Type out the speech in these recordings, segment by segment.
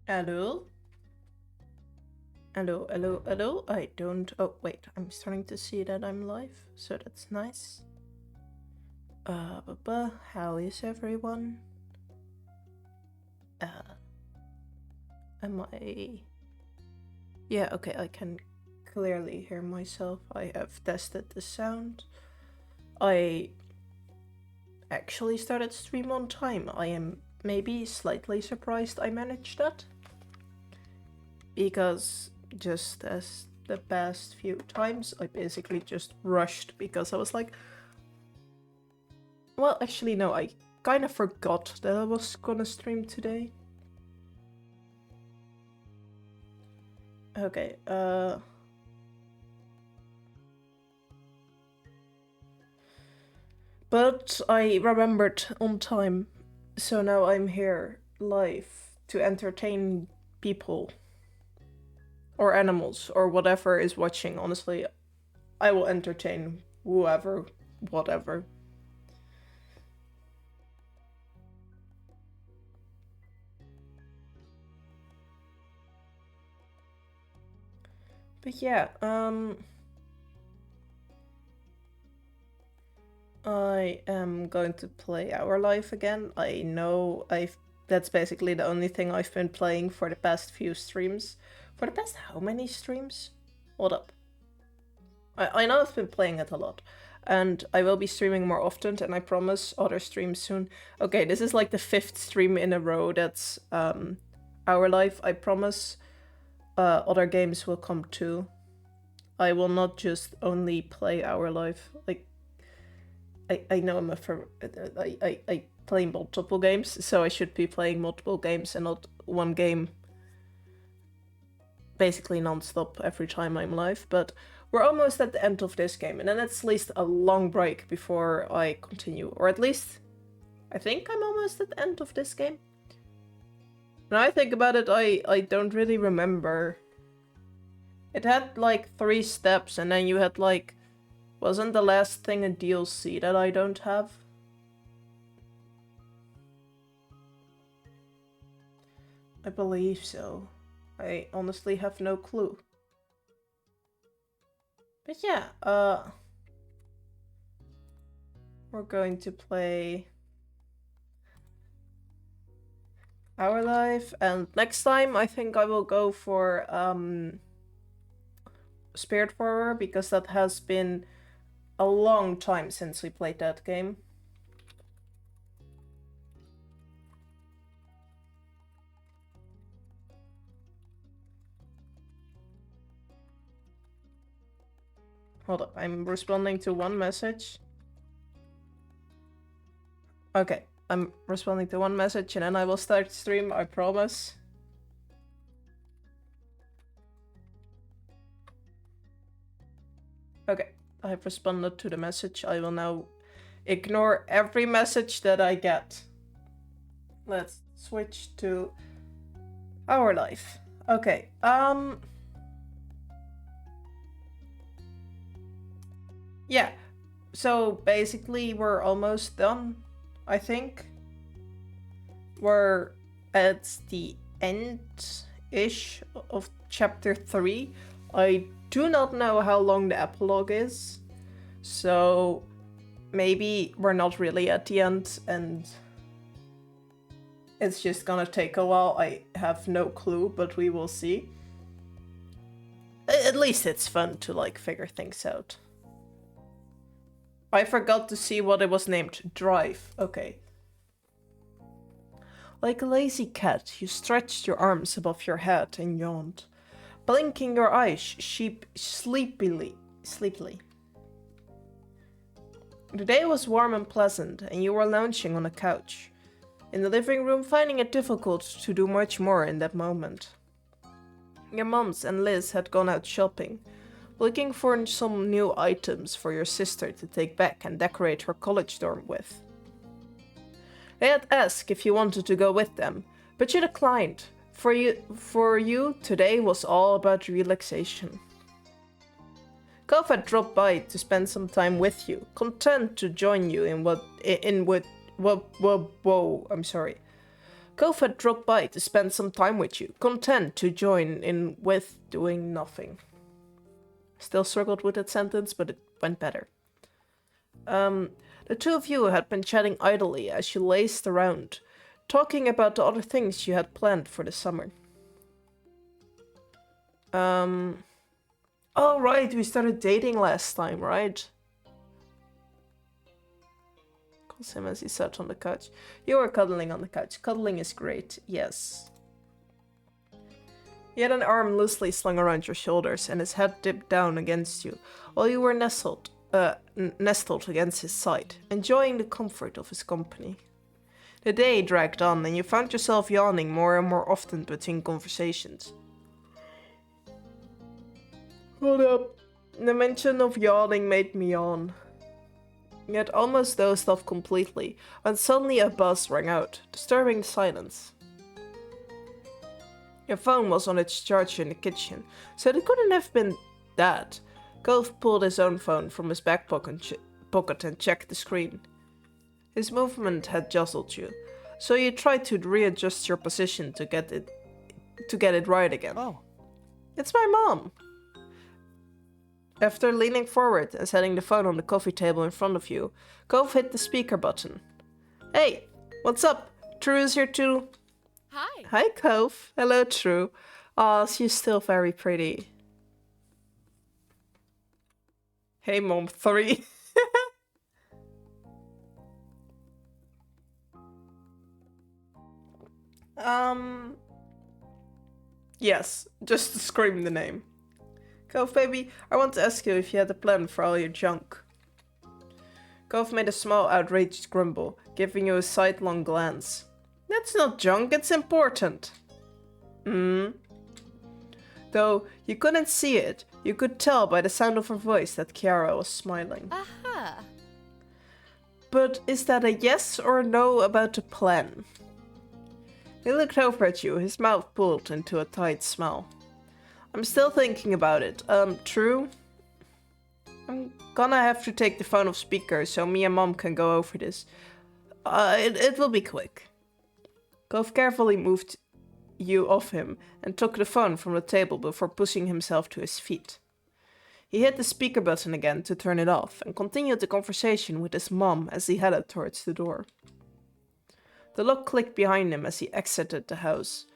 Hello? Hello, hello, hello? I don't... Oh, wait. I'm starting to see that I'm live, so that's nice. How is everyone? Am I... Yeah, okay, I can clearly hear myself. I have tested the sound. I actually started stream on time. I am maybe slightly surprised I managed that. Because just as the past few times, I basically just rushed because I was like... Well, actually, no, I kind of forgot that I was gonna stream today. Okay, But I remembered on time, so now I'm here live to entertain people. Or animals, or whatever is watching. Honestly, I will entertain whoever, whatever. But yeah, I am going to play Our Life again. I know that's basically the only thing I've been playing for the past few streams. For the past how many streams? Hold up. I know I've been playing it a lot. And I will be streaming more often, and I promise other streams soon. Okay, this is like the 5th stream in a row that's Our Life. I promise other games will come too. I will not just only play Our Life. Like, I know I'm I play multiple games, so I should be playing multiple games and not one game basically non-stop every time I'm live, but we're almost at the end of this game, and then it's at least a long break before I continue, or at least I think I'm almost at the end of this game. Now I think about it, I don't really remember. It had like 3 steps, and then you had like... Wasn't the last thing a DLC that I don't have? I believe so. I honestly have no clue. But yeah, we're going to play Our Life, and next time I think I will go for Spiritfarer, because that has been a long time since we played that game. Hold up, I'm responding to one message. Okay, I'm responding to one message and then I will start stream, I promise. Okay, I have responded to the message. I will now ignore every message that I get. Let's switch to Our Life. Okay, yeah, so basically we're almost done, I think. We're at the end-ish of chapter 3. I do not know how long the epilogue is, so maybe we're not really at the end and it's just gonna take a while. I have no clue, but we will see. At least it's fun to like figure things out. I forgot to see what it was named. Drive. Okay. Like a lazy cat, you stretched your arms above your head and yawned, blinking your eyes sleepily. The day was warm and pleasant, and you were lounging on a couch in the living room, finding it difficult to do much more in that moment. Your mums and Liz had gone out shopping, looking for some new items for your sister to take back and decorate her college dorm with. They had asked if you wanted to go with them, but you declined. For you, today was all about relaxation. Gov had dropped by to spend some time with you, content to join you in Gove had dropped by to spend some time with you, content to join in with doing nothing. Still struggled with that sentence, but it went better. The two of you had been chatting idly as you lazed around, talking about the other things you had planned for the summer. Oh right, we started dating last time, right? Calls him as he sat on the couch. You were cuddling on the couch. Cuddling is great, yes. He had an arm loosely slung around your shoulders and his head dipped down against you, while you were nestled against his side, enjoying the comfort of his company. The day dragged on and you found yourself yawning more and more often between conversations. Hold up. The mention of yawning made me yawn. You had almost dozed off completely when suddenly a buzz rang out, disturbing the silence. Your phone was on its charger in the kitchen, so it couldn't have been that. Gove pulled his own phone from his back pocket and checked the screen. His movement had jostled you, so you tried to readjust your position to get it right again. Oh. It's my mom. After leaning forward and setting the phone on the coffee table in front of you, Gove hit the speaker button. Hey, what's up? True is here too. Hi. Hi, Gove. Hello, True. Aw, she's still very pretty. Hey, Mom 3. Yes, just scream the name. Gove, baby, I want to ask you if you had a plan for all your junk. Gove made a small, outraged grumble, giving you a sidelong glance. That's not junk, it's important. Though you couldn't see it, you could tell by the sound of her voice that Kiara was smiling. Aha. But is that a yes or a no about the plan? He looked over at you, his mouth pulled into a tight smile. I'm still thinking about it. True? I'm gonna have to take the phone off speaker so me and Mom can go over this. It will be quick. Gove carefully moved you off him and took the phone from the table before pushing himself to his feet. He hit the speaker button again to turn it off and continued the conversation with his mom as he headed towards the door. The lock clicked behind him as he exited the house.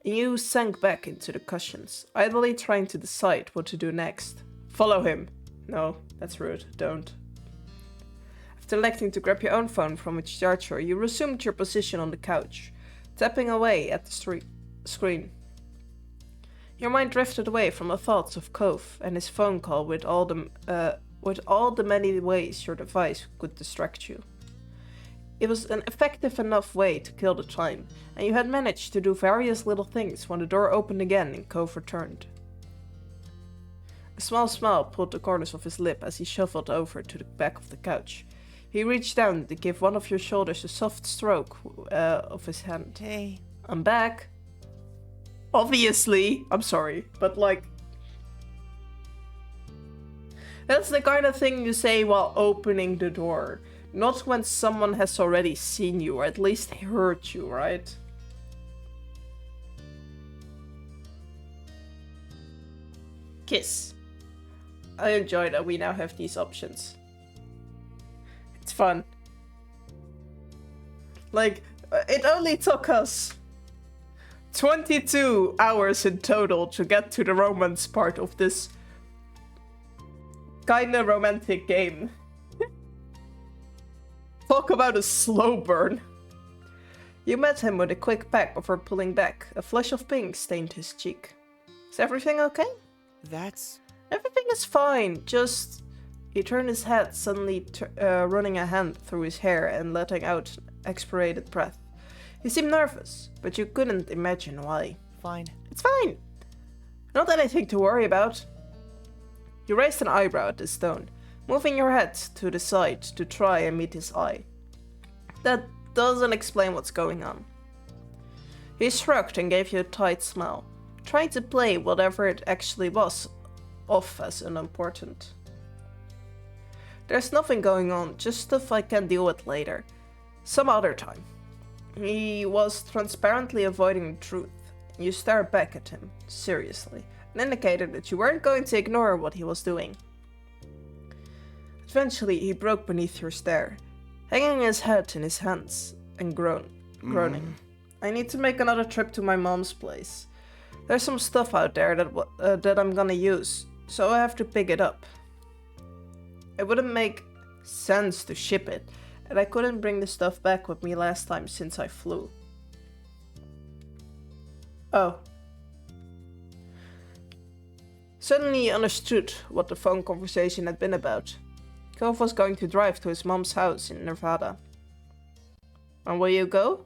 You sank back into the cushions, idly trying to decide what to do next. Follow him. No, that's rude. Don't. After electing to grab your own phone from its charger, you resumed your position on the couch, tapping away at the screen. Your mind drifted away from the thoughts of Gove and his phone call with all the many ways your device could distract you. It was an effective enough way to kill the time, and you had managed to do various little things when the door opened again and Gove returned. A small smile pulled the corners of his lip as he shuffled over to the back of the couch. He reached down to give one of your shoulders a soft stroke of his hand. Hey. I'm back. Obviously. I'm sorry, but like... That's the kind of thing you say while opening the door. Not when someone has already seen you, or at least heard you, right? Kiss. I enjoy that we now have these options. It's fun. Like, it only took us 22 hours in total to get to the romance part of this kinda romantic game. Talk about a slow burn. You met him with a quick peck before pulling back. A flush of pink stained his cheek. Is everything okay? That's... Everything is fine, just... He turned his head, suddenly running a hand through his hair and letting out expirated breath. He seemed nervous, but you couldn't imagine why. Fine. It's fine. Not anything to worry about. You raised an eyebrow at this tone, moving your head to the side to try and meet his eye. That doesn't explain what's going on. He shrugged and gave you a tight smile, trying to play whatever it actually was off as unimportant. There's nothing going on, just stuff I can deal with later. Some other time. He was transparently avoiding the truth. You stared back at him, seriously, and indicated that you weren't going to ignore what he was doing. Eventually, he broke beneath your stare, hanging his head in his hands and groaning. I need to make another trip to my mom's place. There's some stuff out there that I'm gonna use, so I have to pick it up. It wouldn't make sense to ship it, and I couldn't bring the stuff back with me last time since I flew. Oh. Suddenly he understood what the phone conversation had been about. Cove was going to drive to his mom's house in Nevada. And will you go?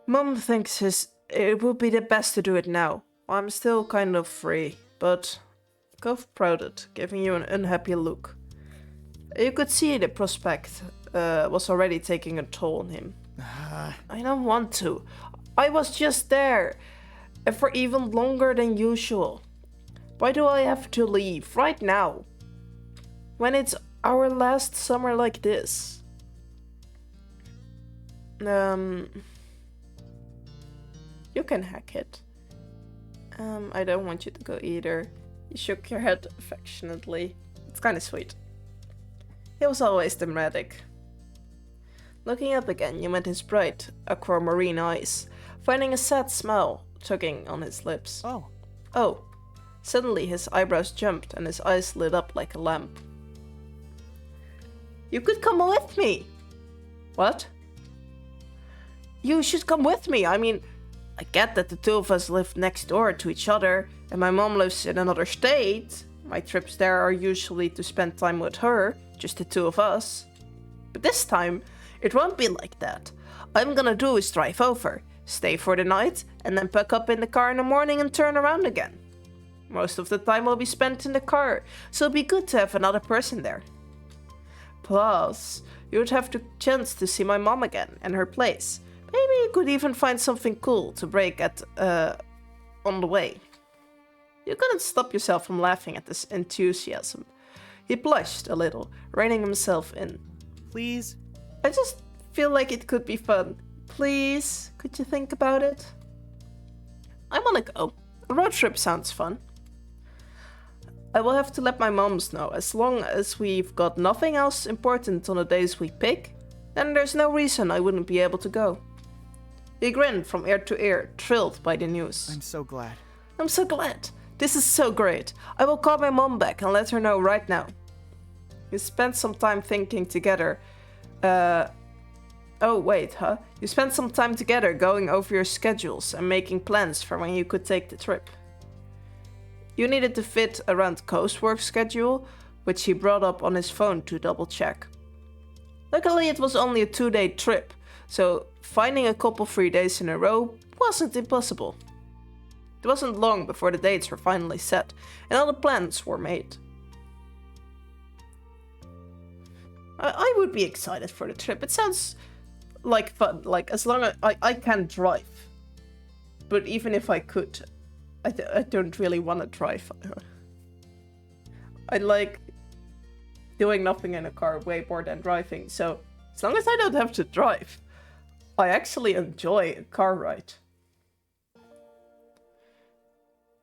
Mom thinks it would be the best to do it now. I'm still kind of free, but... Cove prouded, giving you an unhappy look. You could see the prospect was already taking a toll on him. I don't want to. I was just there, and for even longer than usual. Why do I have to leave right now? When it's our last summer like this. You can hack it. I don't want you to go either. You shook your head affectionately. It's kind of sweet. He was always dramatic. Looking up again, you met his bright, aquamarine eyes, finding a sad smile tugging on his lips. Oh. Suddenly his eyebrows jumped and his eyes lit up like a lamp. You could come with me! What? You should come with me. I mean, I get that the two of us live next door to each other and my mom lives in another state. My trips there are usually to spend time with her, just the two of us. But this time, it won't be like that. All I'm gonna do is drive over, stay for the night, and then pack up in the car in the morning and turn around again. Most of the time will be spent in the car, so it'll be good to have another person there. Plus, you would have the chance to see my mom again and her place. Maybe you could even find something cool to break at on the way. You couldn't stop yourself from laughing at this enthusiasm. He blushed a little, reining himself in. Please? I just feel like it could be fun. Please, could you think about it? I wanna go. A road trip sounds fun. I will have to let my moms know. As long as we've got nothing else important on the days we pick, then there's no reason I wouldn't be able to go. He grinned from ear to ear, thrilled by the news. I'm so glad. I'm so glad. This is so great. I will call my mom back and let her know right now. You spent some time thinking together. You spent some time together going over your schedules and making plans for when you could take the trip. You needed to fit around Cove's work schedule, which he brought up on his phone to double check. Luckily, it was only a 2-day trip, so finding a couple free days in a row wasn't impossible. It wasn't long before the dates were finally set and all the plans were made. I would be excited for the trip. It sounds like fun, like as long as I can drive. But even if I could, I don't really want to drive. I like doing nothing in a car way more than driving, so as long as I don't have to drive, I actually enjoy a car ride.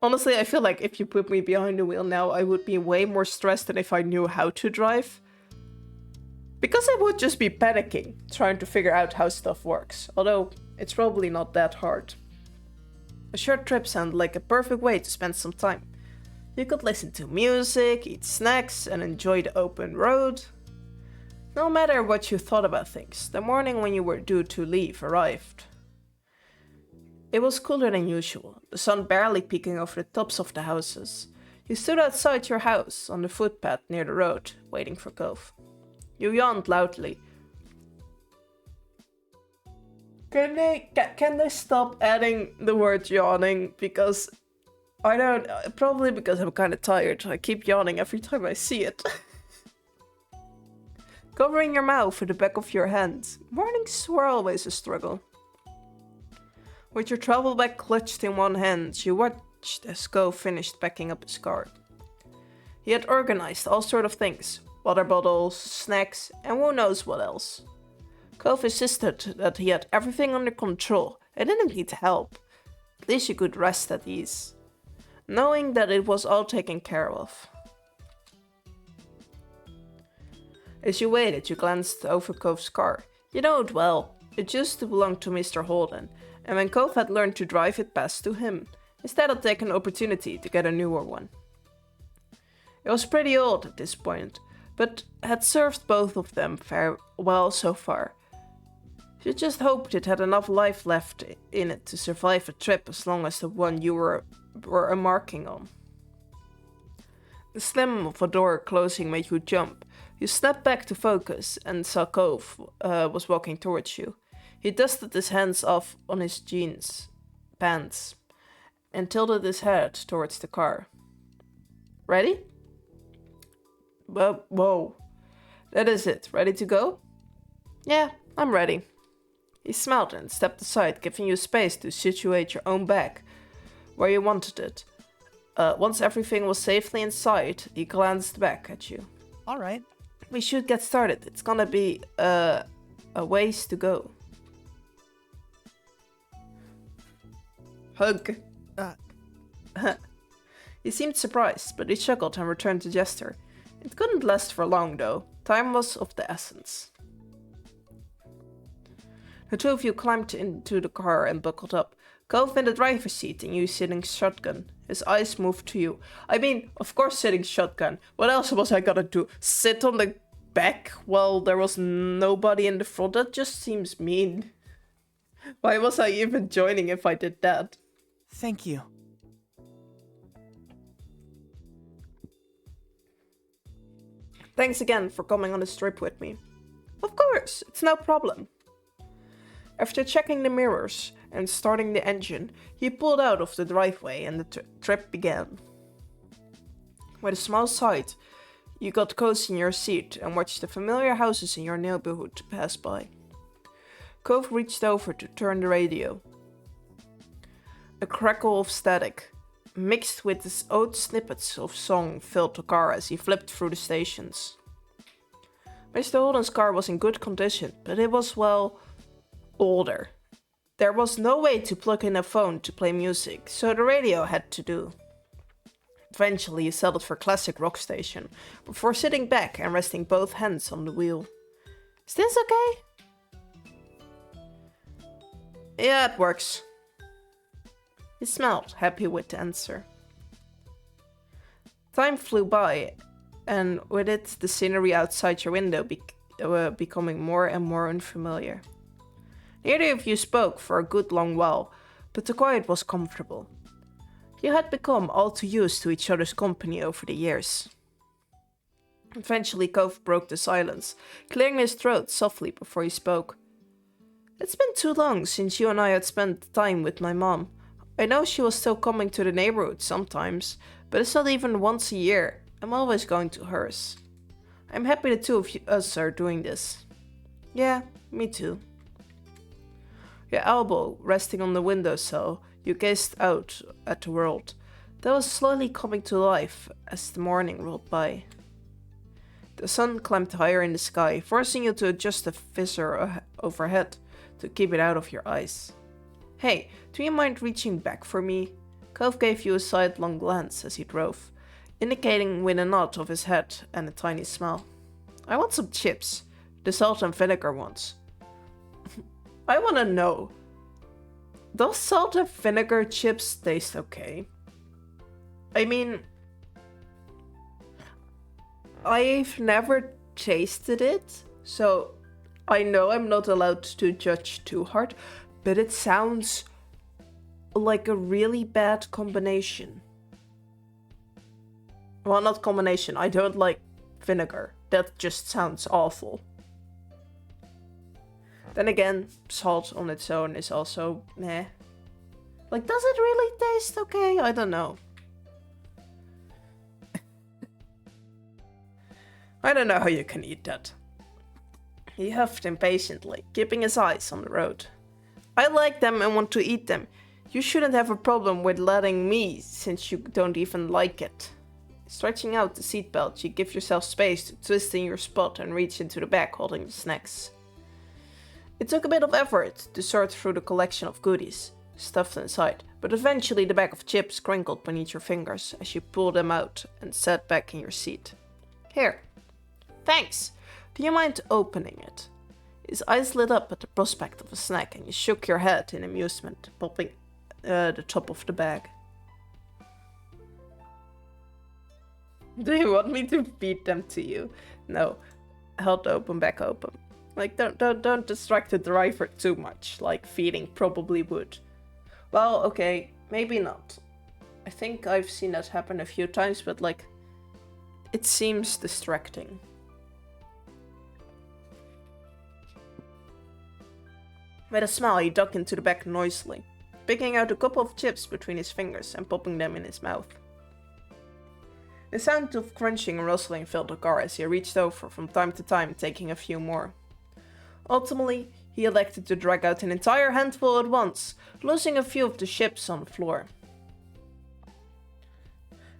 Honestly, I feel like if you put me behind the wheel now, I would be way more stressed than if I knew how to drive. Because I would just be panicking, trying to figure out how stuff works, although it's probably not that hard. A short trip sounded like a perfect way to spend some time. You could listen to music, eat snacks, and enjoy the open road. No matter what you thought about things, the morning when you were due to leave arrived. It was cooler than usual, the sun barely peeking over the tops of the houses. You stood outside your house on the footpath near the road, waiting for Cove. You yawned loudly. Can they stop adding the word yawning? Because probably because I'm kind of tired. I keep yawning every time I see it. Covering your mouth with the back of your hand. Mornings were always a struggle. With your travel bag clutched in one hand, you watched as Cove finished packing up his car. He had organized all sort of things. Water bottles, snacks, and who knows what else. Cove insisted that he had everything under control and didn't need help. At least you could rest at ease, knowing that it was all taken care of. As you waited, you glanced over Cove's car. You know it well. It used to belong to Mr. Holden, and when Cove had learned to drive it passed to him, instead of taking an opportunity to get a newer one. It was pretty old at this point, but had served both of them very well so far. You just hoped it had enough life left in it to survive a trip as long as the one you were embarking on. The slam of a door closing made you jump. You snapped back to focus and saw Cove was walking towards you. He dusted his hands off on his jeans, pants, and tilted his head towards the car. Ready? Whoa. That is it. Ready to go? Yeah, I'm ready. He smiled and stepped aside, giving you space to situate your own bag where you wanted it. Once everything was safely inside, he glanced back at you. All right. We should get started. It's gonna be a ways to go. Hug. He seemed surprised, but he chuckled and returned the gesture. It couldn't last for long, though. Time was of the essence. The two of you climbed into the car and buckled up. Cove in the driver's seat and you sitting shotgun. His eyes moved to you. I mean, of course sitting shotgun. What else was I gonna do? Sit on the back while there was nobody in the front? That just seems mean. Why was I even joining if I did that? Thank you. Thanks again for coming on this trip with me. Of course, it's no problem. After checking the mirrors and starting the engine, he pulled out of the driveway and the trip began. With a small sigh, you got cozy in your seat and watched the familiar houses in your neighborhood pass by. Cove reached over to turn the radio. A crackle of static, mixed with his odd snippets of song, filled the car as he flipped through the stations. Mr. Holden's car was in good condition, but it was, well, older. There was no way to plug in a phone to play music, so the radio had to do. Eventually he settled for classic rock station, before sitting back and resting both hands on the wheel. Is this okay? Yeah, it works. He smiled, happy with the answer. Time flew by, and with it the scenery outside your window becoming more and more unfamiliar. Neither of you spoke for a good long while, but the quiet was comfortable. You had become all too used to each other's company over the years. Eventually Cove broke the silence, clearing his throat softly before he spoke. It's been too long since you and I had spent time with my mom. I know she was still coming to the neighborhood sometimes, but it's not even once a year. I'm always going to hers. I'm happy the two of us are doing this. Yeah, me too. Your elbow resting on the windowsill, you gazed out at the world that was slowly coming to life as the morning rolled by. The sun climbed higher in the sky, forcing you to adjust the visor overhead to keep it out of your eyes. Hey, do you mind reaching back for me? Cove gave you a sidelong glance as he drove, indicating with a nod of his head and a tiny smile. I want some chips, the salt and vinegar ones. I want to know, does salt and vinegar chips taste okay? I mean, I've never tasted it, so I know I'm not allowed to judge too hard, but it sounds like a really bad combination. Well, not combination, I don't like vinegar. That just sounds awful. Then again, salt on its own is also meh. Like, does it really taste okay? I don't know. I don't know how you can eat that. He huffed impatiently, keeping his eyes on the road. I like them and want to eat them. You shouldn't have a problem with letting me, since you don't even like it. Stretching out the seatbelt, you give yourself space to twist in your spot and reach into the back holding the snacks. It took a bit of effort to sort through the collection of goodies stuffed inside, but eventually the bag of chips crinkled beneath your fingers as you pulled them out and sat back in your seat. Here. Thanks. Do you mind opening it? His eyes lit up at the prospect of a snack and you shook your head in amusement, popping the top of the bag. Do you want me to feed them to you? No. Held the open bag open. Like, don't distract the driver too much, like feeding probably would. Well, okay, maybe not. I think I've seen that happen a few times, but like, it seems distracting. With a smile, he dug into the bag noisily, picking out a couple of chips between his fingers and popping them in his mouth. The sound of crunching and rustling filled the car as he reached over from time to time, taking a few more. Ultimately, he elected to drag out an entire handful at once, losing a few of the chips on the floor.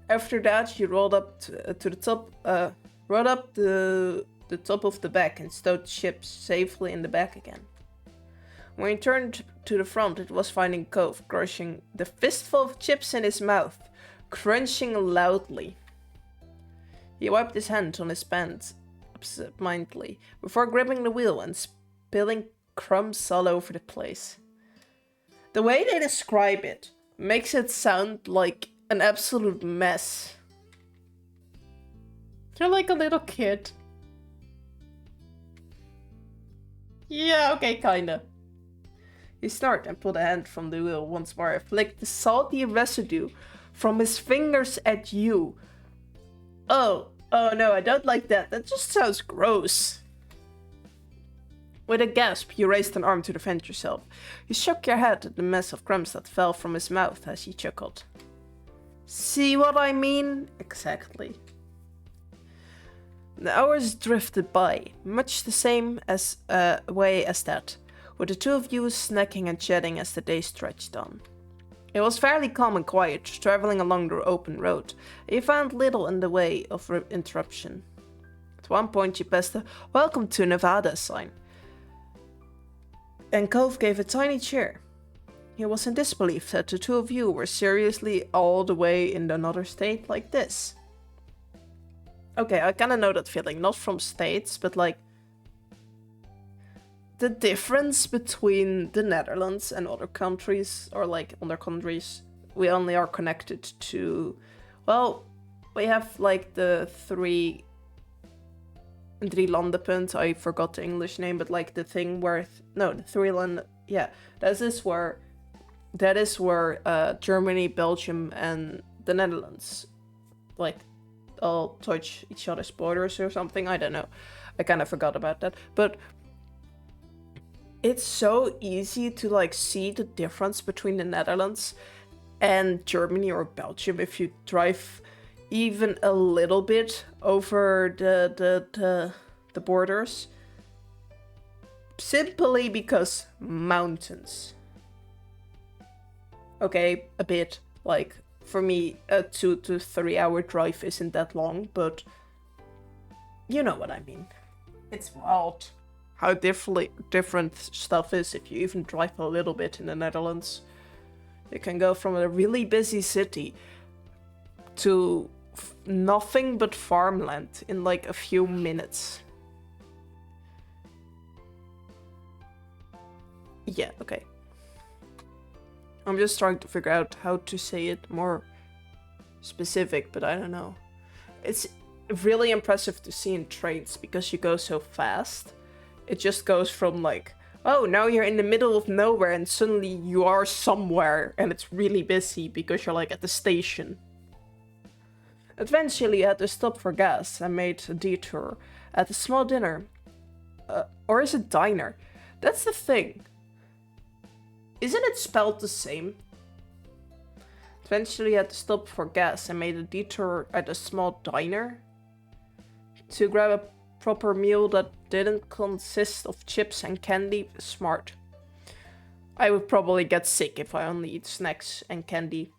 After that, he rolled up the top of the bag and stowed the chips safely in the bag again. When he turned to the front, it was finding Cove crushing the fistful of chips in his mouth, crunching loudly. He wiped his hand on his pants absentmindedly before gripping the wheel and spilling crumbs all over the place. The way they describe it makes it sound like an absolute mess. You're like a little kid. Yeah, okay, kinda. He snorted and pulled a hand from the wheel once more and flicked the salty residue from his fingers at you. Oh no, I don't like that. That just sounds gross. With a gasp, you raised an arm to defend yourself. You shook your head at the mess of crumbs that fell from his mouth as he chuckled. See what I mean? Exactly. The hours drifted by, much the same way as that, with the two of you snacking and chatting as the day stretched on. It was fairly calm and quiet, traveling along the open road. You found little in the way of interruption. At one point you passed a "Welcome to Nevada" sign, and Cove gave a tiny cheer. He was in disbelief that the two of you were seriously all the way in another state like this. Okay, I kinda know that feeling, not from states, but like, the difference between the Netherlands and other countries, or like other countries, we only are connected to, well, we have like the three landenpunt, I forgot the English name, but like the thing where, the three land, yeah, that is where Germany, Belgium, and the Netherlands, like, all touch each other's borders or something, I don't know, I kind of forgot about that, but it's so easy to like see the difference between the Netherlands and Germany or Belgium if you drive even a little bit over the borders. Simply because mountains. Okay, a bit. Like, for me, a 2 to 3 hour drive isn't that long, but you know what I mean. It's wild how different stuff is if you even drive a little bit in the Netherlands. You can go from a really busy city to nothing but farmland in like a few minutes. Yeah, okay. I'm just trying to figure out how to say it more specific, but I don't know. It's really impressive to see in trains because you go so fast. It just goes from like, oh, now you're in the middle of nowhere and suddenly you are somewhere and it's really busy because you're like at the station. Eventually I had to stop for gas and made a detour at a small dinner. Or is it diner? That's the thing. Isn't it spelled the same? Eventually I had to stop for gas and made a detour at a small diner to grab a proper meal that didn't consist of chips and candy. Smart. I would probably get sick if I only eat snacks and candy.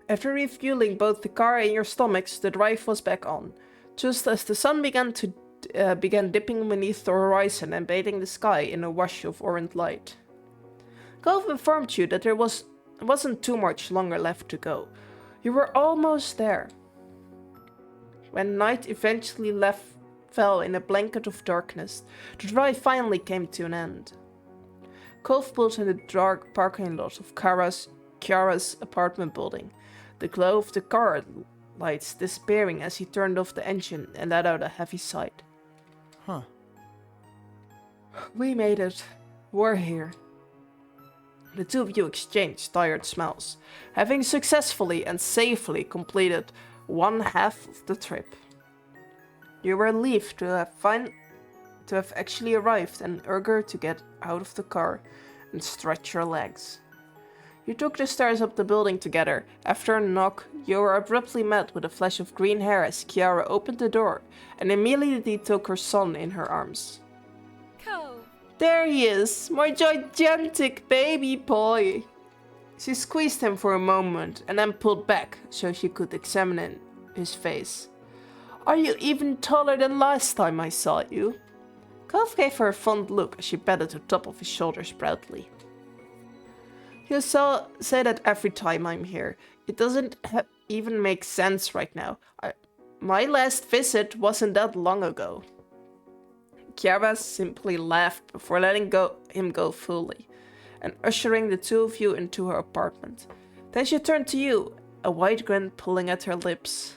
After refueling both the car and your stomachs, the drive was back on. Just as the sun began to began dipping beneath the horizon and bathing the sky in a wash of orange light. Golf informed you that there wasn't too much longer left to go. You were almost there. When night eventually fell in a blanket of darkness, the drive finally came to an end. Golf pulled in the dark parking lot of Kiara's apartment building, the glow of the car lights disappearing as he turned off the engine and let out a heavy sigh. Huh. We made it. We're here. The two of you exchanged tired smiles, having successfully and safely completed one half of the trip. You were relieved to have actually arrived and eager to get out of the car and stretch your legs. You took the stairs up the building together. After a knock, you were abruptly met with a flash of green hair as Kiara opened the door and immediately took her son in her arms. There he is, my gigantic baby boy. She squeezed him for a moment and then pulled back so she could examine his face. Are you even taller than last time I saw you? Cove gave her a fond look as she patted the top of his shoulders proudly. You say that every time I'm here. It doesn't even make sense right now. My last visit wasn't that long ago. Kiara simply laughed before letting him go fully, and ushering the two of you into her apartment. Then she turned to you, a wide grin pulling at her lips.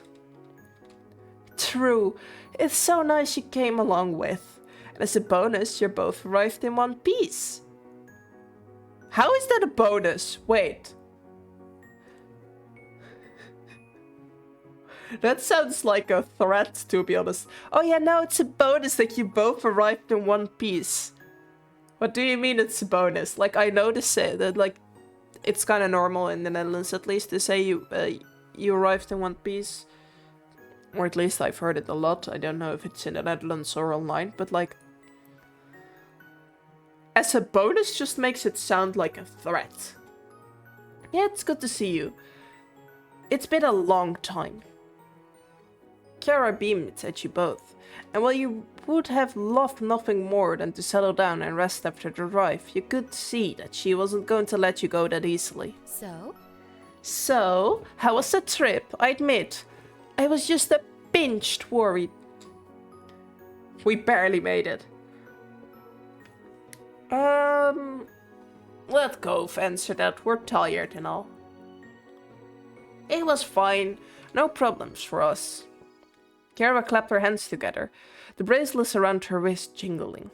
True, it's so nice you came along with. And as a bonus, you're both arrived in one piece. How is that a bonus? Wait. That sounds like a threat, to be honest. Oh yeah, no, it's a bonus that you both arrived in one piece. What do you mean it's a bonus? Like, I know to say that, like, it's kind of normal in the Netherlands, at least, to say you arrived in one piece. Or at least I've heard it a lot. I don't know if it's in the Netherlands or online, but, like, as a bonus just makes it sound like a threat. Yeah, it's good to see you. It's been a long time. Kiara beamed at you both, and while you would have loved nothing more than to settle down and rest after the drive, you could see that she wasn't going to let you go that easily. So, how was the trip? I admit, I was just a pinched worried. We barely made it. Let Cove answer that. We're tired and all. It was fine. No problems for us. Kiara clapped her hands together, the bracelets around her wrist jingling.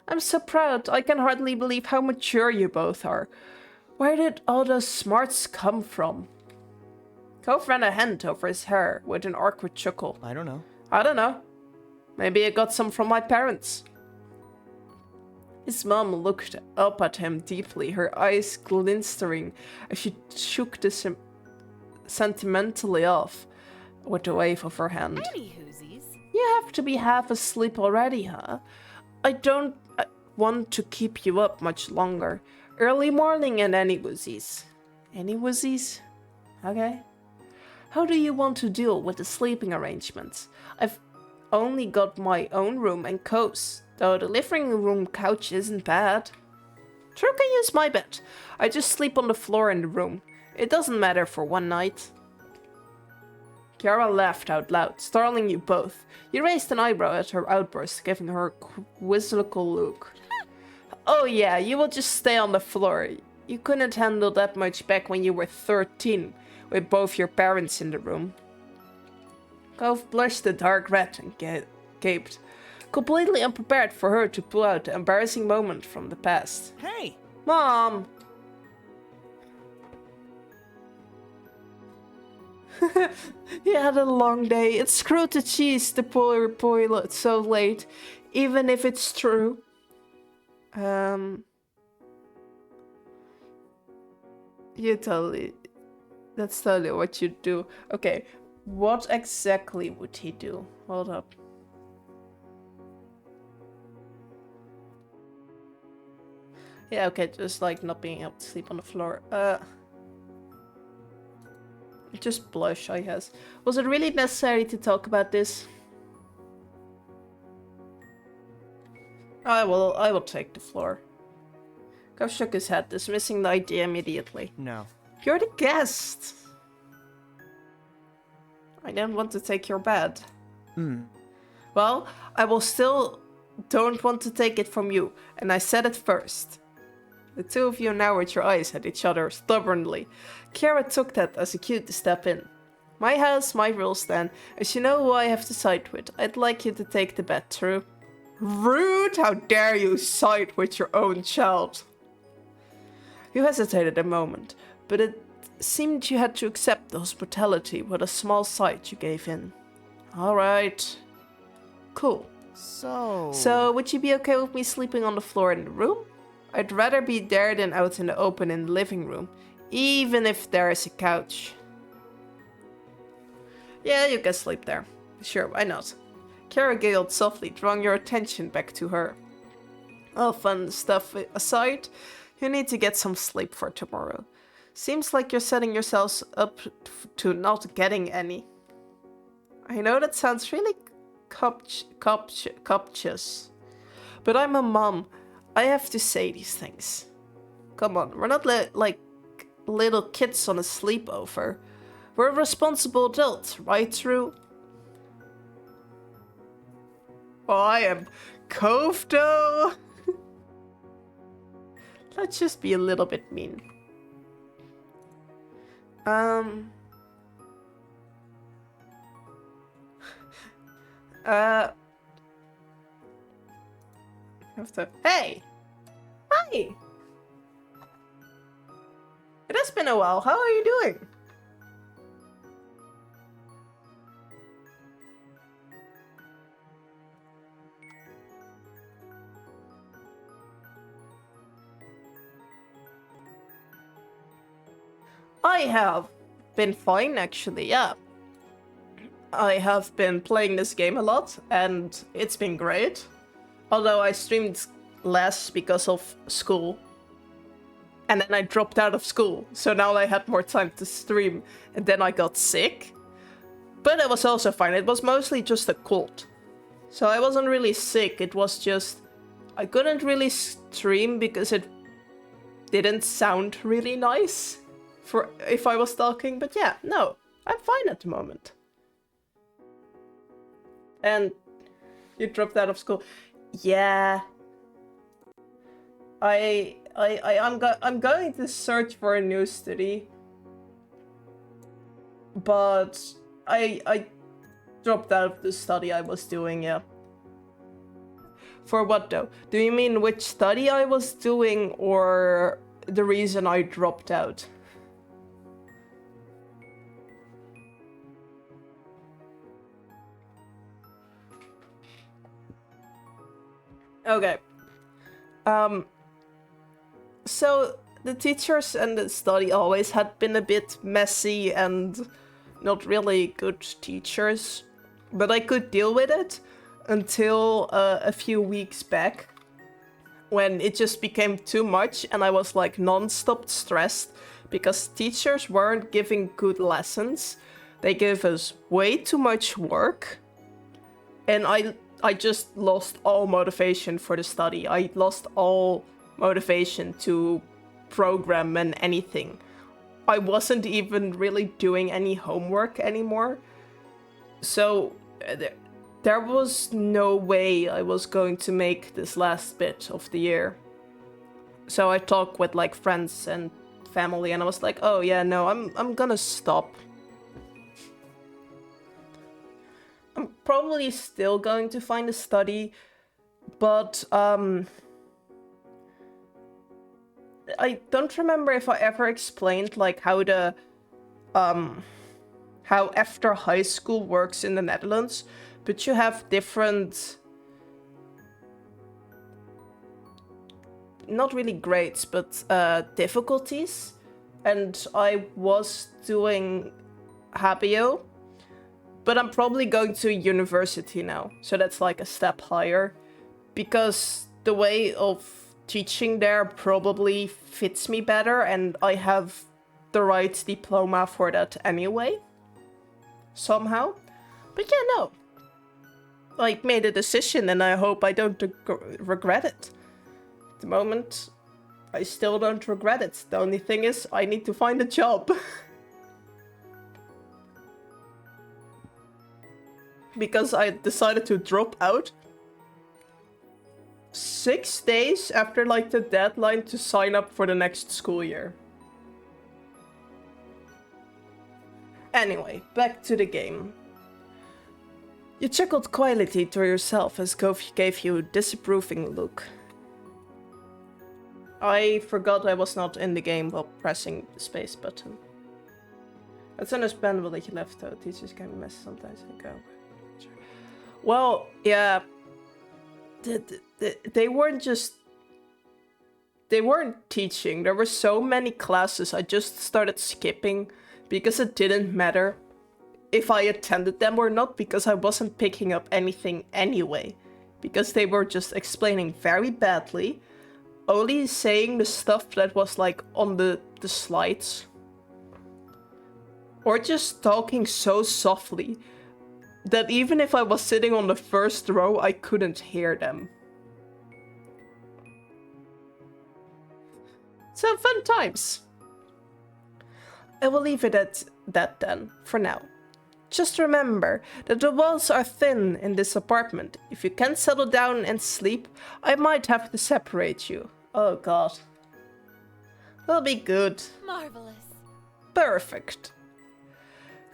I'm so proud. I can hardly believe how mature you both are. Where did all those smarts come from? Cove ran a hand over his hair with an awkward chuckle. I don't know. Maybe I got some from my parents. His mom looked up at him deeply, her eyes glistering as she shook this sentimentally off with a wave of her hand. You have to be half asleep already, huh? I don't want to keep you up much longer. Early morning and any woozies. Any woozies? Okay. How do you want to deal with the sleeping arrangements? I've only got my own room and coats, though the living room couch isn't bad. Sure can use my bed. I just sleep on the floor in the room. It doesn't matter for one night. Kiara laughed out loud, startling you both. You raised an eyebrow at her outburst, giving her a quizzical look. Oh yeah, you will just stay on the floor. You couldn't handle that much back when you were 13, with both your parents in the room. Cove blushed a dark red and gaped, completely unprepared for her to pull out the embarrassing moment from the past. Hey! Mom! He had a long day. It screwed the cheese, the poor boy so late, even if it's true. That's totally what you do. Okay, what exactly would he do? Hold up. Yeah, okay, just like not being able to sleep on the floor. Just blush, I guess. Was it really necessary to talk about this? I will take the floor. Gov shook his head, dismissing the idea immediately. No. You're the guest! I don't want to take your bed. Well, I will still don't want to take it from you, and I said it first. The two of you narrowed your eyes at each other stubbornly. Kiara took that as a cue to step in. My house, my rules then. As you know who I have to side with, I'd like you to take the bet, true? Rude! How dare you side with your own child? You hesitated a moment, but it seemed you had to accept the hospitality with a small sigh you gave in. Alright. Cool. So, would you be okay with me sleeping on the floor in the room? I'd rather be there than out in the open in the living room, even if there is a couch. Yeah, you can sleep there. Sure, why not? Kara giggled softly, drawing your attention back to her. All fun stuff aside, you need to get some sleep for tomorrow. Seems like you're setting yourselves up to not getting any. I know that sounds really covetous, but I'm a mom. I have to say these things. Come on, we're not like little kids on a sleepover. We're responsible adults, right, Drew? Oh, I am cove though. Let's just be a little bit mean. Hey! Hi! It has been a while. How are you doing? I have been fine, actually, yeah. I have been playing this game a lot, and it's been great. Although I streamed less because of school. And then I dropped out of school, so now I had more time to stream, and then I got sick. But it was also fine, it was mostly just a cold. So I wasn't really sick, it was just... I couldn't really stream because it didn't sound really nice for if I was talking, but yeah, no, I'm fine at the moment. And you dropped out of school. Yeah. I'm going to search for a new study. But I dropped out of the study I was doing, yeah. For what though? Do you mean which study I was doing or the reason I dropped out? Okay. So the teachers and the study always had been a bit messy and not really good teachers, but I could deal with it until a few weeks back when it just became too much and I was like non-stop stressed because teachers weren't giving good lessons. They gave us way too much work and I just lost all motivation for the study. I lost all motivation to program and anything. I wasn't even really doing any homework anymore. So there was no way I was going to make this last bit of the year. So I talked with like friends and family and I was like, oh yeah, no, I'm gonna stop. I'm probably still going to find a study, but I don't remember if I ever explained like how the how after high school works in the Netherlands, but you have different, not really grades, but difficulties. And I was doing HBO, but I'm probably going to university now, so that's like a step higher, because the way of teaching there probably fits me better, and I have the right diploma for that anyway, somehow. But yeah, no. like made a decision, and I hope I don't regret it. At the moment, I still don't regret it. The only thing is, I need to find a job. Because I decided to drop out 6 days after like the deadline to sign up for the next school year. Anyway, back to the game. You chuckled quietly to yourself as Gove gave you a disapproving look. I forgot I was not in the game while pressing the space button. It's understandable that you left though. Teachers can be messy sometimes. I go. Well, yeah. They weren't just... They weren't teaching. There were so many classes I just started skipping because it didn't matter if I attended them or not, because I wasn't picking up anything anyway. Because they were just explaining very badly, only saying the stuff that was like on the slides. Or just talking so softly that even if I was sitting on the first row, I couldn't hear them. So fun times. I will leave it at that then, for now. Just remember that the walls are thin in this apartment. If you can't settle down and sleep, I might have to separate you. Oh god. Will be good. Marvelous. Perfect.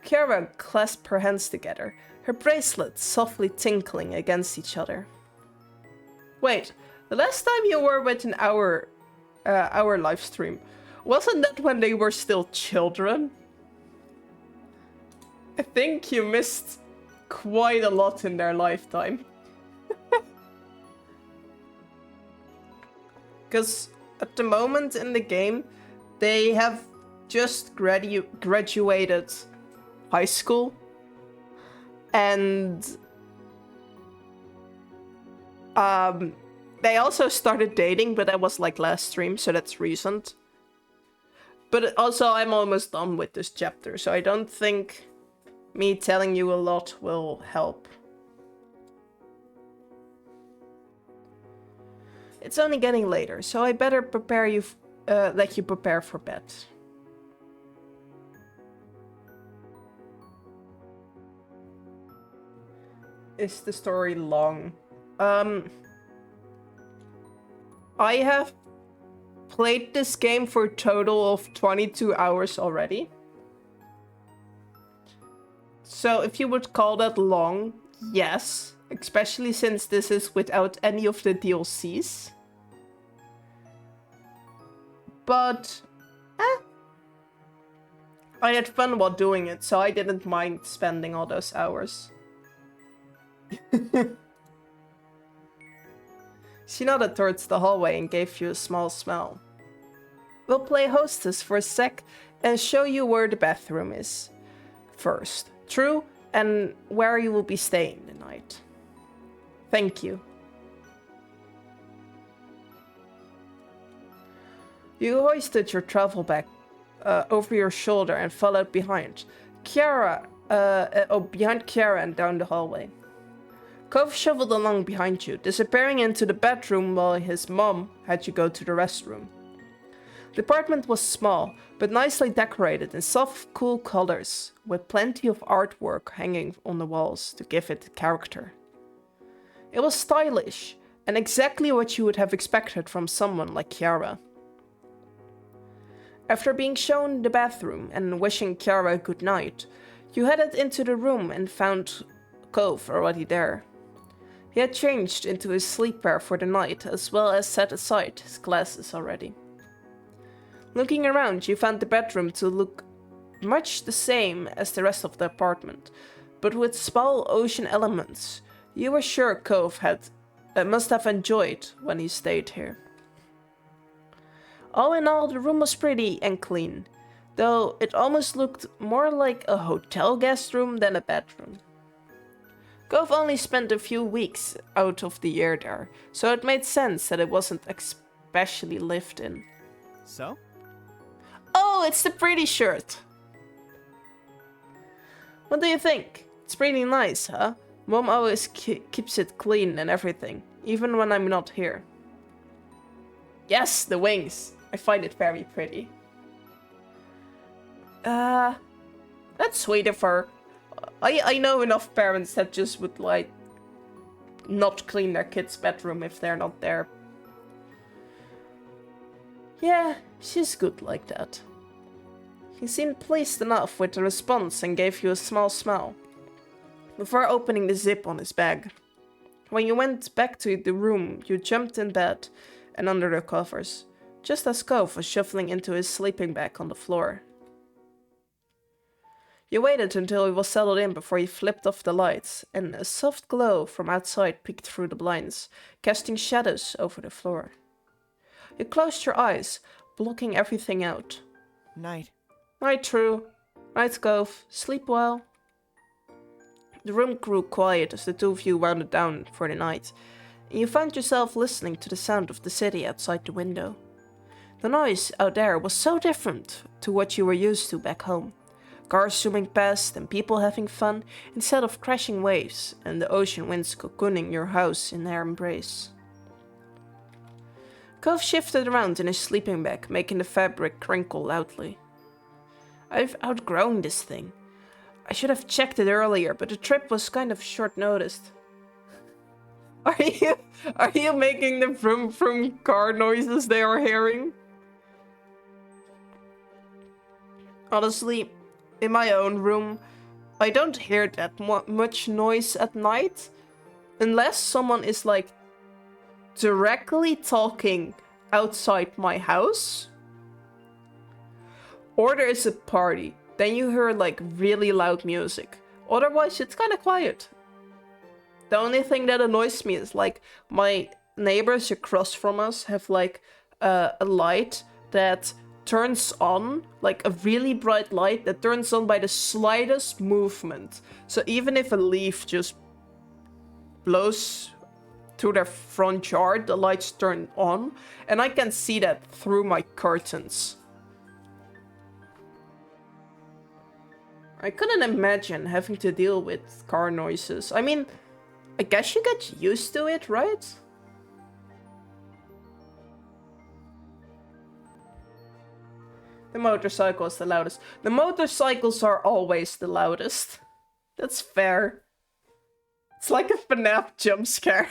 Kiara clasped her hands together, her bracelets softly tinkling against each other. Wait, the last time you were with our live stream, wasn't that when they were still children? I think you missed quite a lot in their lifetime. Because at the moment in the game, they have just graduated high school. And they also started dating, but that was like last stream, so that's recent. But also, I'm almost done with this chapter, so I don't think me telling you a lot will help. It's only getting later, so I better prepare you, let you prepare for bed. Is the story long? I have played this game for a total of 22 hours already. So if you would call that long, yes. Especially since this is without any of the DLCs. But, I had fun while doing it, so I didn't mind spending all those hours. She nodded towards the hallway and gave you a small smile. We'll play hostess for a sec and show you where the bathroom is first. True, and where you will be staying the night. Thank you. You hoisted your travel bag over your shoulder and followed behind Kiara and down the hallway. Cove shuffled along behind you, disappearing into the bedroom while his mom had you go to the restroom. The apartment was small, but nicely decorated in soft, cool colors, with plenty of artwork hanging on the walls to give it character. It was stylish, and exactly what you would have expected from someone like Kiara. After being shown the bathroom and wishing Kiara good night, you headed into the room and found Cove already there. He had changed into his sleepwear for the night, as well as set aside his glasses already. Looking around, you found the bedroom to look much the same as the rest of the apartment, but with small ocean elements. You were sure Cove must have enjoyed when he stayed here. All in all, the room was pretty and clean, though it almost looked more like a hotel guest room than a bedroom. Cove only spent a few weeks out of the year there, so it made sense that it wasn't especially lived in. So? Oh, it's the pretty shirt! What do you think? It's pretty nice, huh? Mom always keeps it clean and everything, even when I'm not here. Yes, the wings. I find it very pretty. That's sweet of her. I know enough parents that just would, like, not clean their kid's bedroom if they're not there. Yeah, she's good like that. He seemed pleased enough with the response and gave you a small smile, before opening the zip on his bag. When you went back to the room, you jumped in bed and under the covers, just as Cove was shuffling into his sleeping bag on the floor. You waited until he was settled in before you flipped off the lights, and a soft glow from outside peeked through the blinds, casting shadows over the floor. You closed your eyes, blocking everything out. Night. Night, True. Night, Cove. Sleep well. The room grew quiet as the two of you wound down for the night, and you found yourself listening to the sound of the city outside the window. The noise out there was so different to what you were used to back home. Cars zooming past and people having fun instead of crashing waves and the ocean winds cocooning your house in their embrace. Cove shifted around in his sleeping bag, making the fabric crinkle loudly. I've outgrown this thing. I should have checked it earlier, but the trip was kind of short-noticed. Are you making the vroom vroom car noises they are hearing? Honestly, in my own room, I don't hear that much noise at night, unless someone is like directly talking outside my house, or there is a party. Then you hear like really loud music. Otherwise, it's kind of quiet. The only thing that annoys me is like my neighbors across from us have like a light that turns on, like a really bright light that turns on by the slightest movement. So even if a leaf just blows through their front yard, the lights turn on, and I can see that through my curtains. I couldn't imagine having to deal with car noises. I mean, I guess you get used to it, right? The motorcycle is the loudest. The motorcycles are always the loudest. That's fair. It's like a FNAF jump scare.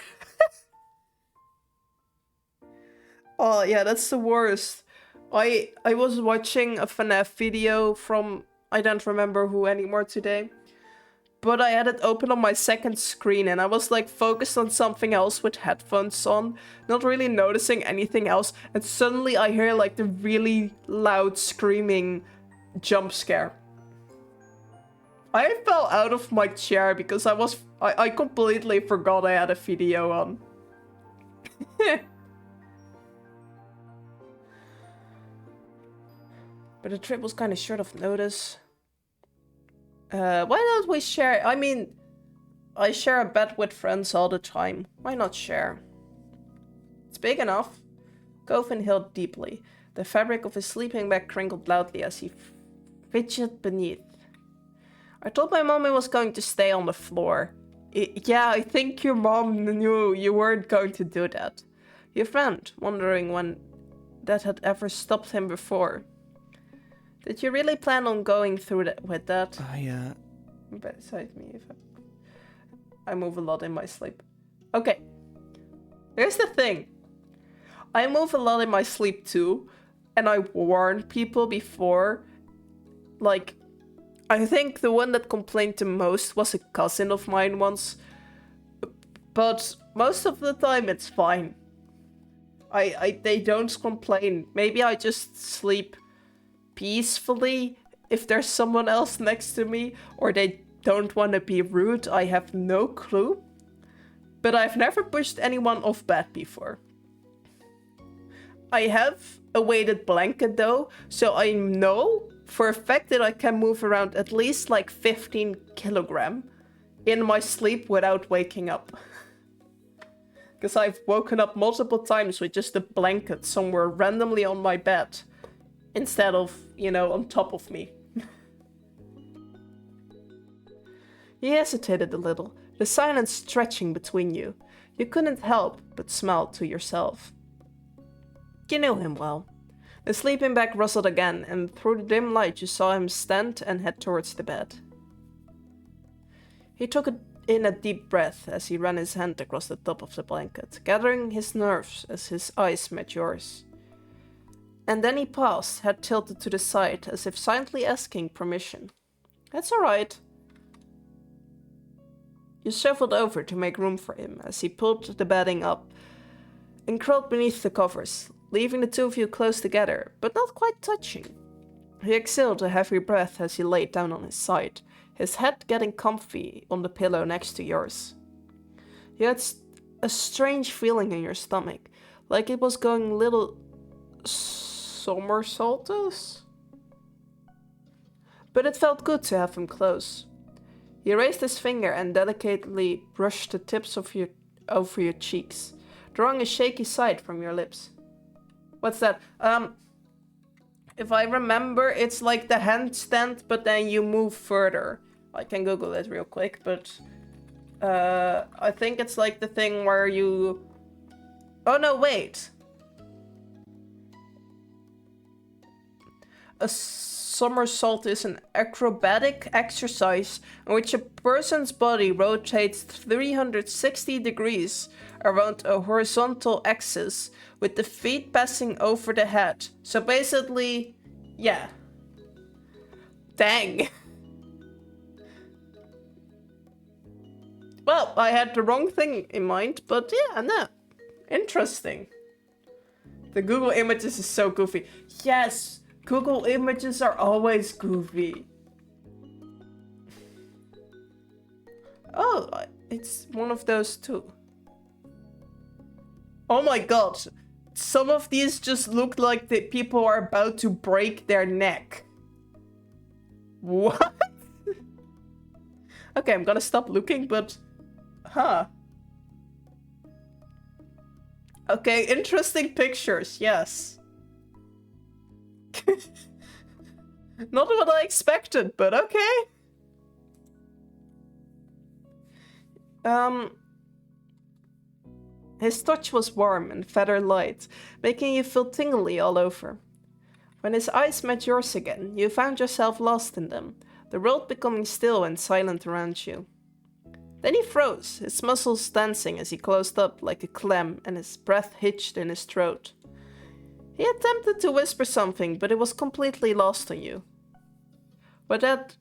Oh yeah, that's the worst. I was watching a FNAF video from I don't remember who anymore today. But I had it open on my second screen and I was like focused on something else with headphones on, not really noticing anything else, and suddenly I hear like the really loud screaming jump scare. I fell out of my chair because I completely forgot I had a video on. But the trip was kind of short of notice. Why don't we share? I mean, I share a bed with friends all the time. Why not share? It's big enough. Cove inhaled deeply. The fabric of his sleeping bag crinkled loudly as he fidgeted beneath. I told my mom I was going to stay on the floor. Yeah, I think your mom knew you weren't going to do that. Your friend, wondering when that had ever stopped him before. Did you really plan on going through that with that? Beside me, if I move a lot in my sleep. Okay. Here's the thing. I move a lot in my sleep too, and I warned people before. Like, I think the one that complained the most was a cousin of mine once. But most of the time it's fine. They don't complain. Maybe I just sleep peacefully if there's someone else next to me, or they don't want to be rude. I have no clue. But I've never pushed anyone off bed before. I have a weighted blanket though, so I know for a fact that I can move around at least like 15 kilogram in my sleep without waking up. Because I've woken up multiple times with just a blanket somewhere randomly on my bed, instead of, you know, on top of me. He hesitated a little, the silence stretching between you. You couldn't help but smile to yourself. You knew him well. The sleeping bag rustled again, and through the dim light you saw him stand and head towards the bed. He took in a deep breath as he ran his hand across the top of the blanket, gathering his nerves as his eyes met yours. And then he paused, head tilted to the side, as if silently asking permission. That's all right. You shuffled over to make room for him as he pulled the bedding up and crawled beneath the covers, leaving the two of you close together, but not quite touching. He exhaled a heavy breath as he laid down on his side, his head getting comfy on the pillow next to yours. You had a strange feeling in your stomach, like it was going a little somersaultus. But it felt good to have him close. He raised his finger and delicately brushed the tips over your cheeks, drawing a shaky sigh from your lips. What's that? If I remember, it's like the handstand, but then you move further. I can Google it real quick, but I think it's like the thing where you... Oh no, wait. A somersault is an acrobatic exercise in which a person's body rotates 360 degrees around a horizontal axis with the feet passing over the head. So basically, yeah. Dang. Well, I had the wrong thing in mind, but yeah, no. Interesting. The Google Images is so goofy. Yes, Google Images are always goofy. Oh, it's one of those too. Oh my god. Some of these just look like the people are about to break their neck. What? Okay, I'm gonna stop looking, but... Huh. Okay, interesting pictures, yes. Not what I expected, but okay. His touch was warm and feather light, making you feel tingly all over. When his eyes met yours again, you found yourself lost in them, the world becoming still and silent around you. Then he froze, his muscles tensing as he closed up like a clam and his breath hitched in his throat. He attempted to whisper something, but it was completely lost on you. With that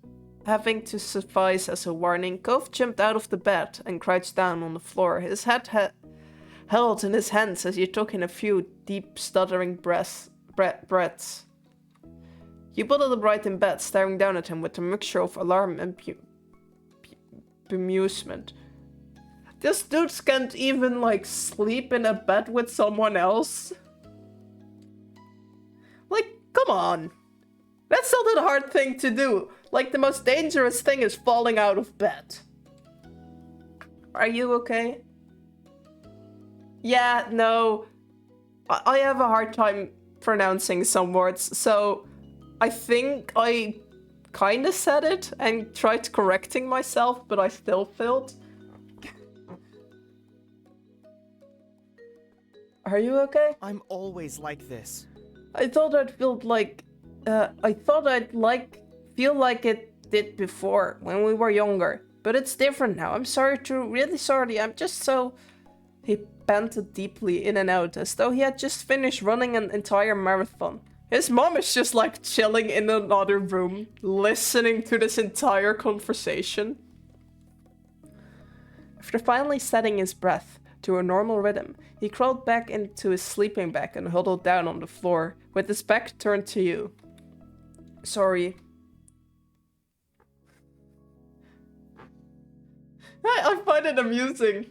having to suffice as a warning, Cove jumped out of the bed and crouched down on the floor, his head held in his hands as he took in a few deep, stuttering breaths. You bottled upright in bed, staring down at him with a mixture of alarm and bemusement. This dude can't even, like, sleep in a bed with someone else? Like, come on. That's not a hard thing to do. Like, the most dangerous thing is falling out of bed. Are you okay? Yeah, no. I have a hard time pronouncing some words, so I think I kinda said it and tried correcting myself, but I still failed. Are you okay? I'm always like this. I thought I'd feel like it did before when we were younger, but it's different now. I'm really sorry. I'm just so... He panted deeply in and out as though he had just finished running an entire marathon. His mom is just like chilling in another room, listening to this entire conversation. After finally setting his breath to a normal rhythm, he crawled back into his sleeping bag and huddled down on the floor, with his back turned to you. Sorry. I find it amusing.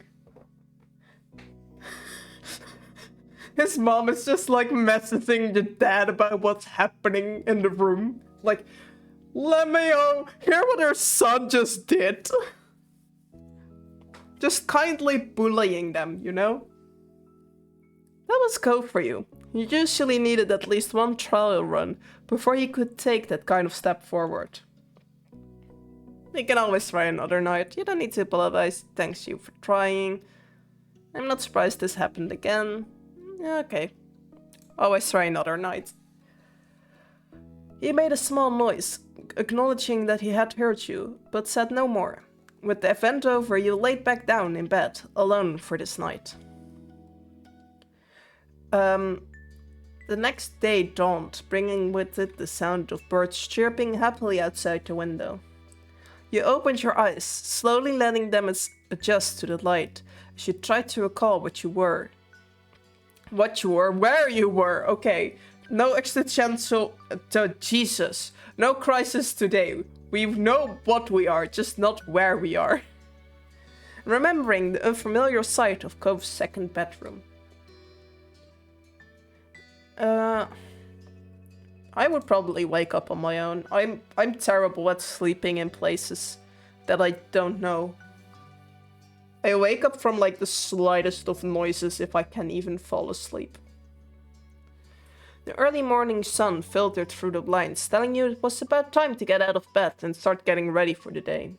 His mom is just like messaging the dad about what's happening in the room. Like, Lemio, hear what her son just did. Just kindly bullying them, you know? That was Cove for you. He usually needed at least one trial run before he could take that kind of step forward. You can always try another night. You don't need to apologize. Thanks you for trying. I'm not surprised this happened again. Yeah, okay. Always try another night. He made a small noise, acknowledging that he had heard you, but said no more. With the event over, you laid back down in bed, alone for this night. The next day dawned, bringing with it the sound of birds chirping happily outside the window. You opened your eyes, slowly letting them adjust to the light, as you tried to recall what you were. Where you were, okay. No existential... Jesus. No crisis today. We know what we are, just not where we are. Remembering the unfamiliar sight of Cove's second bedroom. I would probably wake up on my own. I'm terrible at sleeping in places that I don't know. I wake up from like the slightest of noises if I can even fall asleep. The early morning sun filtered through the blinds, telling you it was about time to get out of bed and start getting ready for the day.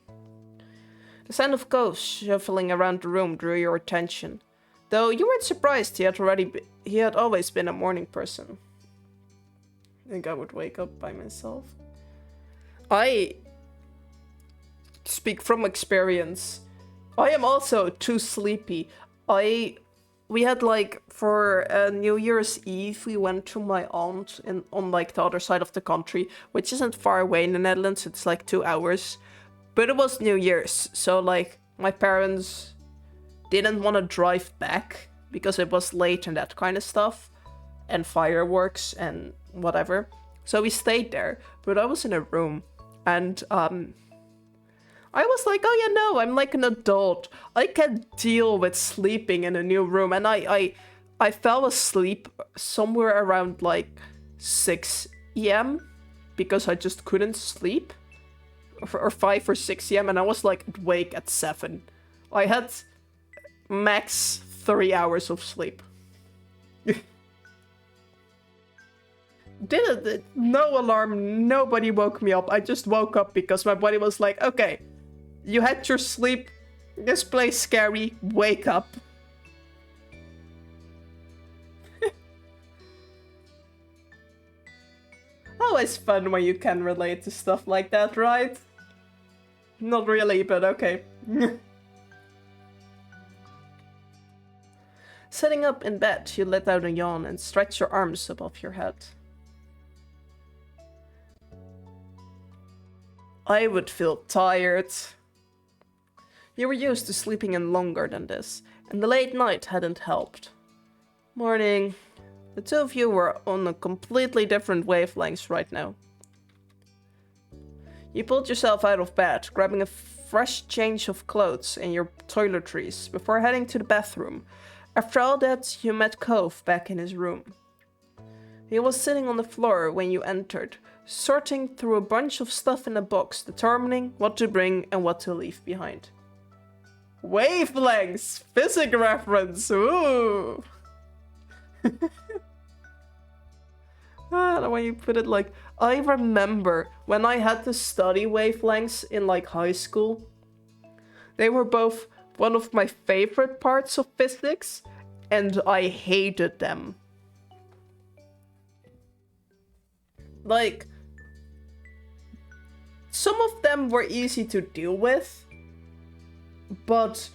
The sound of ghosts shuffling around the room drew your attention, though you weren't surprised he had always been a morning person. I think I would wake up by myself. I speak from experience. I am also too sleepy. We had like for New Year's Eve, we went to my aunt on like the other side of the country, which isn't far away in the Netherlands. It's like 2 hours, but it was New Year's, so like my parents didn't want to drive back because it was late and that kind of stuff, and fireworks and whatever. So we stayed there, but I was in a room, and I was like, oh yeah, no, I'm like an adult. I can deal with sleeping in a new room. And I fell asleep somewhere around like 6 a.m. because I just couldn't sleep. Or 5 or 6 a.m. and I was like awake at 7. I had max 3 hours of sleep. No alarm, nobody woke me up. I just woke up because my body was like, okay, you had your sleep, this place scary, wake up. Always fun when you can relate to stuff like that, right? Not really, but okay. Sitting up in bed, you let out a yawn and stretch your arms above your head. I would feel tired. You were used to sleeping in longer than this, and the late night hadn't helped. Morning. The two of you were on a completely different wavelengths right now. You pulled yourself out of bed, grabbing a fresh change of clothes and your toiletries before heading to the bathroom. After all that, you met Cove back in his room. He was sitting on the floor when you entered, sorting through a bunch of stuff in a box, determining what to bring and what to leave behind. Wavelengths! Physics reference! Ooh! When you put it like... I remember when I had to study wavelengths in like high school. They were both one of my favorite parts of physics, and I hated them. Like... some of them were easy to deal with, but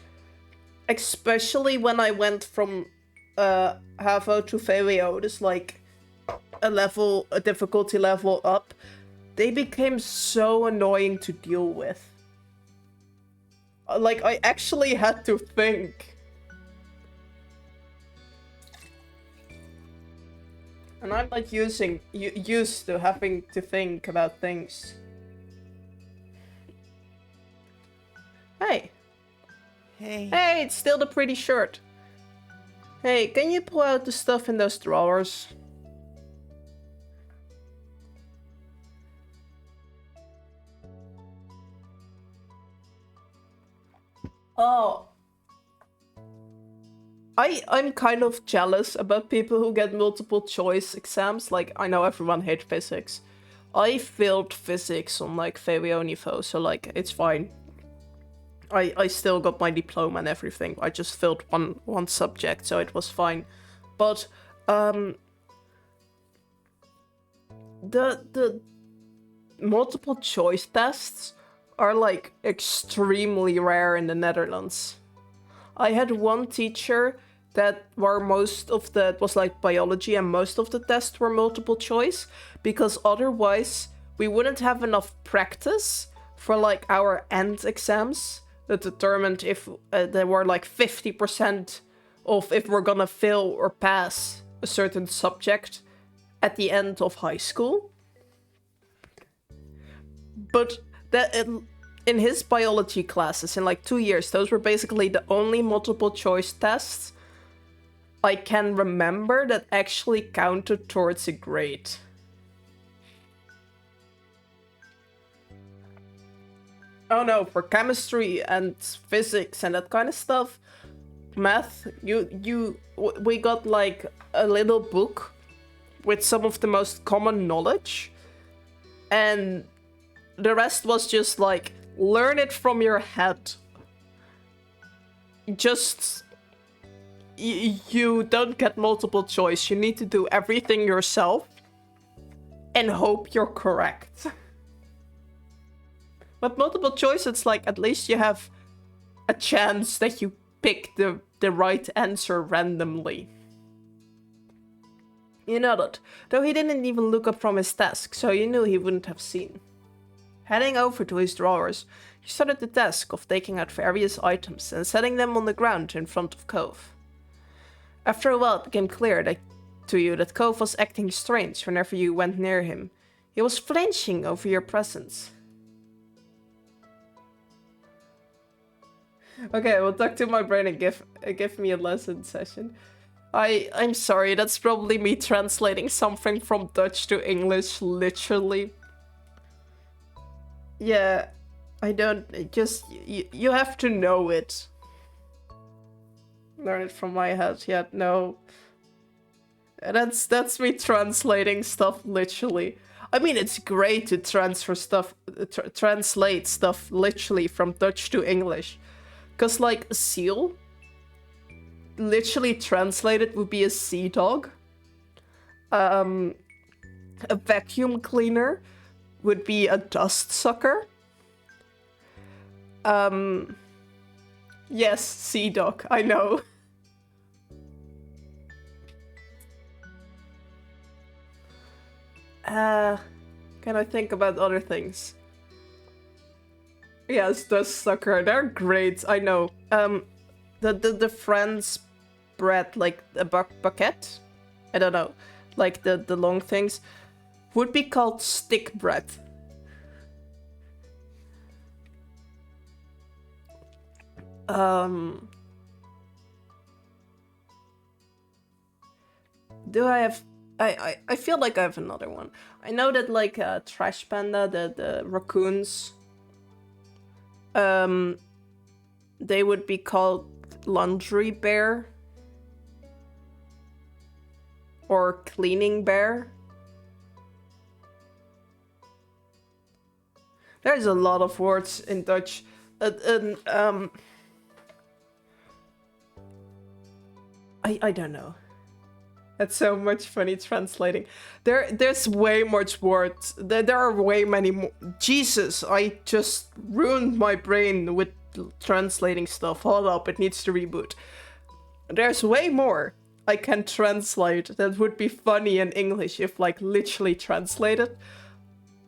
especially when I went from HAVO to VWO, just like a difficulty level up, they became so annoying to deal with. Like, I actually had to think. And I'm like used to having to think about things. Hey. Hey, it's still the pretty shirt. Hey, can you pull out the stuff in those drawers? Oh. I'm kind of jealous about people who get multiple choice exams. Like, I know everyone hates physics, I failed physics on like Febionifo, so like it's fine. I still got my diploma and everything. I just failed one subject, so it was fine. But the multiple choice tests are like extremely rare in the Netherlands. I had one teacher that were most of the, it was like biology, and most of the tests were multiple choice, because otherwise we wouldn't have enough practice for like our end exams that determined if there were like 50% of if we're gonna fail or pass a certain subject at the end of high school. But that in his biology classes in like 2 years, those were basically the only multiple choice tests I can remember that actually counted towards a grade. Oh no, for chemistry and physics and that kind of stuff, math, we got like a little book with some of the most common knowledge, and the rest was just like, learn it from your head. Just, you don't get multiple choice. You need to do everything yourself and hope you're correct. But multiple choice, it's like, at least you have a chance that you pick the right answer randomly. You know that. Though he didn't even look up from his desk, so you knew he wouldn't have seen. Heading over to his drawers, he started the task of taking out various items and setting them on the ground in front of Cove. After a while, it became clear to you that Cove was acting strange whenever you went near him. He was flinching over your presence. Okay, we'll talk to my brain and give me a lesson session. I'm sorry, that's probably me translating something from Dutch to English, literally. Yeah, I don't, just, you have to know it. Learn it from my head, yeah, no. That's me translating stuff, literally. I mean, it's great to transfer stuff, translate stuff literally from Dutch to English. Because, like, a seal, literally translated, would be a sea dog. A vacuum cleaner would be a dust sucker. Yes, sea dog, I know. Can I think about other things? Yes, dust sucker, they're great, I know. The Friends bread, like a bucket? I don't know. Like the long things would be called stick bread. Do I have... I feel like I have another one. I know that, like, Trash Panda, the raccoons, they would be called Laundry Bear. Or Cleaning Bear. There's a lot of words in Dutch. I don't know. That's so much funny translating. There's way much words. There are way many more. Jesus, I just ruined my brain with translating stuff. Hold up, it needs to reboot. There's way more I can translate that would be funny in English if, like, literally translated.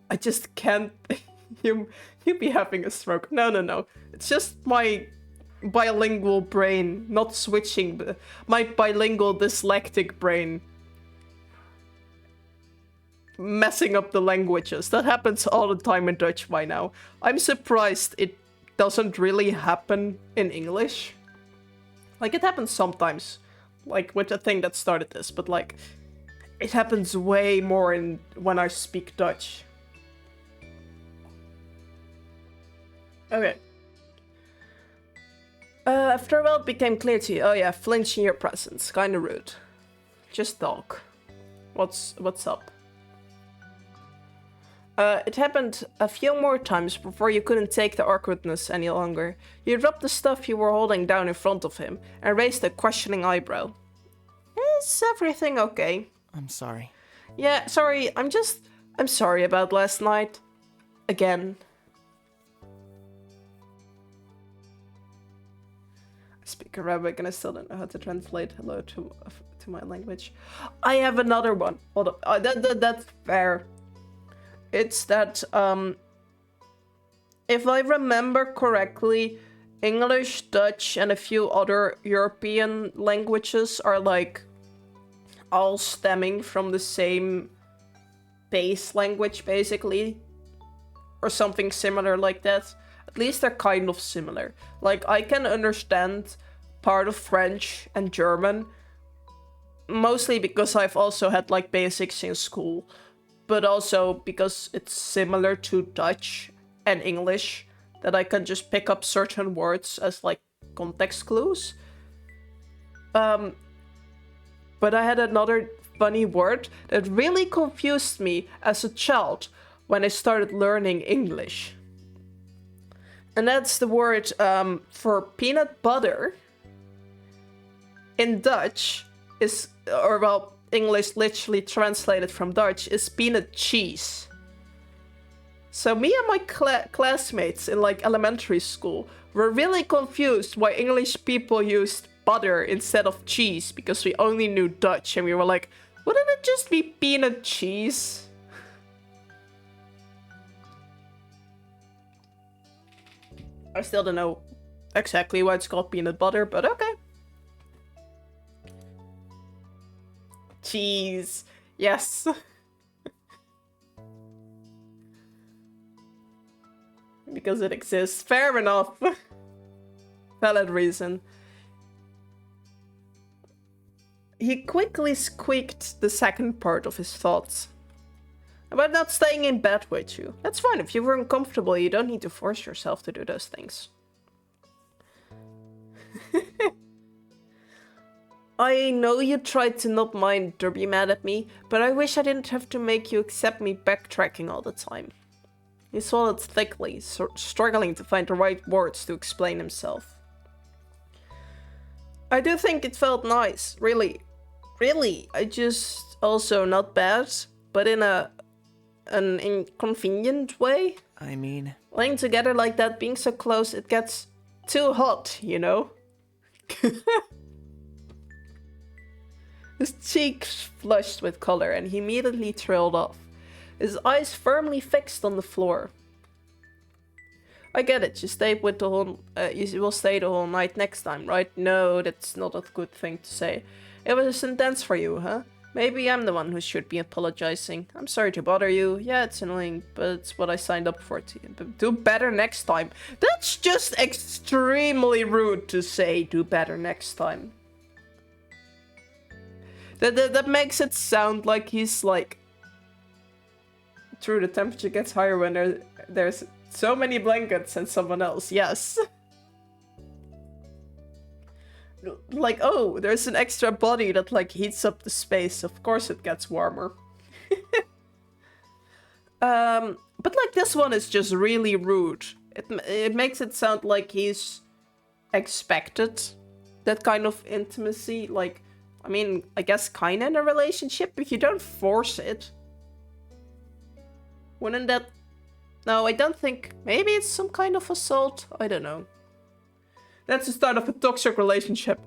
I just can't. You be having a stroke. No. It's just my bilingual brain not switching. My bilingual dyslexic brain messing up the languages. That happens all the time in Dutch by now. I'm surprised it doesn't really happen in English. Like, it happens sometimes, like with the thing that started this, but like, it happens way more when I speak Dutch. Okay. After a while, it became clear to you. Oh yeah, flinch in your presence. Kinda rude. Just talk. What's up? It happened a few more times before you couldn't take the awkwardness any longer. You dropped the stuff you were holding down in front of him and raised a questioning eyebrow. Is everything okay? I'm sorry. Yeah, sorry, I'm sorry about last night. Again. I speak Arabic and I still don't know how to translate hello to my language. I have another one. Hold up. That's fair. It's that, if I remember correctly, English, Dutch, and a few other European languages are like all stemming from the same base language, basically. Or something similar like that. At least they're kind of similar. Like, I can understand part of French and German, mostly because I've also had like basics in school, but also because it's similar to Dutch and English, that I can just pick up certain words as like context clues. But I had another funny word that really confused me as a child when I started learning English. And that's the word for peanut butter in Dutch is, or well, English literally translated from Dutch is peanut cheese. So me and my classmates in like elementary school were really confused why English people used butter instead of cheese, because we only knew Dutch and we were like, wouldn't it just be peanut cheese? I still don't know exactly why it's called peanut butter, but okay. Cheese. Yes. Because it exists. Fair enough. Valid reason. He quickly squeaked the second part of his thoughts. About not staying in bed with you. That's fine. If you were uncomfortable, you don't need to force yourself to do those things. I know you tried to not mind or be mad at me, but I wish I didn't have to make you accept me backtracking all the time. He swallowed thickly, struggling to find the right words to explain himself. I do think it felt nice, really. Really, I just also not bad, but in an inconvenient way. I mean... Laying together like that, being so close, it gets too hot, you know? His cheeks flushed with color and he immediately trailed off, his eyes firmly fixed on the floor. I get it, you will stay the whole night next time, right? No, that's not a good thing to say. It was intense for you, huh? Maybe I'm the one who should be apologizing. I'm sorry to bother you. Yeah, it's annoying, but it's what I signed up for. Do better next time. That's just extremely rude to say, do better next time. That makes it sound like he's like... True, the temperature gets higher when there's so many blankets and someone else. Yes. Like, oh, there's an extra body that like heats up the space. Of course it gets warmer. But like this one is just really rude. It makes it sound like he's expected that kind of intimacy. Like, I mean, I guess kinda in a relationship, but you don't force it. Wouldn't that... No, I don't think... Maybe it's some kind of assault? I don't know. That's the start of a toxic relationship.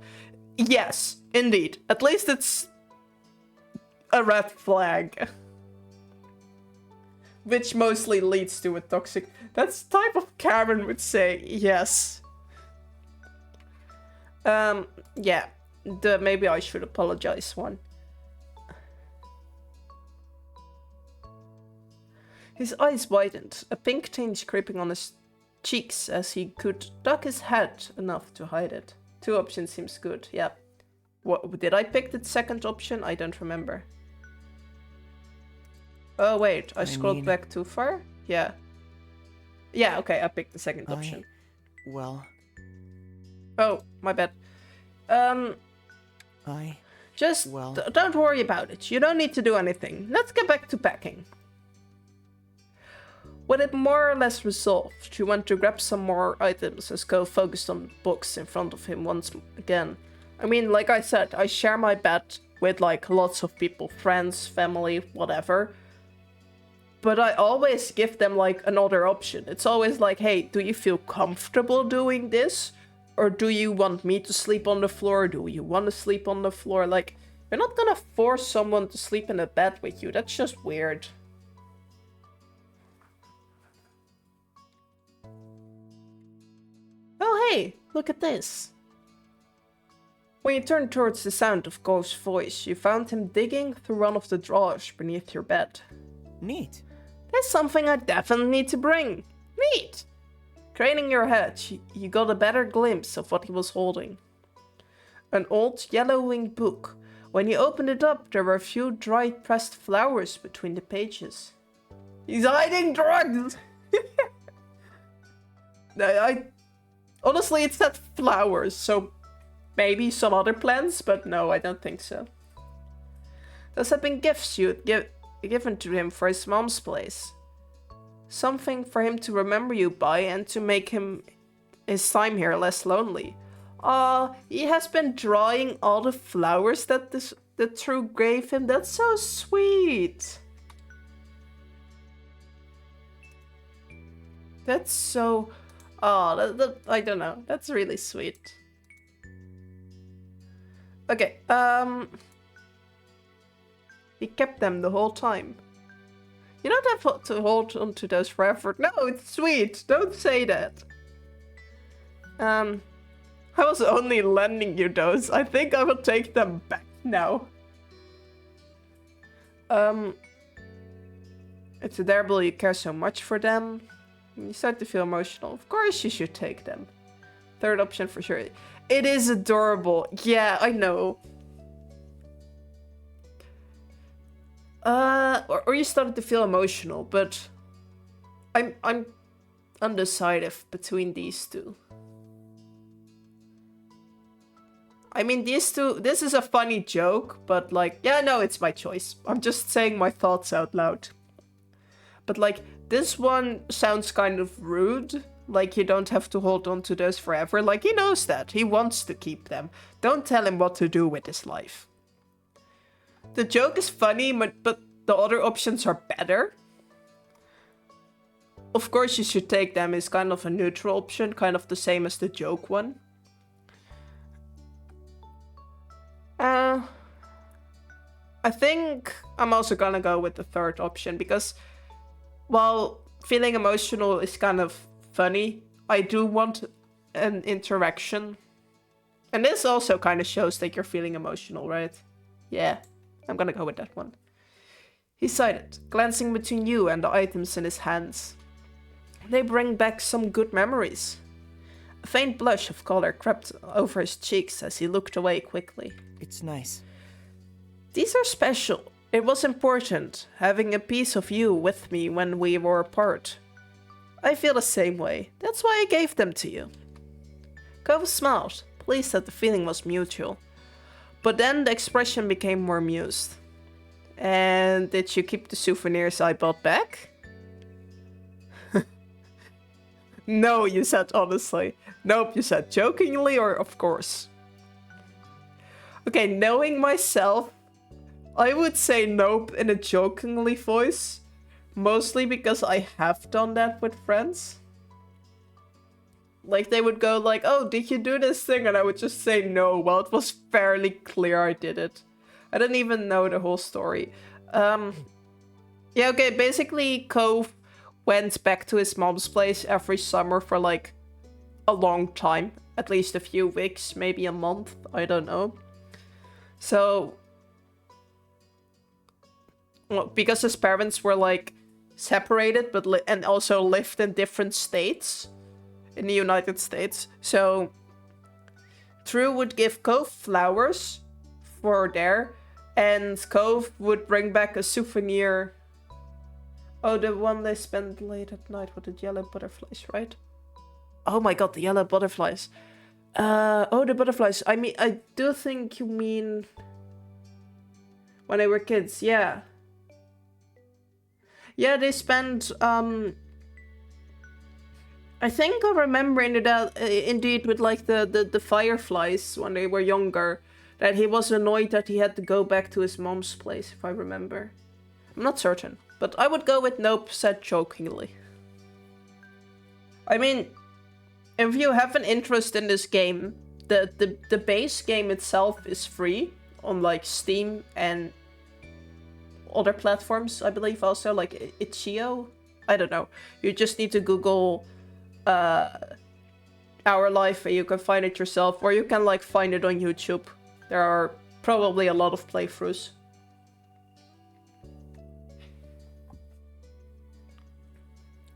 Yes, indeed. At least it's a red flag. Which mostly leads to a toxic... That's the type of Karen would say, yes. Yeah. Maybe I should apologize one. His eyes widened, a pink tinge creeping on his cheeks as he could duck his head enough to hide it. 2 options seems good, yeah. What, did I pick the second option? I don't remember. Oh wait, I scrolled back too far? Yeah. Yeah, okay, I picked the second option. Well... Oh, my bad. Just don't worry about it. You don't need to do anything. Let's get back to packing. With it more or less resolved, she went to grab some more items as Cove focused on books in front of him once again. I mean, like I said, I share my bed with like lots of people, friends, family, whatever. But I always give them like another option. It's always like, hey, do you feel comfortable doing this? Or do you want me to sleep on the floor? Do you want to sleep on the floor? Like, you're not gonna force someone to sleep in a bed with you. That's just weird. Oh, hey, look at this. When you turned towards the sound of Go's voice, you found him digging through one of the drawers beneath your bed. Neat. That's something I definitely need to bring. Neat! Craning your head, you got a better glimpse of what he was holding. An old yellowing book. When you opened it up, there were a few dried pressed flowers between the pages. He's hiding drugs! Honestly, it said flowers, so maybe some other plants, but no, I don't think so. Those had been gifts you'd given to him for his mom's place. Something for him to remember you by and to make his time here less lonely. He has been drawing all the flowers that the True gave him. That's so sweet. That's so... I don't know. That's really sweet. Okay, he kept them the whole time. You don't have to hold on to those forever. No, it's sweet. Don't say that. I was only lending you those. I think I will take them back now. It's adorable you care so much for them. You start to feel emotional. Of course you should take them. Third option for sure. It is adorable. Yeah, I know. Or you started to feel emotional, but I'm undecided between these two. I mean, these two, this is a funny joke, but like, yeah, no, it's my choice. I'm just saying my thoughts out loud. But like, this one sounds kind of rude. Like, you don't have to hold on to those forever. Like, he knows that. He wants to keep them. Don't tell him what to do with his life. The joke is funny, but the other options are better. Of course, you should take them is kind of a neutral option, kind of the same as the joke one. I think I'm also gonna go with the third option because while feeling emotional is kind of funny, I do want an interaction. And this also kind of shows that you're feeling emotional, right? Yeah, I'm gonna go with that one. He sighed, glancing between you and the items in his hands. They bring back some good memories. A faint blush of color crept over his cheeks as he looked away quickly. It's nice. These are special. It was important, having a piece of you with me when we were apart. I feel the same way. That's why I gave them to you. Cove smiled, pleased that the feeling was mutual. But then the expression became more amused. And did you keep the souvenirs I bought back? No, you said honestly. Nope, you said jokingly or of course. Okay, knowing myself, I would say nope in a jokingly voice. Mostly because I have done that with friends. Like, they would go like, oh, did you do this thing? And I would just say no. Well, it was fairly clear I did it. I didn't even know the whole story. Yeah, okay, basically Cove went back to his mom's place every summer for like a long time. At least a few weeks, maybe a month, I don't know. So, well, because his parents were like separated, but and also lived in different states in the United States. So, True would give Cove flowers for there, and Cove would bring back a souvenir. Oh, the one they spent late at night with the yellow butterflies, right? Oh my god, the yellow butterflies. Oh, the butterflies. I mean, I do think you mean when they were kids, yeah. Yeah, they spent I think I remember indeed with like the fireflies when they were younger, that he was annoyed that he had to go back to his mom's place, if I remember. I'm not certain, but I would go with nope, said jokingly. I mean, if you have an interest in this game, the base game itself is free on like Steam and other platforms, I believe also, like itch.io. I don't know. You just need to Google Our Life and you can find it yourself, or you can like find it on YouTube. There are probably a lot of playthroughs.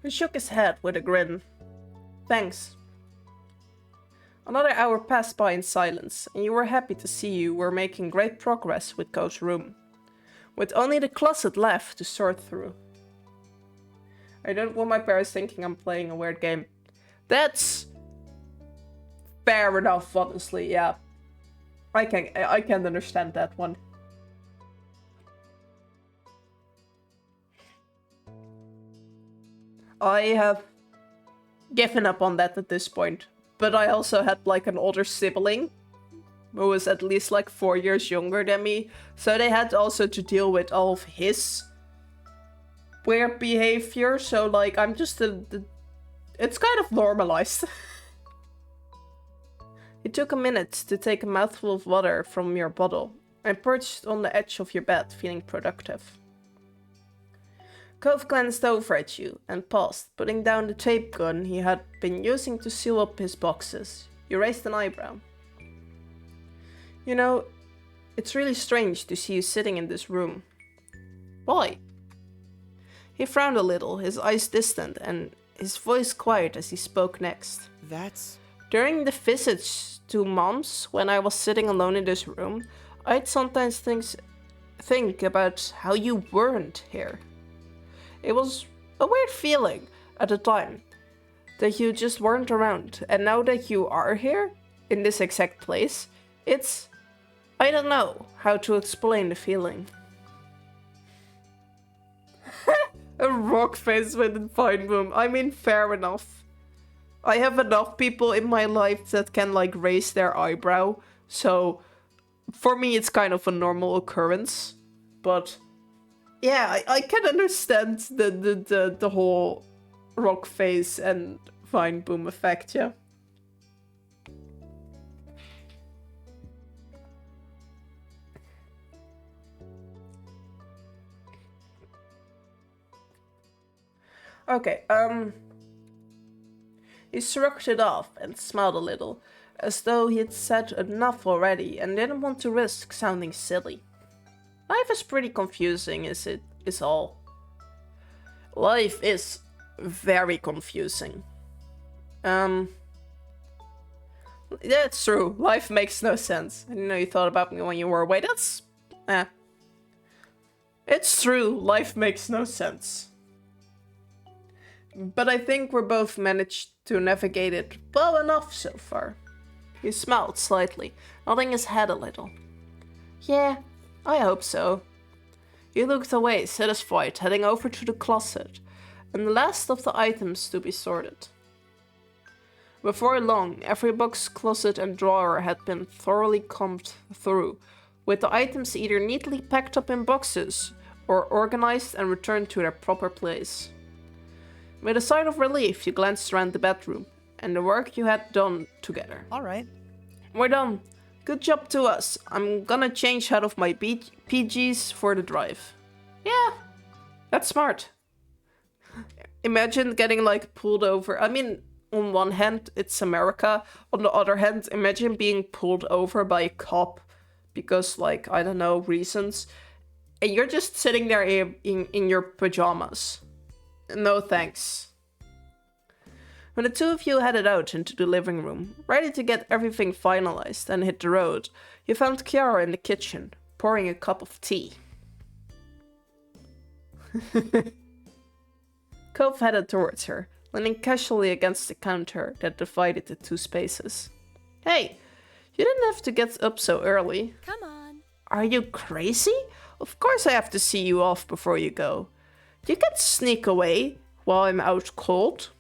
He shook his head with a grin. Thanks. Another hour passed by in silence, and you were happy to see you were making great progress with Code's room, with only the closet left to sort through. I don't want my parents thinking I'm playing a weird game. That's fair enough, honestly, yeah. I can understand that one. I have given up on that at this point, but I also had like an older sibling who was at least like 4 years younger than me, so they had also to deal with all of his weird behavior, so like I'm just it's kind of normalized. It took a minute to take a mouthful of water from your bottle and perched on the edge of your bed, feeling productive. Cove glanced over at you and paused, putting down the tape gun he had been using to seal up his boxes. You raised an eyebrow. You know, it's really strange to see you sitting in this room. Why? He frowned a little, his eyes distant and his voice quiet as he spoke next. That's... During the visits to Mom's, when I was sitting alone in this room, I'd sometimes think about how you weren't here. It was a weird feeling at the time, that you just weren't around, and now that you are here, in this exact place, it's... I don't know how to explain the feeling. A rock face with a fine boom. I mean, fair enough. I have enough people in my life that can like raise their eyebrow, so for me it's kind of a normal occurrence. But yeah, I can understand the whole rock face and fine boom effect, yeah. Okay, he shrugged it off and smiled a little, as though he had said enough already and didn't want to risk sounding silly. Life is pretty confusing, is all. Life is very confusing. Yeah, it's true. Life makes no sense. I didn't know you thought about me when you were away. That's... It's true. Life makes no sense. But I think we're both managed to navigate it well enough so far. He smiled slightly, nodding his head a little. Yeah, I hope so. He looked away, satisfied, heading over to the closet, and the last of the items to be sorted. Before long, every box, closet and drawer had been thoroughly combed through, with the items either neatly packed up in boxes or organized and returned to their proper place. With a sigh of relief, you glanced around the bedroom and the work you had done together. All right. We're done. Good job to us. I'm gonna change out of my PGs for the drive. Yeah, that's smart. Imagine getting like pulled over. I mean, on one hand, it's America. On the other hand, imagine being pulled over by a cop because, like, I don't know, reasons. And you're just sitting there in your pajamas. No thanks. When the two of you headed out into the living room, ready to get everything finalized and hit the road, you found Kiara in the kitchen, pouring a cup of tea. Cove headed towards her, leaning casually against the counter that divided the two spaces. Hey, you didn't have to get up so early. Come on. Are you crazy? Of course I have to see you off before you go. You can't sneak away while I'm out cold.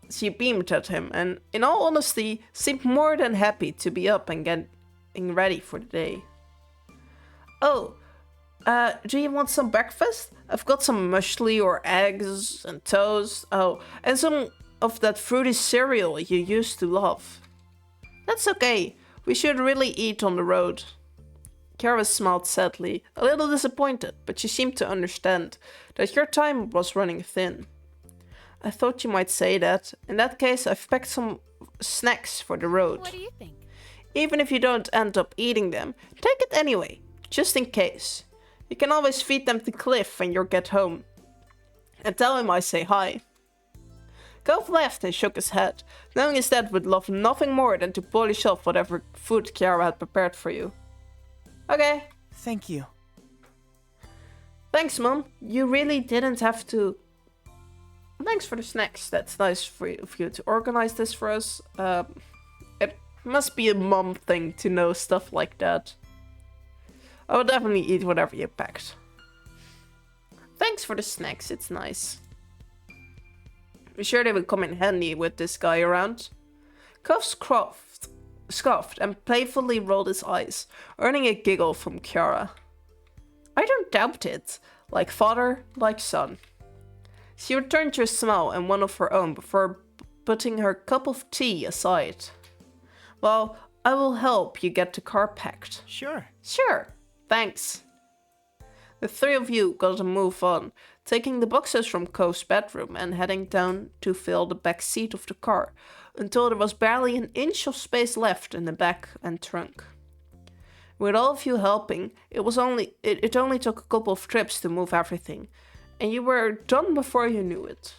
She beamed at him and, in all honesty, seemed more than happy to be up and getting ready for the day. Oh, do you want some breakfast? I've got some muesli or eggs and toast. Oh, and some of that fruity cereal you used to love. That's okay. We should really eat on the road. Kara smiled sadly, a little disappointed, but she seemed to understand that your time was running thin. I thought you might say that. In that case, I've packed some snacks for the road. What do you think? Even if you don't end up eating them, take it anyway, just in case. You can always feed them to Cliff when you get home. And tell him I say hi. Cove laughed and shook his head, knowing his dad would love nothing more than to polish off whatever food Kiara had prepared for you. Okay. Thank you. Thanks, Mom. You really didn't have to. Thanks for the snacks. That's nice for you to organize this for us. It must be a mom thing to know stuff like that. I will definitely eat whatever you packed. Thanks for the snacks. It's nice. I'm sure they would come in handy with this guy around. Cuff scoffed and playfully rolled his eyes, earning a giggle from Kiara. I don't doubt it. Like father, like son. She returned your smile and one of her own before putting her cup of tea aside. Well, I will help you get the car packed. Sure. Sure. Thanks. The three of you got a move on, taking the boxes from Cove's bedroom and heading down to fill the back seat of the car, until there was barely an inch of space left in the back and trunk. With all of you helping, it only took a couple of trips to move everything, and you were done before you knew it.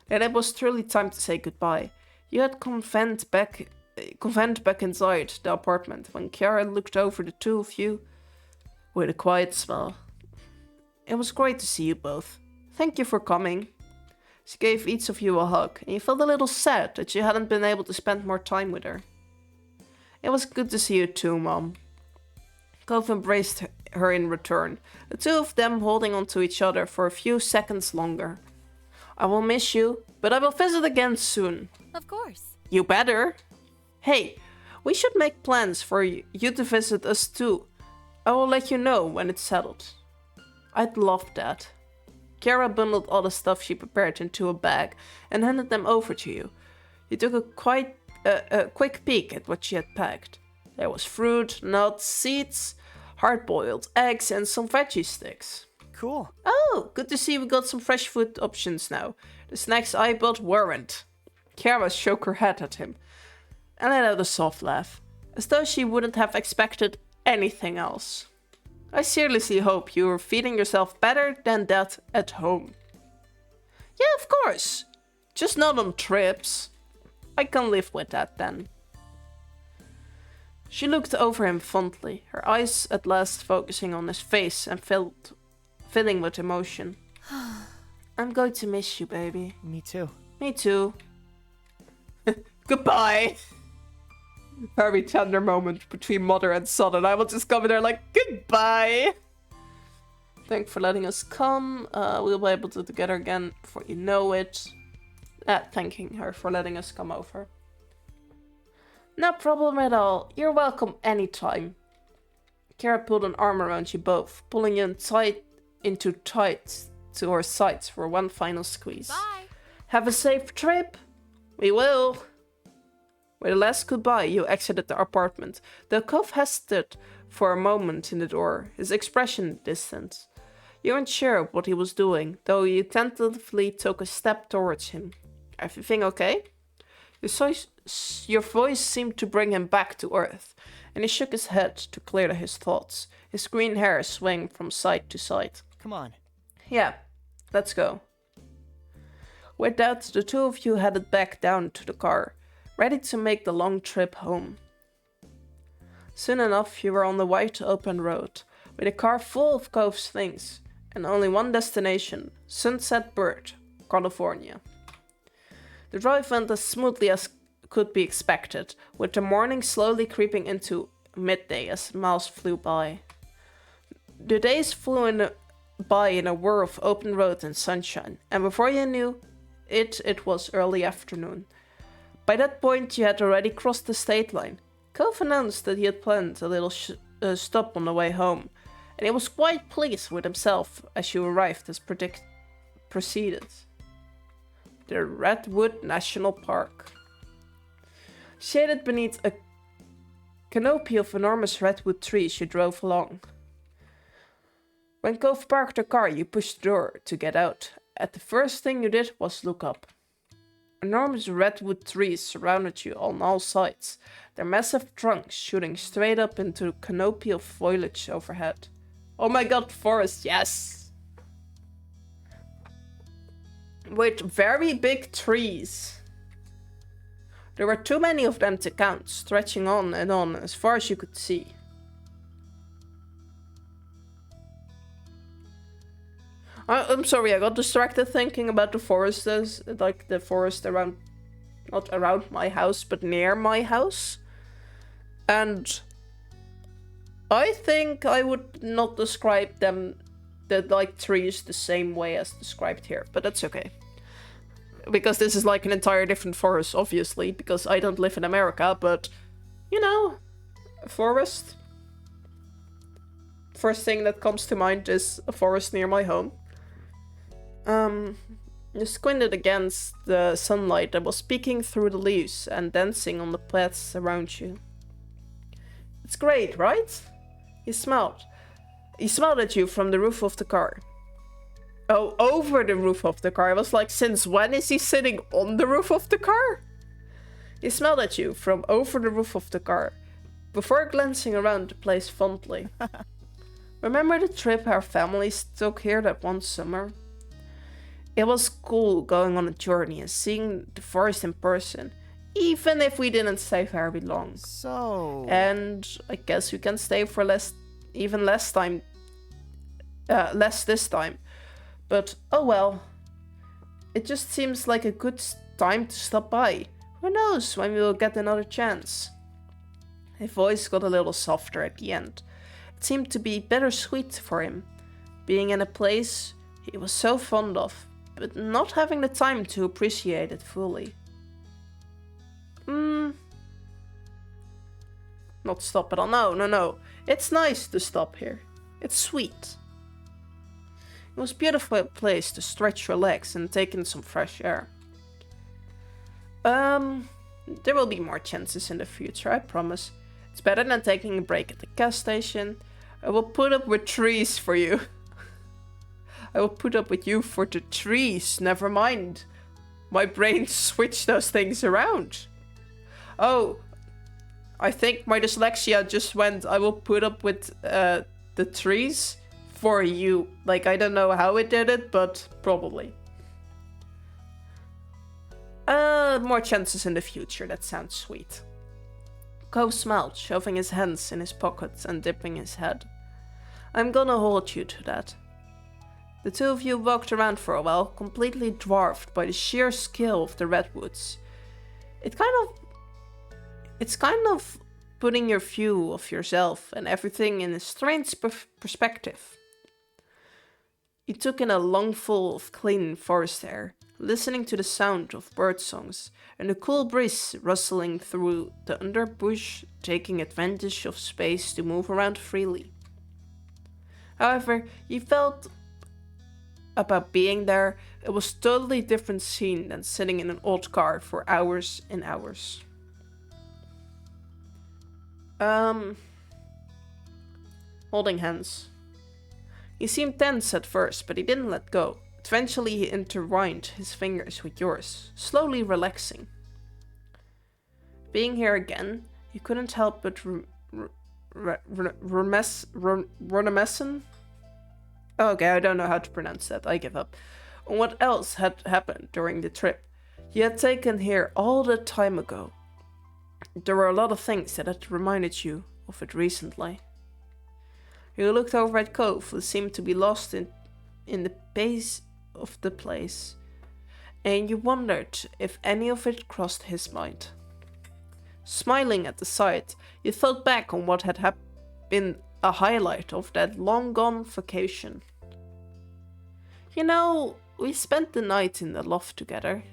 Then it was truly time to say goodbye. You had convened back inside the apartment when Kiara looked over the two of you with a quiet smile. It was great to see you both. Thank you for coming. She gave each of you a hug, and you felt a little sad that you hadn't been able to spend more time with her. It was good to see you too, Mom. Cove embraced her in return, the two of them holding onto each other for a few seconds longer. I will miss you, but I will visit again soon. Of course. You better. Hey, we should make plans for you to visit us too. I will let you know when it's settled. I'd love that. Kiara bundled all the stuff she prepared into a bag and handed them over to you. You took a quick peek at what she had packed. There was fruit, nuts, seeds, hard-boiled eggs, and some veggie sticks. Cool. Oh, good to see we got some fresh food options now. The snacks I bought weren't. Kiara shook her head at him and let out a soft laugh, as though she wouldn't have expected anything else. I seriously hope you are feeding yourself better than that at home. Yeah, of course. Just not on trips. I can live with that then. She looked over him fondly, her eyes at last focusing on his face and filling with emotion. I'm going to miss you, baby. Me too. Me too. Goodbye. Very tender moment between mother and son, and I will just come in there like, goodbye. Thank you for letting us come. We'll be able to together again before you know it. Thanking her for letting us come over. No problem at all. You're welcome anytime. Kara pulled an arm around you both, pulling you tight to her sides for one final squeeze. Bye. Have a safe trip. We will. With a last goodbye, you exited the apartment. The Cove hesitated for a moment in the door, his expression distant. You weren't sure what he was doing, though you tentatively took a step towards him. Everything okay? Your voice seemed to bring him back to earth, and he shook his head to clear his thoughts, his green hair swaying from side to side. Come on. Yeah, let's go. With that, the two of you headed back down to the car, ready to make the long trip home. Soon enough, you were on the wide open road, with a car full of Cove's things, and only one destination, Sunset Bird, California. The drive went as smoothly as could be expected, with the morning slowly creeping into midday as miles flew by. The days flew by in a whir of open road and sunshine, and before you knew it was early afternoon. By that point, you had already crossed the state line. Cove announced that he had planned a little stop on the way home, and he was quite pleased with himself as you arrived as proceeded. The Redwood National Park. Shaded beneath a canopy of enormous redwood trees, you drove along. When Cove parked the car, you pushed the door to get out. And the first thing you did was look up. Enormous redwood trees surrounded you on all sides, their massive trunks shooting straight up into the canopy of foliage overhead. Oh my god, forest, yes! With very big trees. There were too many of them to count, stretching on and on as far as you could see. I'm sorry, I got distracted thinking about the forest, like the forest around, not around my house, but near my house. And I think I would not describe them, the like trees, the same way as described here, but that's okay. Because this is like an entire different forest, obviously, because I don't live in America, but, you know, a forest. First thing that comes to mind is a forest near my home. You squinted against the sunlight that was peeking through the leaves and dancing on the paths around you. It's great, right? He smiled. He smiled at you from the roof of the car. Oh, over the roof of the car. I was like, since when is he sitting on the roof of the car? He smiled at you from over the roof of the car, before glancing around the place fondly. Remember the trip our families took here that one summer? It was cool going on a journey and seeing the forest in person, even if we didn't stay very long. So... And I guess we can stay for less time. Less this time. But, oh well. It just seems like a good time to stop by. Who knows when we will get another chance? His voice got a little softer at the end. It seemed to be bittersweet for him, being in a place he was so fond of, but not having the time to appreciate it fully. Not stop at all. No. It's nice to stop here. It's sweet. It was a beautiful place to stretch your legs and take in some fresh air. There will be more chances in the future, I promise. It's better than taking a break at the gas station. I will put up with trees for you. I will put up with you for the trees, never mind. My brain switched those things around. Oh, I think my dyslexia just went, I will put up with the trees for you. Like, I don't know how it did it, but probably. More chances in the future, that sounds sweet. Cove smiled, shoving his hands in his pockets and dipping his head. I'm gonna hold you to that. The two of you walked around for a while, completely dwarfed by the sheer scale of the redwoods. It's kind of putting your view of yourself and everything in a strange perspective. You took in a lungful of clean forest air, listening to the sound of bird songs and the cool breeze rustling through the underbrush, taking advantage of space to move around freely. However, you felt about being there, it was a totally different scene than sitting in an old car for hours and hours. Holding hands. He seemed tense at first, but he didn't let go. Eventually he intertwined his fingers with yours, slowly relaxing. Being here again, you couldn't help but reminiscence. Okay, I don't know how to pronounce that, I give up. On what else had happened during the trip you had taken here all that time ago. There were a lot of things that had reminded you of it recently. You looked over at Cove, who seemed to be lost in the pace of the place, and you wondered if any of it crossed his mind. Smiling at the sight, you thought back on what had been a highlight of that long-gone vacation. You know, we spent the night in the loft together.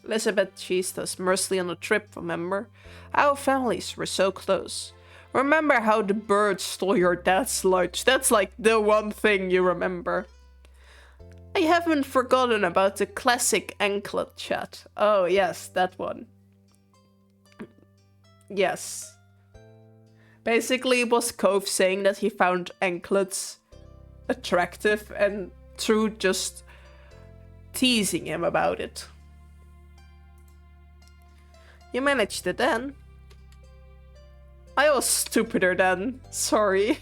Elizabeth chased us mercilessly on a trip, remember? Our families were so close. Remember how the birds stole your dad's lunch? That's like the one thing you remember. I haven't forgotten about the classic anklet chat. Oh yes, that one. Yes. Basically it was Cove saying that he found anklets attractive and through just teasing him about it. You managed it then. I was stupider then, sorry.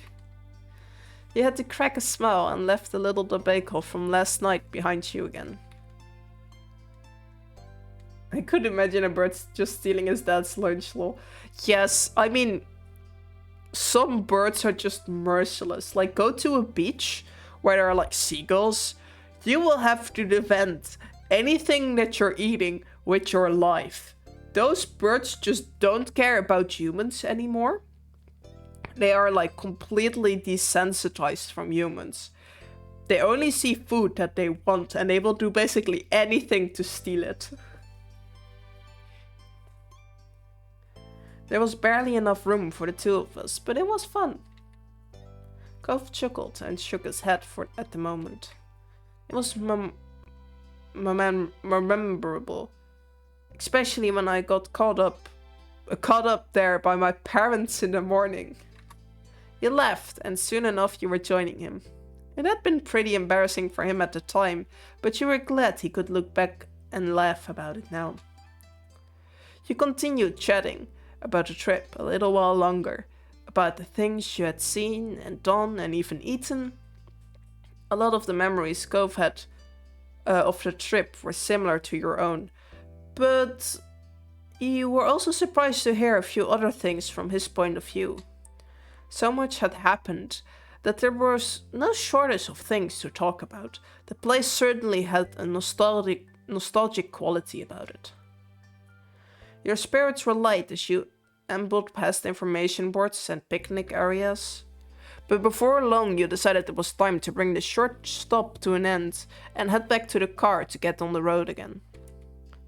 You had to crack a smile and left the little debacle from last night behind you again. I could imagine a bird just stealing his dad's lunch, lol. Yes, I mean, some birds are just merciless. Like, go to a beach where there are like seagulls. You will have to defend anything that you're eating with your life. Those birds just don't care about humans anymore. They are like completely desensitized from humans. They only see food that they want and they will do basically anything to steal it. There was barely enough room for the two of us, but it was fun. Cove chuckled and shook his head at the moment. It was memorable. Especially when I got caught up there by my parents in the morning. He left, and soon enough you were joining him. It had been pretty embarrassing for him at the time, but you were glad he could look back and laugh about it now. You continued chatting about the trip a little while longer, about the things you had seen and done and even eaten. A lot of the memories Cove had of the trip were similar to your own, but you were also surprised to hear a few other things from his point of view. So much had happened that there was no shortage of things to talk about. The place certainly had a nostalgic quality about it. Your spirits were light as you ambled past information boards and picnic areas. But before long you decided it was time to bring the short stop to an end and head back to the car to get on the road again.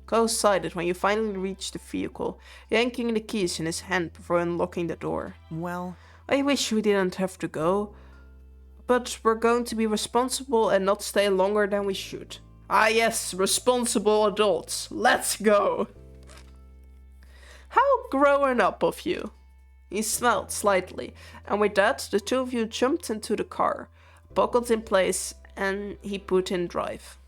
Cove sighed when you finally reached the vehicle, yanking the keys in his hand before unlocking the door. Well, I wish we didn't have to go, but we're going to be responsible and not stay longer than we should. Ah yes, responsible adults. Let's go! How grown up of you. He smiled slightly, and with that, the two of you jumped into the car, buckled in place, and he put in drive.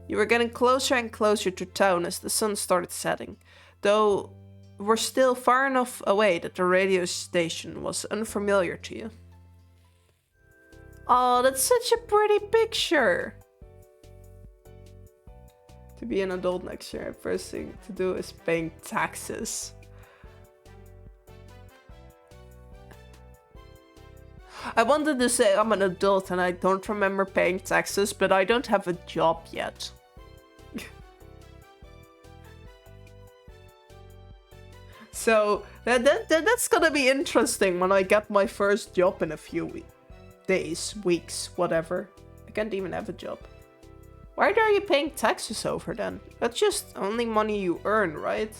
You were getting closer and closer to town as the sun started setting, though were still far enough away that the radio station was unfamiliar to you. Oh, that's such a pretty picture! To be an adult next year, the first thing to do is paying taxes. I wanted to say I'm an adult and I don't remember paying taxes, but I don't have a job yet. So that's gonna be interesting when I get my first job in a few days, weeks, whatever. I can't even have a job. Why are you paying taxes over then? That's just only money you earn, right?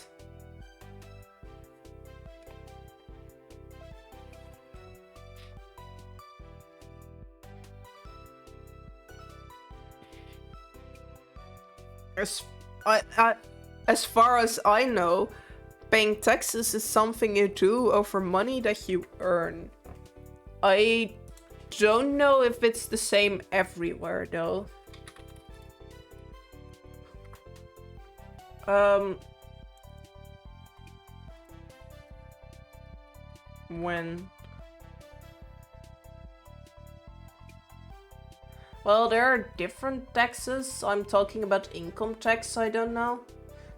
As far as I know, paying taxes is something you do over money that you earn. I don't know if it's the same everywhere though. When? Well, there are different taxes. I'm talking about income tax, I don't know.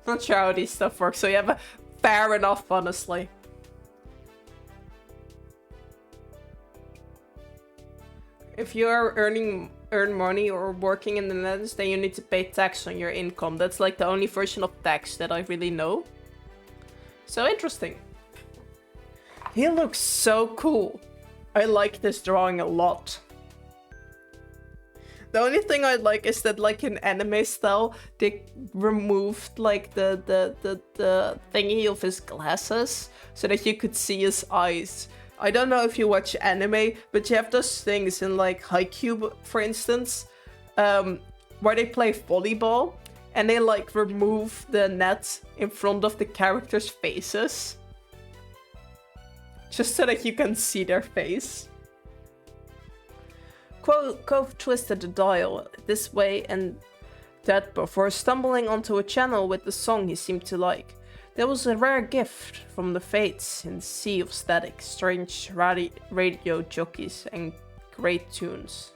Not sure how these stuff works, so yeah, but fair enough, honestly. If you are earn money or working in the Netherlands, then you need to pay tax on your income. That's like the only version of tax that I really know. So interesting. He looks so cool. I like this drawing a lot. The only thing I like is that, like, in anime style, they removed, like, the thingy of his glasses so that you could see his eyes. I don't know if you watch anime, but you have those things in, like, Haikyuu, for instance, where they play volleyball, and they, like, remove the net in front of the characters' faces. Just so that you can see their face. Cove twisted the dial this way and that before stumbling onto a channel with the song he seemed to like. There was a rare gift from the fates in the sea of static, strange radio jockeys, and great tunes.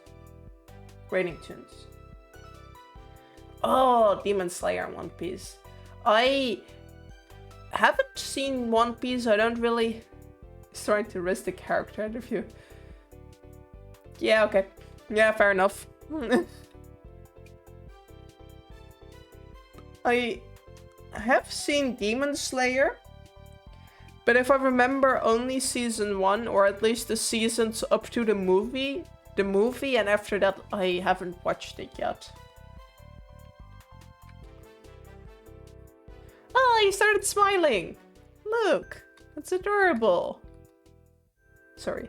Grating tunes. Oh, Demon Slayer in One Piece. I haven't seen One Piece. I don't really... It's trying to risk the character interview. Yeah, okay. Yeah, fair enough. I have seen Demon Slayer, but if I remember, only season 1, or at least the seasons up to the movie, and after that I haven't watched it yet. Oh, he started smiling! Look, that's adorable. Sorry.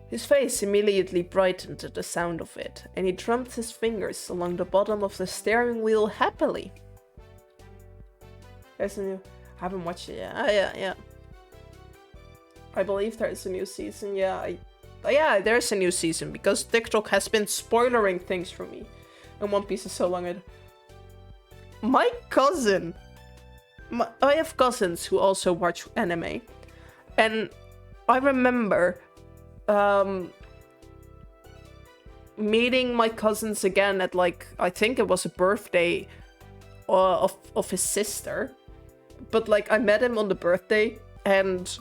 His face immediately brightened at the sound of it, and he drummed his fingers along the bottom of the steering wheel happily. There's a new... I haven't watched it yet. Yeah. I believe there's a new season, yeah. Yeah, there's a new season, because TikTok has been spoilering things for me. And One Piece is so long ago. My cousin... I have cousins who also watch anime. And I remember... meeting my cousins again at, like, I think it was a birthday of his sister, but, like, I met him on the birthday and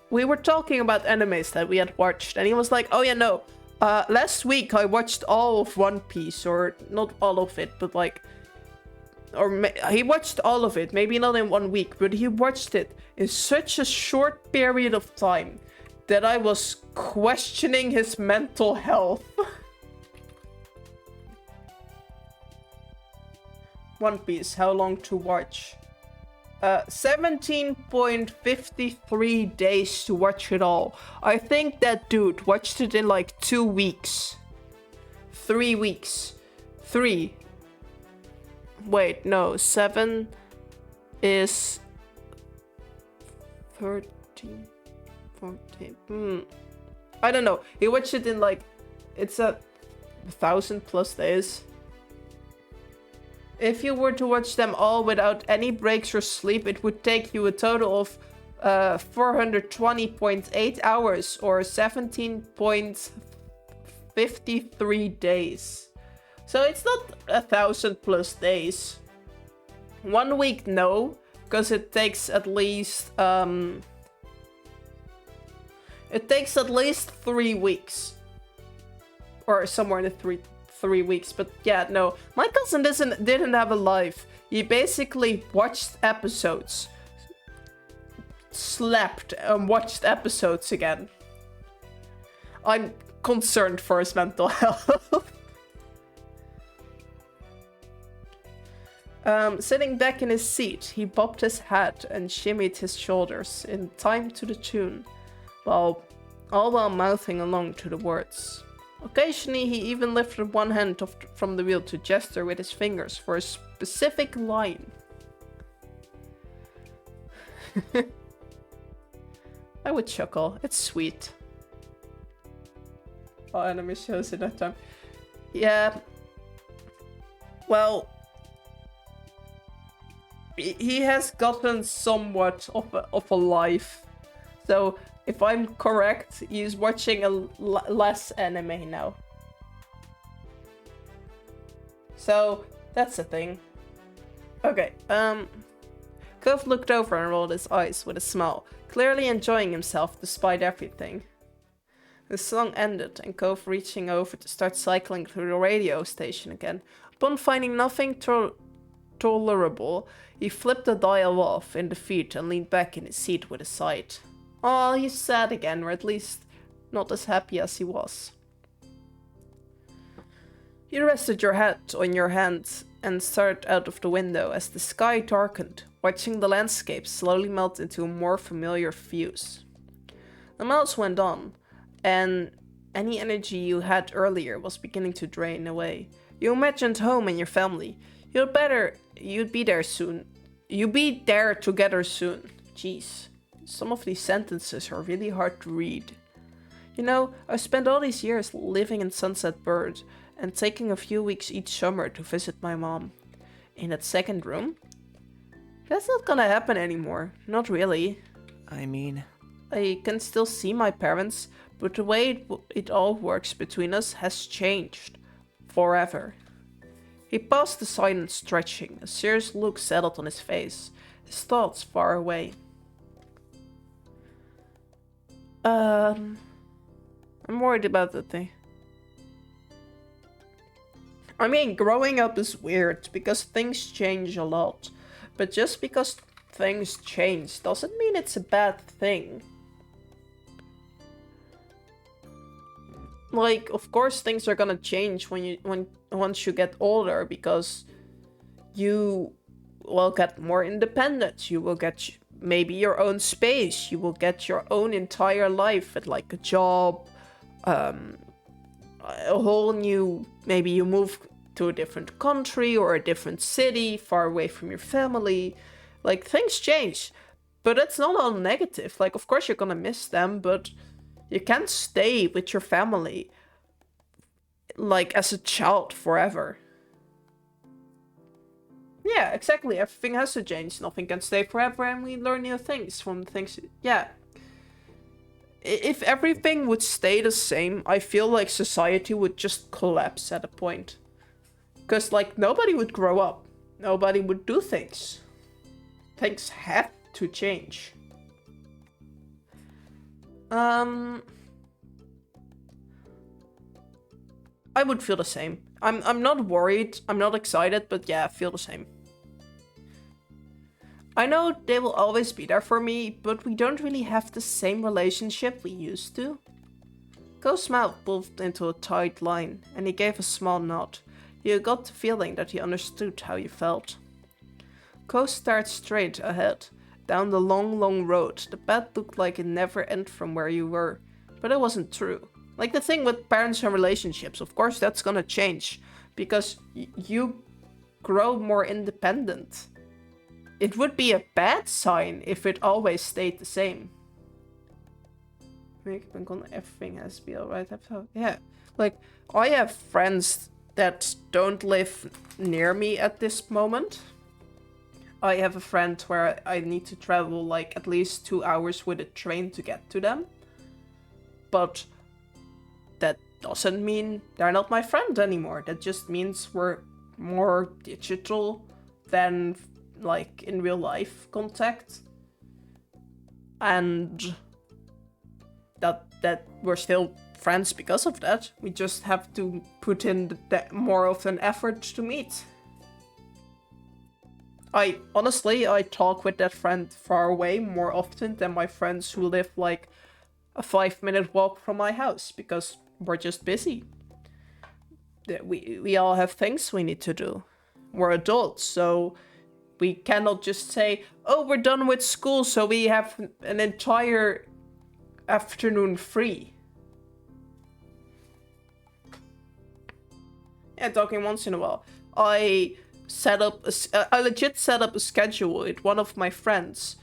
we were talking about animes that we had watched, and he was like, oh yeah, no, last week I watched all of One Piece, or not all of it, but, like, he watched all of it, maybe not in 1 week, but he watched it in such a short period of time that I was questioning his mental health. One Piece, how long to watch? 17.53 days to watch it all. I think that dude watched it in like 2 weeks. 3 weeks. 3. Wait, no, 7 is 13. 14. I don't know. He watched it in like... It's 1,000+ days. If you were to watch them all without any breaks or sleep, it would take you a total of 420.8 hours or 17.53 days. So it's not 1,000+ days. 1 week, no, because it takes at least it takes at least 3 weeks, or somewhere in the three weeks. But yeah, no, my cousin didn't have a life. He basically watched episodes, slept, and watched episodes again. I'm concerned for his mental health. Sitting back in his seat, he bobbed his head and shimmied his shoulders in time to the tune, all while mouthing along to the words. Occasionally, he even lifted one hand from the wheel to gesture with his fingers for a specific line. I would chuckle. It's sweet. Oh, anime shows in that time. Yeah. Well, he has gotten somewhat of a life. So, if I'm correct, he's watching less anime now. So, that's a thing. Okay, Cove looked over and rolled his eyes with a smile, clearly enjoying himself despite everything. The song ended, and Cove reaching over to start cycling through the radio station again. Upon finding nothing tolerable, he flipped the dial off in defeat and leaned back in his seat with a sigh. Oh, he's sad again, or at least not as happy as he was. You rested your head on your hand and stared out of the window as the sky darkened, watching the landscape slowly melt into more familiar views. The miles went on, and any energy you had earlier was beginning to drain away. You imagined home and your family. You'd be there soon. You'd be there together soon. Jeez, some of these sentences are really hard to read. You know, I've spent all these years living in Sunset Bird and taking a few weeks each summer to visit my mom. In that second room? That's not gonna happen anymore. Not really. I mean, I can still see my parents, but the way it all works between us has changed. Forever. He paused aside and stretching, a serious look settled on his face, his thoughts far away. I'm worried about that thing. I mean, growing up is weird because things change a lot. But just because things change doesn't mean it's a bad thing. Like, of course things are gonna change once you get older because you will get more independent. You will get maybe your own space. You will get your own entire life at like a job, a whole new, maybe you move to a different country or a different city far away from your family. Like, things change, but it's not all negative. Like, of course you're gonna miss them, but you can't stay with your family like as a child forever. Yeah, exactly. Everything has to change. Nothing can stay forever, and we learn new things from things. Yeah. If everything would stay the same, I feel like society would just collapse at a point. Because, like, nobody would grow up. Nobody would do things. Things have to change. I would feel the same. I'm not worried. I'm not excited, but yeah, I feel the same. I know they will always be there for me, but we don't really have the same relationship we used to. Ko's mouth pulled into a tight line, and he gave a small nod. You got the feeling that he understood how you felt. Ko stared straight ahead, down the long, long road. The path looked like it never ended from where you were, but it wasn't true. Like the thing with parents and relationships, of course that's gonna change, because you grow more independent. It would be a bad sign if it always stayed the same. Everything has to be alright. Yeah, like, I have friends that don't live near me at this moment. I have a friend where I need to travel like at least 2 hours with a train to get to them. But that doesn't mean they're not my friend anymore. That just means we're more digital than like in real life contact. And that we're still friends because of that. We just have to put in more of an effort to meet. I talk with that friend far away more often than my friends who live like a 5-minute walk from my house because we're just busy. We all have things we need to do. We're adults, so we cannot just say, oh, we're done with school, so we have an entire afternoon free. Yeah, talking once in a while. I legit set up a schedule with one of my friends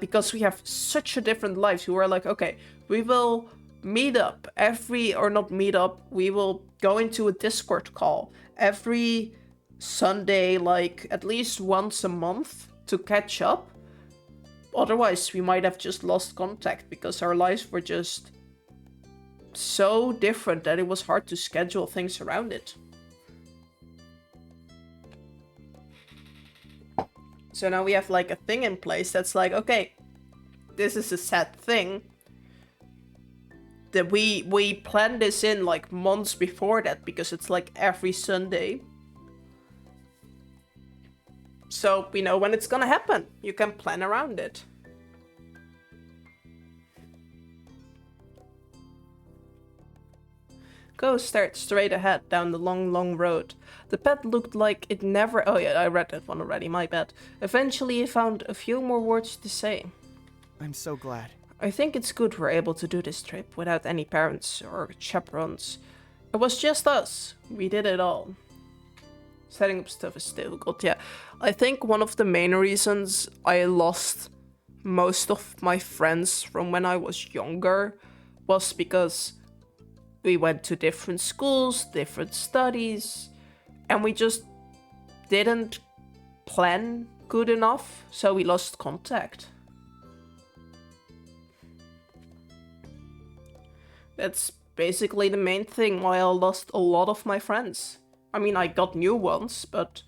because we have such a different lives. We were like, okay, we will meet up we will go into a Discord call every Sunday, like at least once a month to catch up. Otherwise, we might have just lost contact because our lives were just so different that it was hard to schedule things around it. So now we have like a thing in place that's like, okay, this is a set thing. That we planned this in like months before that because it's like every Sunday. So we know when it's gonna happen. You can plan around it. Go stared straight ahead down the long, long road. The pet looked like it never... Oh yeah, I read that one already, my bad. Eventually he found a few more words to say. I'm so glad. I think it's good we're able to do this trip without any parents or chaperones. It was just us. We did it all. Setting up stuff is difficult, yeah. I think one of the main reasons I lost most of my friends from when I was younger was because we went to different schools, different studies, and we just didn't plan good enough, so we lost contact. That's basically the main thing why I lost a lot of my friends. I mean, I got new ones, but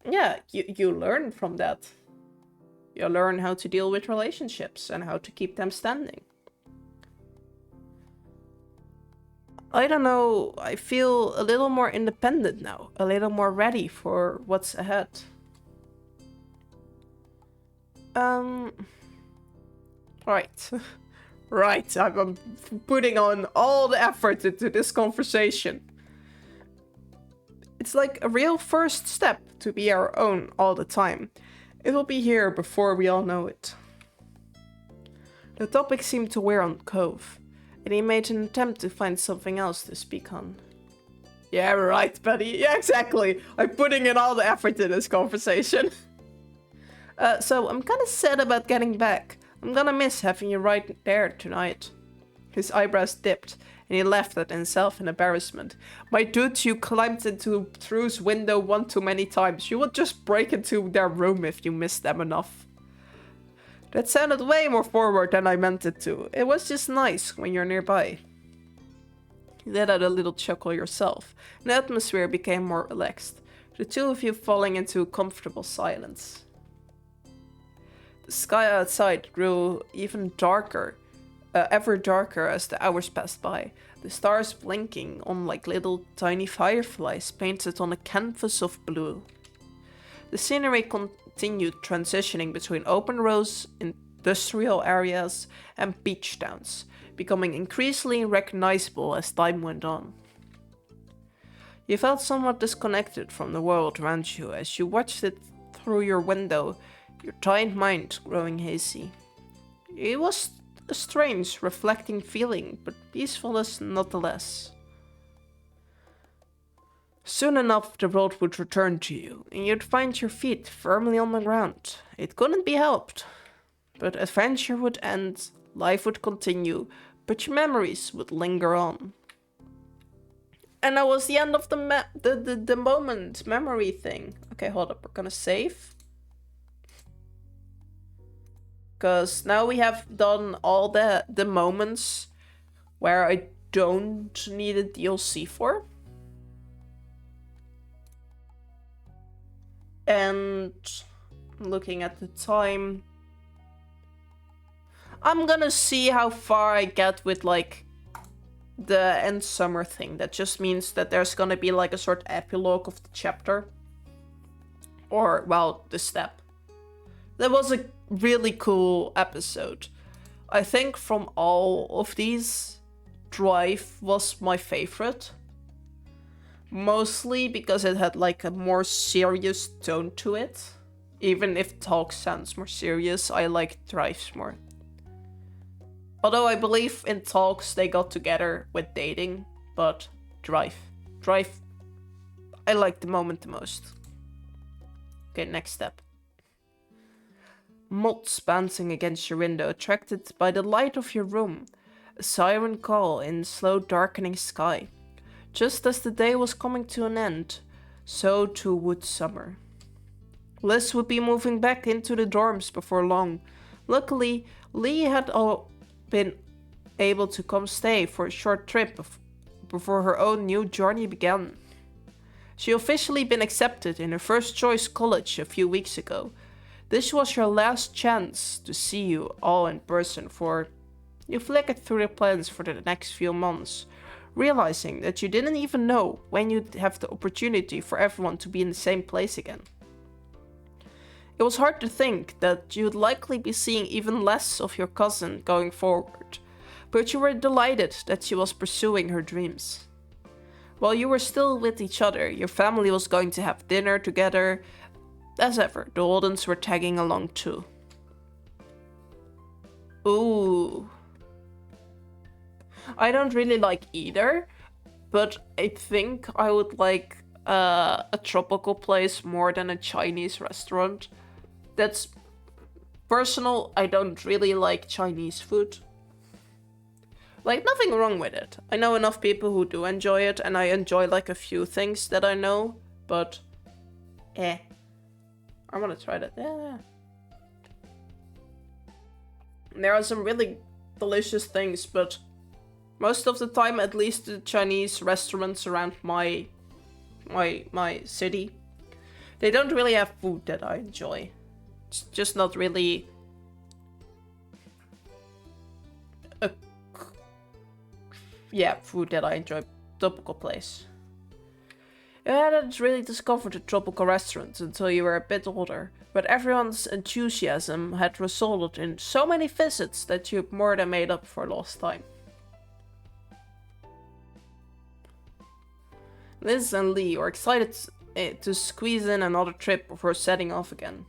yeah, you learn from that. You learn how to deal with relationships and how to keep them standing. I don't know, I feel a little more independent now, a little more ready for what's ahead. Right. Right, I'm putting on all the effort into this conversation. It's like a real first step to be our own all the time. It'll be here before we all know it. The topic seemed to wear on Cove, and he made an attempt to find something else to speak on. Yeah, right, buddy. Yeah, exactly. I'm putting in all the effort in this conversation. So I'm kind of sad about getting back. I'm gonna miss having you right there tonight. His eyebrows dipped, and he laughed at himself in embarrassment. My dude, you climbed into True's window one too many times. You would just break into their room if you missed them enough. That sounded way more forward than I meant it to. It was just nice when you're nearby. You let out a little chuckle yourself, and the atmosphere became more relaxed, the two of you falling into a comfortable silence. The sky outside grew even darker, ever darker as the hours passed by, the stars blinking on like little tiny fireflies painted on a canvas of blue. The scenery continued transitioning between open roads, industrial areas, and beach towns, becoming increasingly recognizable as time went on. You felt somewhat disconnected from the world around you as you watched it through your window, your tired mind growing hazy. It was a strange, reflecting feeling, but peacefulness nonetheless. Soon enough, the road would return to you, and you'd find your feet firmly on the ground. It couldn't be helped. But adventure would end, life would continue, but your memories would linger on. And that was the end of the moment memory thing. Okay, hold up, we're gonna save. Because now we have done all the moments where I don't need a DLC for. And looking at the time, I'm gonna see how far I get with like the end summer thing. That just means that there's gonna be like a sort of epilogue of the chapter. Or, well, the step. That was a really cool episode. I think from all of these, Drive was my favorite. Mostly because it had like a more serious tone to it. Even if Talk sounds more serious, I like Drives more. Although I believe in Talks they got together with dating, but Drive, I like the moment the most. Okay, next step. Moths bouncing against your window, attracted by the light of your room. A siren call in slow darkening sky. Just as the day was coming to an end, so too would summer. Liz would be moving back into the dorms before long. Luckily, Lee had been able to come stay for a short trip before her own new journey began. She officially been accepted in her first choice college a few weeks ago. This was your last chance to see you all in person, for you flickered through the plans for the next few months, realizing that you didn't even know when you'd have the opportunity for everyone to be in the same place again. It was hard to think that you'd likely be seeing even less of your cousin going forward, but you were delighted that she was pursuing her dreams. While you were still with each other, your family was going to have dinner together. As ever, the Holdens were tagging along too. Ooh. I don't really like either, but I think I would like a tropical place more than a Chinese restaurant. That's personal. I don't really like Chinese food. Like, nothing wrong with it. I know enough people who do enjoy it, and I enjoy like a few things that I know, but I want to try that. Yeah. There are some really delicious things, but most of the time, at least the Chinese restaurants around my city, they don't really have food that I enjoy. It's just not really food that I enjoy. Tropical place. You hadn't really discovered a tropical restaurant until you were a bit older, but everyone's enthusiasm had resulted in so many visits that you more than made up for lost time. Liz and Lee were excited to squeeze in another trip before setting off again.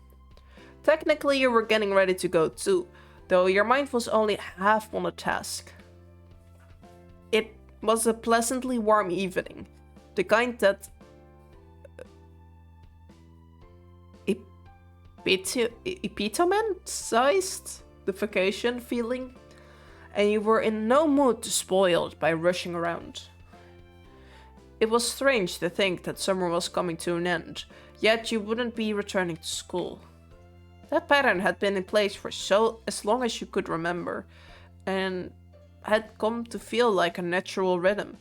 Technically, you were getting ready to go too, though your mind was only half on the task. It was a pleasantly warm evening, the kind that epitomized the vacation feeling, and you were in no mood to spoil it by rushing around. It was strange to think that summer was coming to an end, yet you wouldn't be returning to school. That pattern had been in place for as long as you could remember, and had come to feel like a natural rhythm,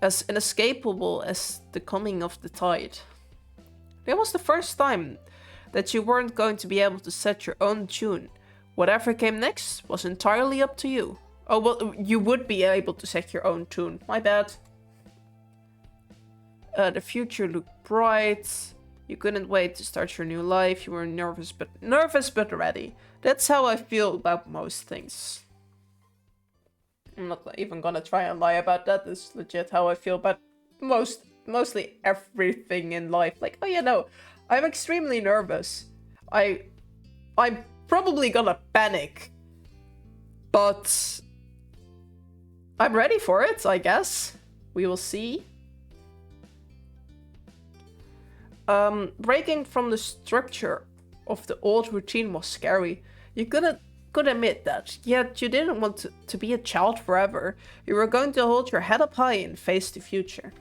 as inescapable as the coming of the tide. It was the first time that you weren't going to be able to set your own tune. Whatever came next was entirely up to you. Oh, well, you would be able to set your own tune. My bad. The future looked bright. You couldn't wait to start your new life. You were nervous but ready. That's how I feel about most things. I'm not even gonna try and lie about that. It's legit how I feel about mostly everything in life. Like, oh yeah, no, I'm extremely nervous. I'm probably gonna panic, but I'm ready for it, I guess. We will see. Breaking from the structure of the old routine was scary. You could admit that, yet you didn't want to be a child forever. You were going to hold your head up high and face the future.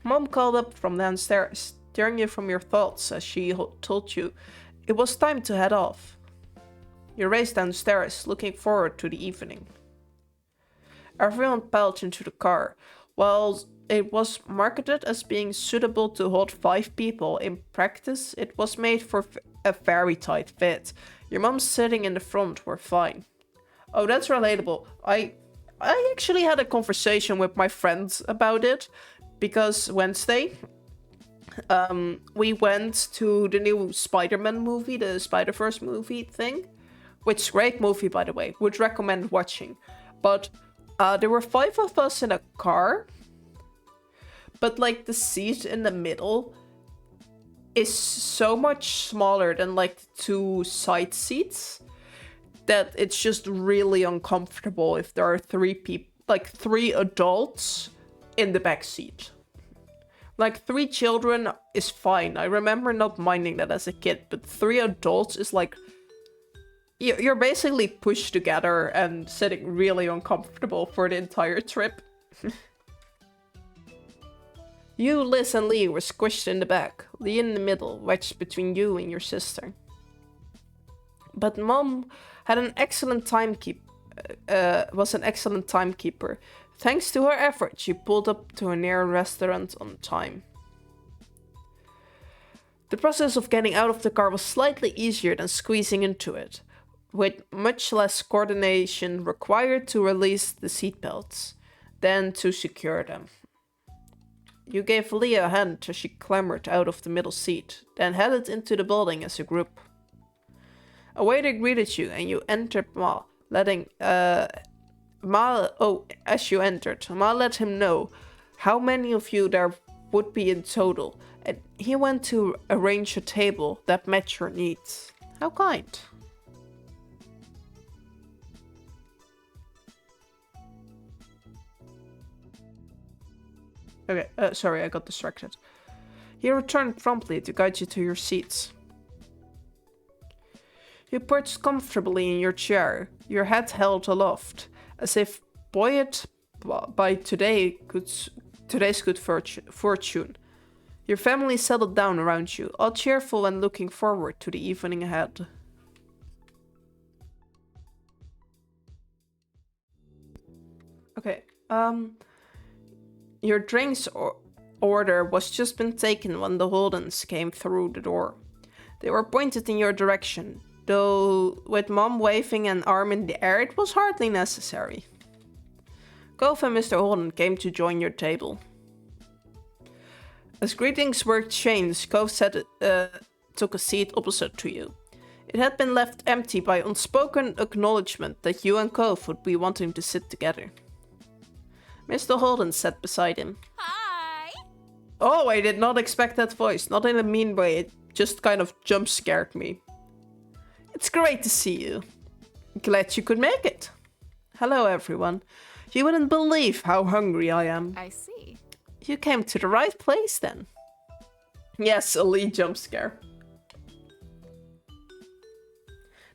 Mom called up from downstairs, stirring you from your thoughts as she told you it was time to head off. You raced downstairs, looking forward to the evening. Everyone piled into the car. While it was marketed as being suitable to hold 5 people, in practice it was made for a very tight fit. Your mom sitting in the front were fine. Oh, that's relatable. I actually had a conversation with my friends about it, because Wednesday we went to the new Spider-Man movie, the Spider-Verse movie thing, which is a great movie, by the way. Would recommend watching. But there were 5 of us in a car, but like the seat in the middle is so much smaller than like the 2 side seats that it's just really uncomfortable if there are 3 people, like 3 adults in the back seat. Like 3 children is fine. I remember not minding that as a kid, but 3 adults is like you're basically pushed together and sitting really uncomfortable for the entire trip. You, Liz, and Lee were squished in the back, Lee in the middle, wedged between you and your sister. But Mom had an excellent was an excellent timekeeper. Thanks to her efforts, she pulled up to a near restaurant on time. The process of getting out of the car was slightly easier than squeezing into it, with much less coordination required to release the seatbelts than to secure them. You gave Leah a hand as she clambered out of the middle seat, then headed into the building as a group. A waiter greeted you and you entered letting as you entered, Ma let him know how many of you there would be in total, and he went to arrange a table that met your needs. How kind. Okay, sorry, I got distracted. He returned promptly to guide you to your seats. You perched comfortably in your chair, your head held aloft, as if buoyed by today's good fortune. Your family settled down around you, all cheerful and looking forward to the evening ahead. Okay, your drinks order was just been taken when the Holdens came through the door. They were pointed in your direction, though with Mom waving an arm in the air, it was hardly necessary. Cove and Mr. Holden came to join your table. As greetings were exchanged, Cove took a seat opposite to you. It had been left empty by unspoken acknowledgement that you and Cove would be wanting to sit together. Mr. Holden sat beside him. Hi! Oh, I did not expect that voice. Not in a mean way, it just kind of jump-scared me. It's great to see you. Glad you could make it. Hello, everyone. You wouldn't believe how hungry I am. I see. You came to the right place, then. Yes, a lead jump scare.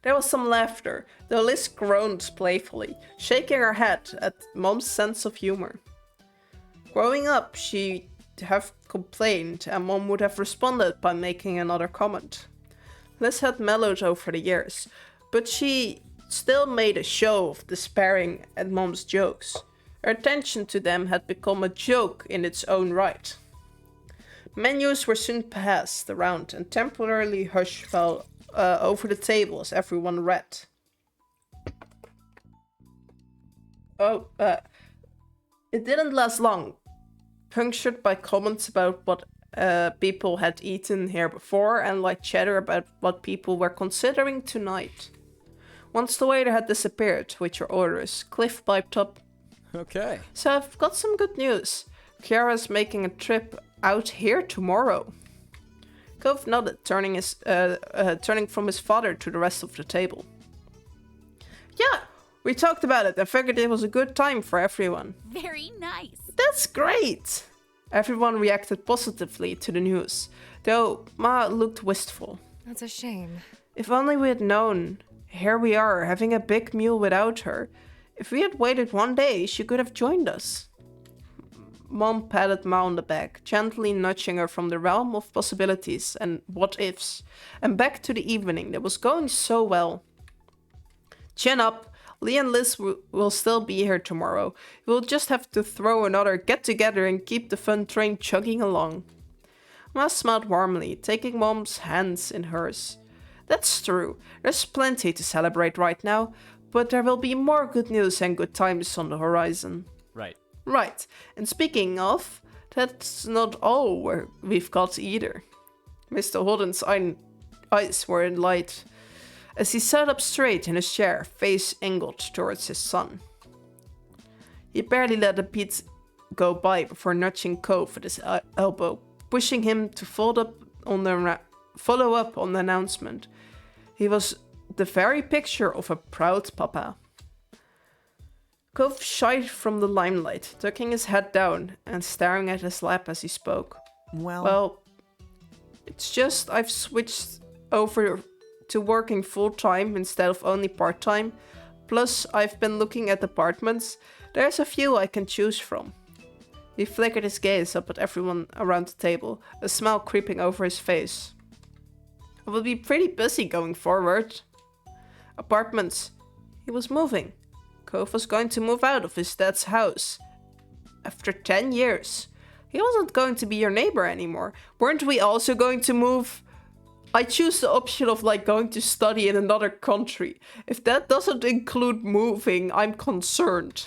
There was some laughter, though Liz groaned playfully, shaking her head at Mom's sense of humor. Growing up, she'd have complained, and Mom would have responded by making another comment. Liz had mellowed over the years, but she still made a show of despairing at Mom's jokes. Her attention to them had become a joke in its own right. Menus were soon passed around, and temporarily hush fell over the table as everyone read. It didn't last long, punctured by comments about what people had eaten here before and light chatter about what people were considering tonight. Once the waiter had disappeared with your orders, Cliff piped up. Okay. So I've got some good news. Kiara's making a trip out here tomorrow. Cove nodded, turning from his father to the rest of the table. Yeah, we talked about it. I figured it was a good time for everyone. Very nice. That's great! Everyone reacted positively to the news, though Ma looked wistful. That's a shame. If only we had known. Here we are, having a big meal without her. If we had waited one day, she could have joined us. Mom patted Ma on the back, gently nudging her from the realm of possibilities and what-ifs, and back to the evening that was going so well. Chin up, Lee and Liz will still be here tomorrow. We'll just have to throw another get-together and keep the fun train chugging along. Ma smiled warmly, taking Mom's hands in hers. That's true, there's plenty to celebrate right now, but there will be more good news and good times on the horizon. Right. Right, and speaking of, that's not all we've got either. Mr. Holden's eyes were in light as he sat up straight in his chair, face angled towards his son. He barely let a beat go by before nudging Cove at his elbow, pushing him to follow up on the announcement. He was the very picture of a proud papa. Cove shied from the limelight, tucking his head down and staring at his lap as he spoke. Well, it's just I've switched over to working full-time instead of only part-time. Plus, I've been looking at apartments. There's a few I can choose from. He flickered his gaze up at everyone around the table, a smile creeping over his face. I will be pretty busy going forward. Apartments. He was moving. Cove was going to move out of his dad's house. After 10 years. He wasn't going to be your neighbor anymore. Weren't we also going to move? I choose the option of going to study in another country. If that doesn't include moving, I'm concerned.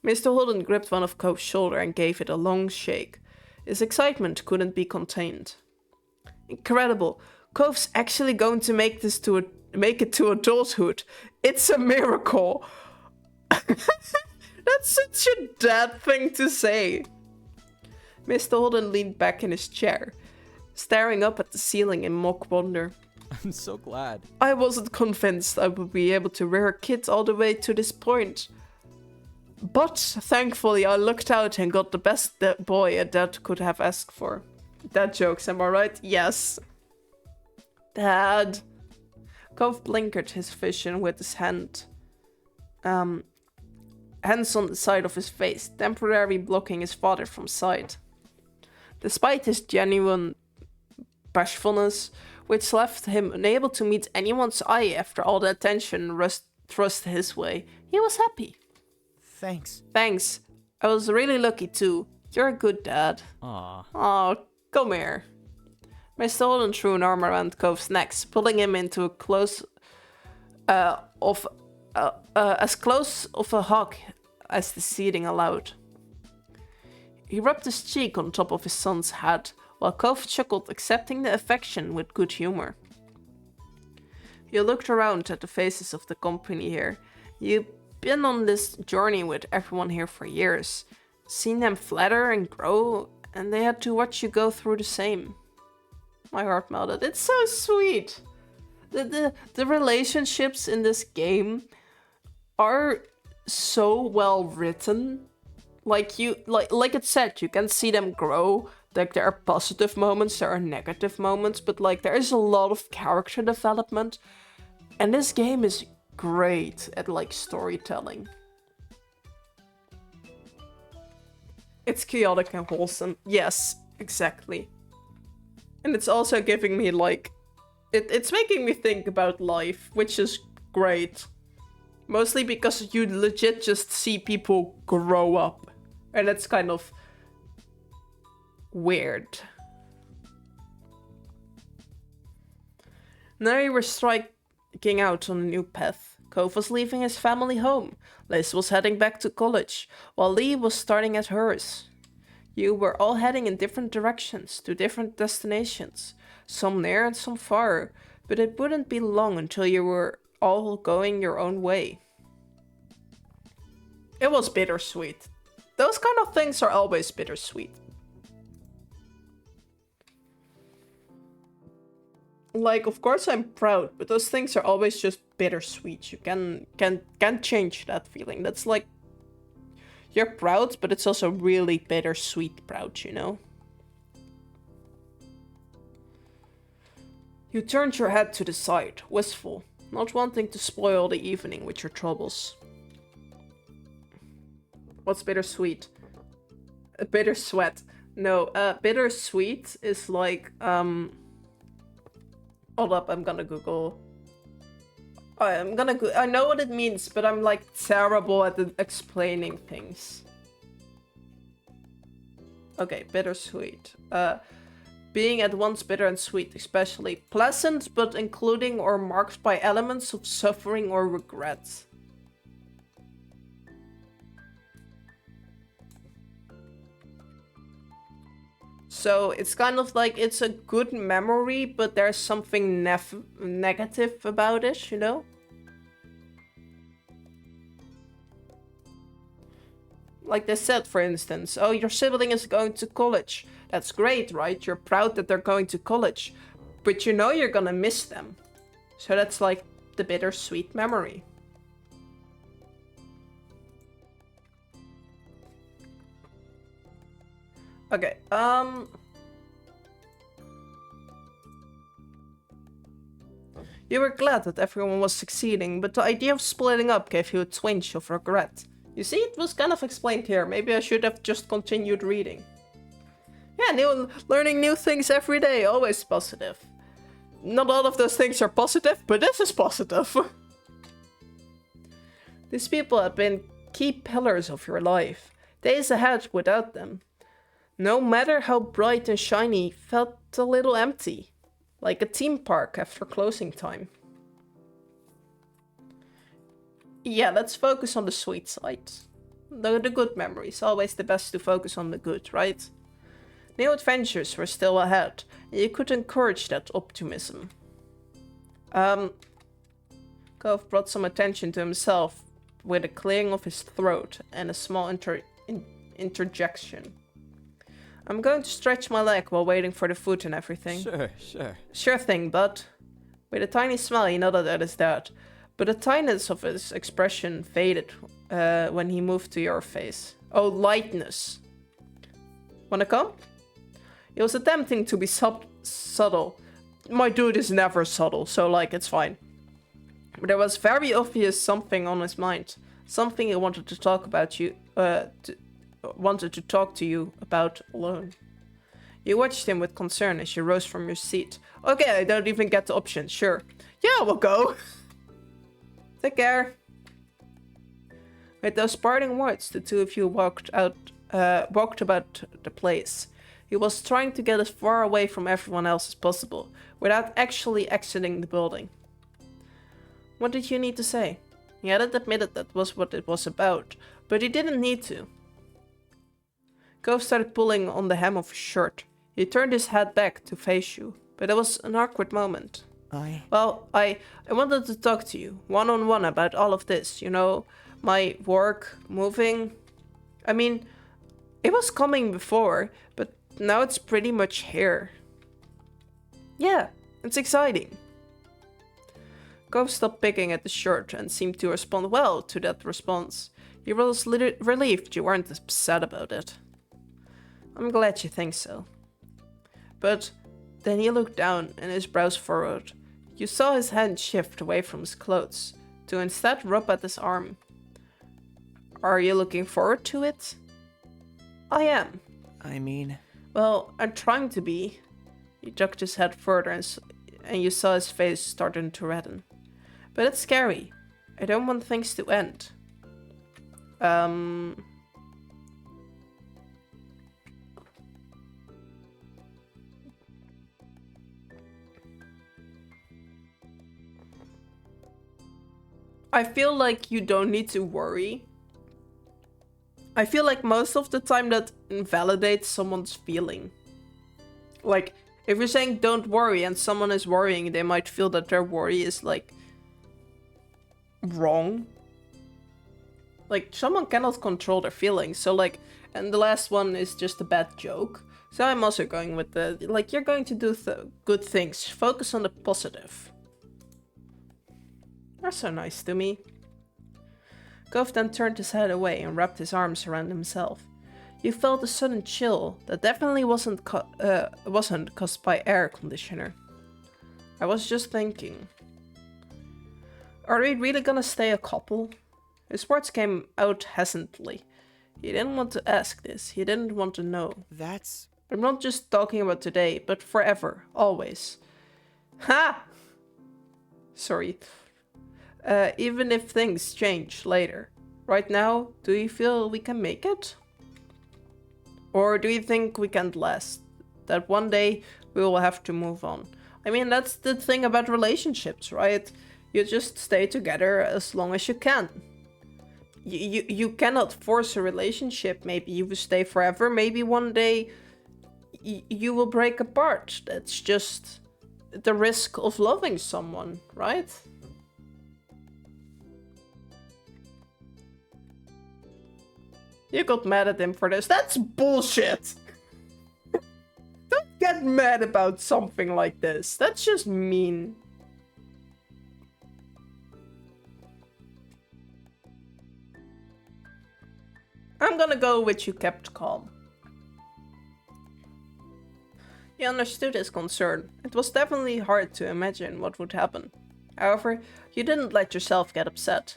Mr. Holden gripped one of Cove's shoulder and gave it a long shake. His excitement couldn't be contained. Incredible. Cove's actually going to make it to adulthood. It's a miracle. That's such a dad thing to say. Mr. Holden leaned back in his chair, staring up at the ceiling in mock wonder. I'm so glad. I wasn't convinced I would be able to rear a kid all the way to this point. But thankfully I looked out and got the best boy a dad could have asked for. Dad jokes, am I right? Yes. Dad. Cove blinkered his vision with his hand. Hands on the side of his face, temporarily blocking his father from sight. Despite his genuine bashfulness, which left him unable to meet anyone's eye after all the attention thrust his way, he was happy. Thanks. Thanks. I was really lucky too. You're a good dad. Aw. Oh, come here. Mr. Holden threw an arm around Cove's neck, pulling him into as close of a hug as the seating allowed. He rubbed his cheek on top of his son's head, while Cove chuckled, accepting the affection with good humor. He looked around at the faces of the company here. You've been on this journey with everyone here for years, seen them flatter and grow, and they had to watch you go through the same. My heart melted. It's so sweet. The relationships in this game are so well written. Like it said, you can see them grow. Like there are positive moments, there are negative moments, but like there is a lot of character development. And this game is great at like storytelling. It's chaotic and wholesome. Yes, exactly. And it's also giving me like it's making me think about life, which is great. Mostly because you legit just see people grow up. And it's kind of weird. Now you were striking out on a new path. Cove was leaving his family home. Liz was heading back to college, while Lee was starting at hers. You were all heading in different directions, to different destinations. Some near and some far, but it wouldn't be long until you were all going your own way. It was bittersweet. Those kind of things are always bittersweet. Like, of course I'm proud, but those things are always just bittersweet. You can't change that feeling. That's like, you're proud, but it's also really bittersweet proud, you know? You turned your head to the side, wistful, not wanting to spoil the evening with your troubles. What's bittersweet? A bitter sweat. No, bittersweet is like, hold up, I'm gonna Google. I know what it means, but I'm like terrible at explaining things. Okay, bittersweet. Being at once bitter and sweet, especially pleasant, but including or marked by elements of suffering or regret. So it's kind of like it's a good memory, but there's something negative about it, you know? Like they said, for instance, oh, your sibling is going to college. That's great, right? You're proud that they're going to college, but you know you're gonna miss them. So that's like the bittersweet memory. Okay, you were glad that everyone was succeeding, but the idea of splitting up gave you a twinge of regret. You see, it was kind of explained here. Maybe I should have just continued reading. Yeah, learning new things every day, always positive. Not all of those things are positive, but this is positive. These people have been key pillars of your life. Days ahead without them, no matter how bright and shiny, felt a little empty, like a theme park after closing time. Yeah, let's focus on the sweet side. The good memories, always the best to focus on the good, right? New adventures were still ahead, and you could encourage that optimism. Cove brought some attention to himself with a clearing of his throat and a small interjection. I'm going to stretch my leg while waiting for the food and everything. Sure. Sure thing, bud. With a tiny smile, he nodded at his dad, but the tiness of his expression faded when he moved to your face. Oh, lightness. Wanna come? He was attempting to be subtle. My dude is never subtle, so like, it's fine. But there was very obvious something on his mind. Something he wanted to talk about wanted to talk to you about alone. You watched him with concern as you rose from your seat. Okay, I don't even get the option, sure. Yeah, we'll go. Take care. With those parting words, the two of you walked about the place. He was trying to get as far away from everyone else as possible, without actually exiting the building. What did you need to say? He hadn't admitted that was what it was about, but he didn't need to. Gove started pulling on the hem of his shirt. He turned his head back to face you, but it was an awkward moment. Well, I wanted to talk to you, one-on-one about all of this, you know, my work, moving. I mean, it was coming before, but now it's pretty much here. Yeah, it's exciting. Gove stopped picking at the shirt and seemed to respond well to that response. He was relieved you weren't upset about it. I'm glad you think so. But then he looked down and his brows furrowed. You saw his hand shift away from his clothes, to instead rub at his arm. Are you looking forward to it? I am. Well, I'm trying to be. He ducked his head further and you saw his face starting to redden. But it's scary. I don't want things to end. I feel like you don't need to worry. I feel like most of the time that invalidates someone's feeling. Like, if you're saying don't worry and someone is worrying, they might feel that their worry is like wrong. Like, someone cannot control their feelings. So like, and the last one is just a bad joke. So I'm also going with the, like, you're going to do good things. Focus on the positive. You're so nice to me. Gove then turned his head away and wrapped his arms around himself. You felt a sudden chill that definitely wasn't caused by air conditioner. I was just thinking. Are we really gonna stay a couple? His words came out hesitantly. He didn't want to ask this. He didn't want to know. I'm not just talking about today, but forever. Always. Ha! Sorry. Even if things change later. Right now, do you feel we can make it? Or do you think we can't last? That one day we will have to move on? I mean, that's the thing about relationships, right? You just stay together as long as you can. You cannot force a relationship. Maybe you will stay forever. Maybe one day you will break apart. That's just the risk of loving someone, right? You got mad at him for this. That's bullshit! Don't get mad about something like this. That's just mean. I'm gonna go with you kept calm. He understood his concern. It was definitely hard to imagine what would happen. However, you didn't let yourself get upset.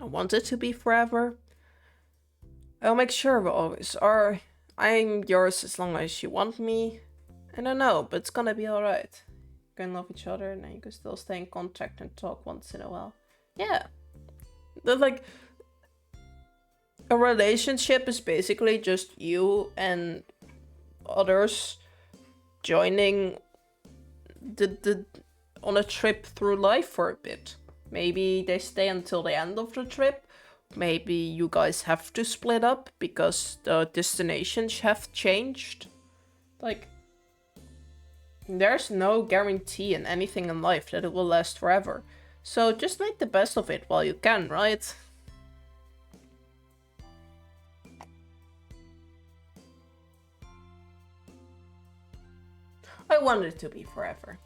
I want it to be forever. I'll make sure we always are. I'm yours as long as you want me. I don't know, but it's gonna be alright. You can love each other and then you can still stay in contact and talk once in a while. Yeah. Like, a relationship is basically just you and others joining on a trip through life for a bit. Maybe they stay until the end of the trip. Maybe you guys have to split up because the destinations have changed. Like, there's no guarantee in anything in life that it will last forever. So just make the best of it while you can, right? I wanted it to be forever.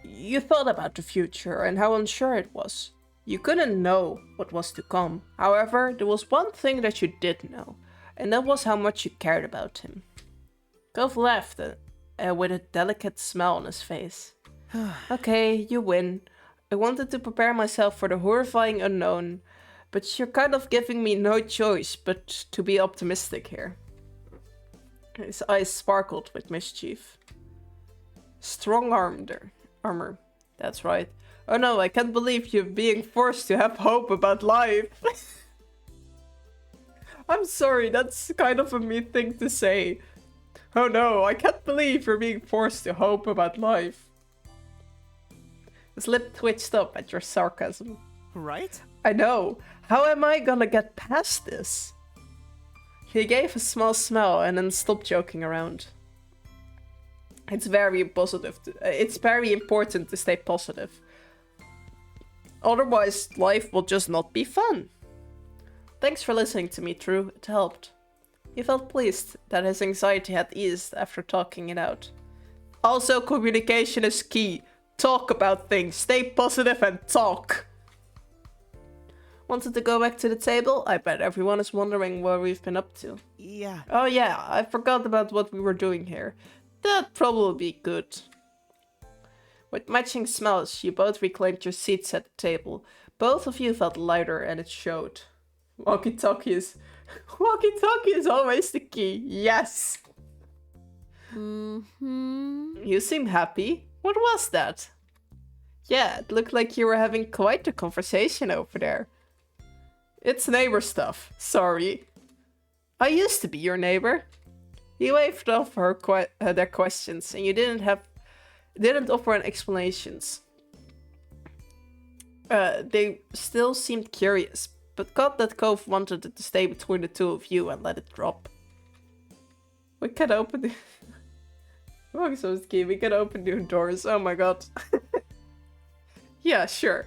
You thought about the future and how unsure it was. You couldn't know what was to come. However, there was one thing that you did know, and that was how much you cared about him. Cove laughed with a delicate smile on his face. Okay, you win. I wanted to prepare myself for the horrifying unknown, but you're kind of giving me no choice but to be optimistic here. His eyes sparkled with mischief. Strong armor. That's right. Oh no, I can't believe you're being forced to have hope about life. I'm sorry, that's kind of a mean thing to say. Oh no, I can't believe you're being forced to hope about life. His lip twitched up at your sarcasm. Right? I know. How am I gonna get past this? He gave a small smile and then stopped joking around. It's very positive. It's very important to stay positive. Otherwise, life will just not be fun. Thanks for listening to me, True. It helped. He felt pleased that his anxiety had eased after talking it out. Also, communication is key. Talk about things. Stay positive and talk. Wanted to go back to the table? I bet everyone is wondering what we've been up to. Yeah. Oh yeah, I forgot about what we were doing here. That'd probably be good. With matching smells, you both reclaimed your seats at the table. Both of you felt lighter and it showed. Walkie-talkie is always the key. Yes! You seem happy. What was that? Yeah, it looked like you were having quite a conversation over there. It's neighbor stuff. Sorry. I used to be your neighbor. You waved off their questions, and you didn't offer any explanations. They still seemed curious, but got that Cove wanted it to stay between the two of you and let it drop. We can open the... Oh, so key. We can open new doors. Oh my god. Yeah, sure.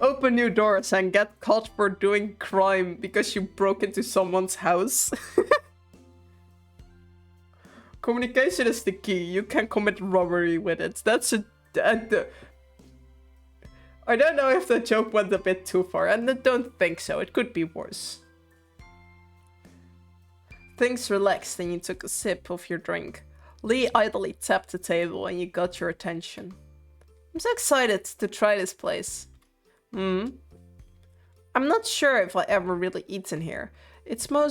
Open new doors and get caught for doing crime because you broke into someone's house. Communication is the key. You can commit robbery with it. That's a... I don't know if the joke went a bit too far, and I don't think so. It could be worse. Things relaxed and you took a sip of your drink. Lee idly tapped the table and you got your attention. I'm so excited to try this place. I'm not sure if I ever really eaten here. It's more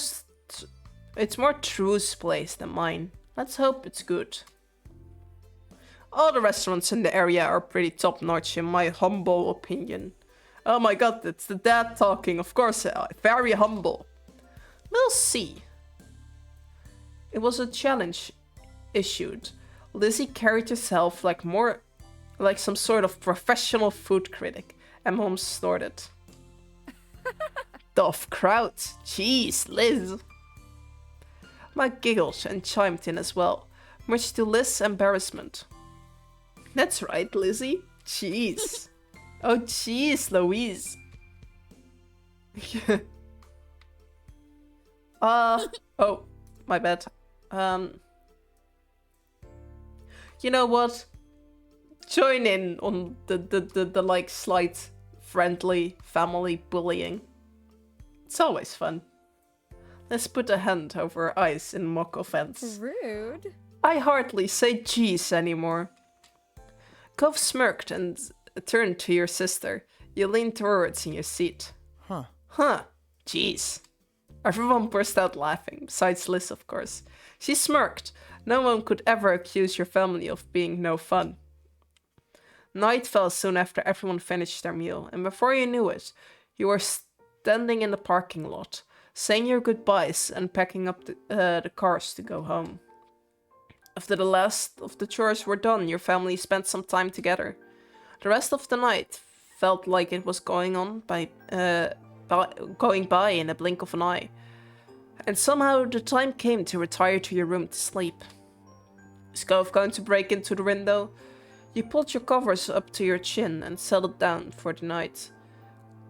True's place than mine. Let's hope it's good. All the restaurants in the area are pretty top-notch in my humble opinion. Oh my god, it's the dad talking, of course, very humble. We'll see. It was a challenge issued. Lizzie carried herself like some sort of professional food critic, and Mom snorted. Tough crowd. Jeez, Liz. Mike giggled and chimed in as well, much to Liz's embarrassment. That's right, Lizzie. Jeez. Oh, jeez, Louise. Oh, my bad. You know what? Join in on the like slight friendly family bullying. It's always fun. Let's put a hand over her eyes in mock offense. Rude. I hardly say jeez anymore. Cove smirked and turned to your sister. You leaned towards in your seat. Huh. Jeez. Everyone burst out laughing, besides Liz, of course. She smirked. No one could ever accuse your family of being no fun. Night fell soon after everyone finished their meal, and before you knew it, you were standing in the parking lot, saying your goodbyes and packing up the cars to go home. After the last of the chores were done, your family spent some time together. The rest of the night felt like it was going by in a blink of an eye. And somehow the time came to retire to your room to sleep. Is Cove going to break into the window? You pulled your covers up to your chin and settled down for the night,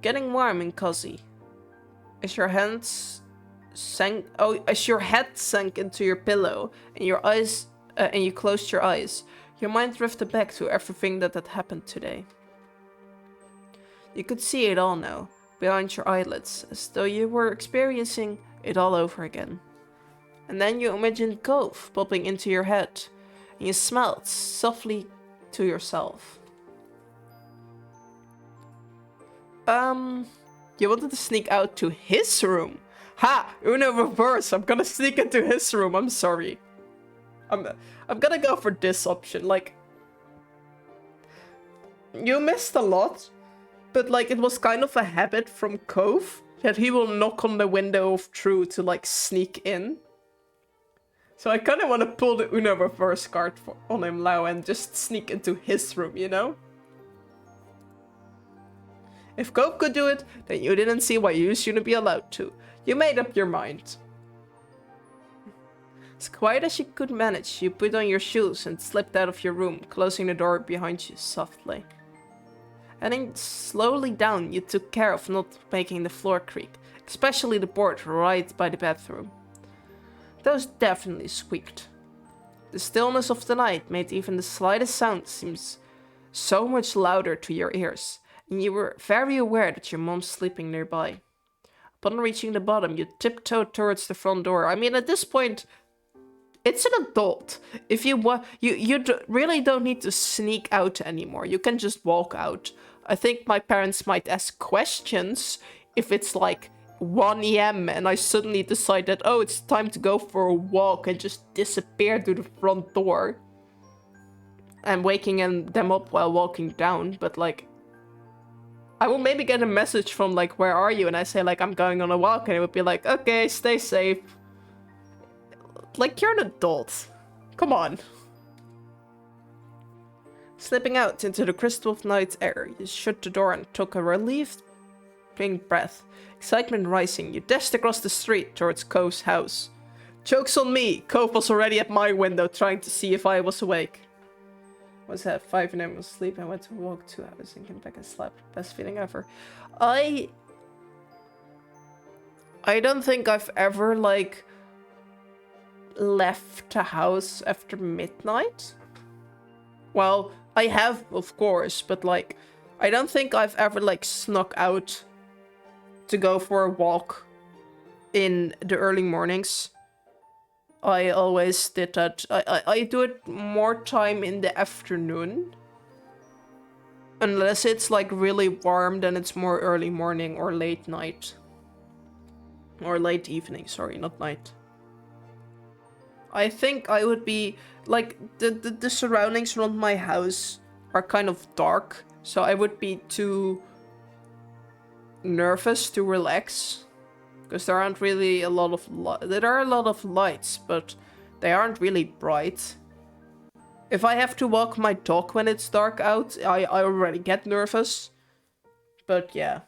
getting warm and cozy. As your head sank into your pillow and you closed your eyes, your mind drifted back to everything that had happened today. You could see it all now, behind your eyelids, as though you were experiencing it all over again. And then you imagined Cove popping into your head, and you smiled softly to yourself. You wanted to sneak out to his room. Ha! Uno reverse. I'm gonna sneak into his room. I'm sorry. I'm gonna go for this option. Like, you missed a lot, but like it was kind of a habit from Cove that he will knock on the window of True to like sneak in. So I kind of want to pull the Uno reverse card on him now and just sneak into his room, you know? If Cove could do it, then you didn't see why you shouldn't be allowed to. You made up your mind. As quiet as you could manage, you put on your shoes and slipped out of your room, closing the door behind you softly. Heading slowly down, you took care of not making the floor creak, especially the board right by the bathroom. Those definitely squeaked. The stillness of the night made even the slightest sound seem so much louder to your ears, and you were very aware that your mom's sleeping nearby. Upon reaching the bottom, you tiptoed towards the front door. I mean, at this point, it's an adult. If you want, you really don't need to sneak out anymore. You can just walk out. I think my parents might ask questions if it's like 1 a.m. and I suddenly decide that, oh, it's time to go for a walk and just disappear to the front door. I'm waking them up while walking down, but like, I will maybe get a message from like, where are you? And I say like, I'm going on a walk, and it would be like, okay, stay safe. Like, you're an adult. Come on. Slipping out into the crystal night air, you shut the door and took a relieved breath. Excitement rising, you dashed across the street towards Cove's house. Joke's on me! Cove was already at my window trying to see if I was awake. Was at 5 a.m. was asleep. I went to walk 2 hours and came back and slept. Best feeling ever. I don't think I've ever like left a house after midnight. Well, I have, of course, but like, I don't think I've ever like snuck out to go for a walk in the early mornings. I always did that. I do it more time in the afternoon. Unless it's like really warm, then it's more early morning or late night. Or late evening, sorry, not night. I think I would be, like, the surroundings around my house are kind of dark. So I would be too nervous to relax. Because there aren't really a lot of there are a lot of lights, but they aren't really bright. If I have to walk my dog when it's dark out, I already get nervous. But yeah.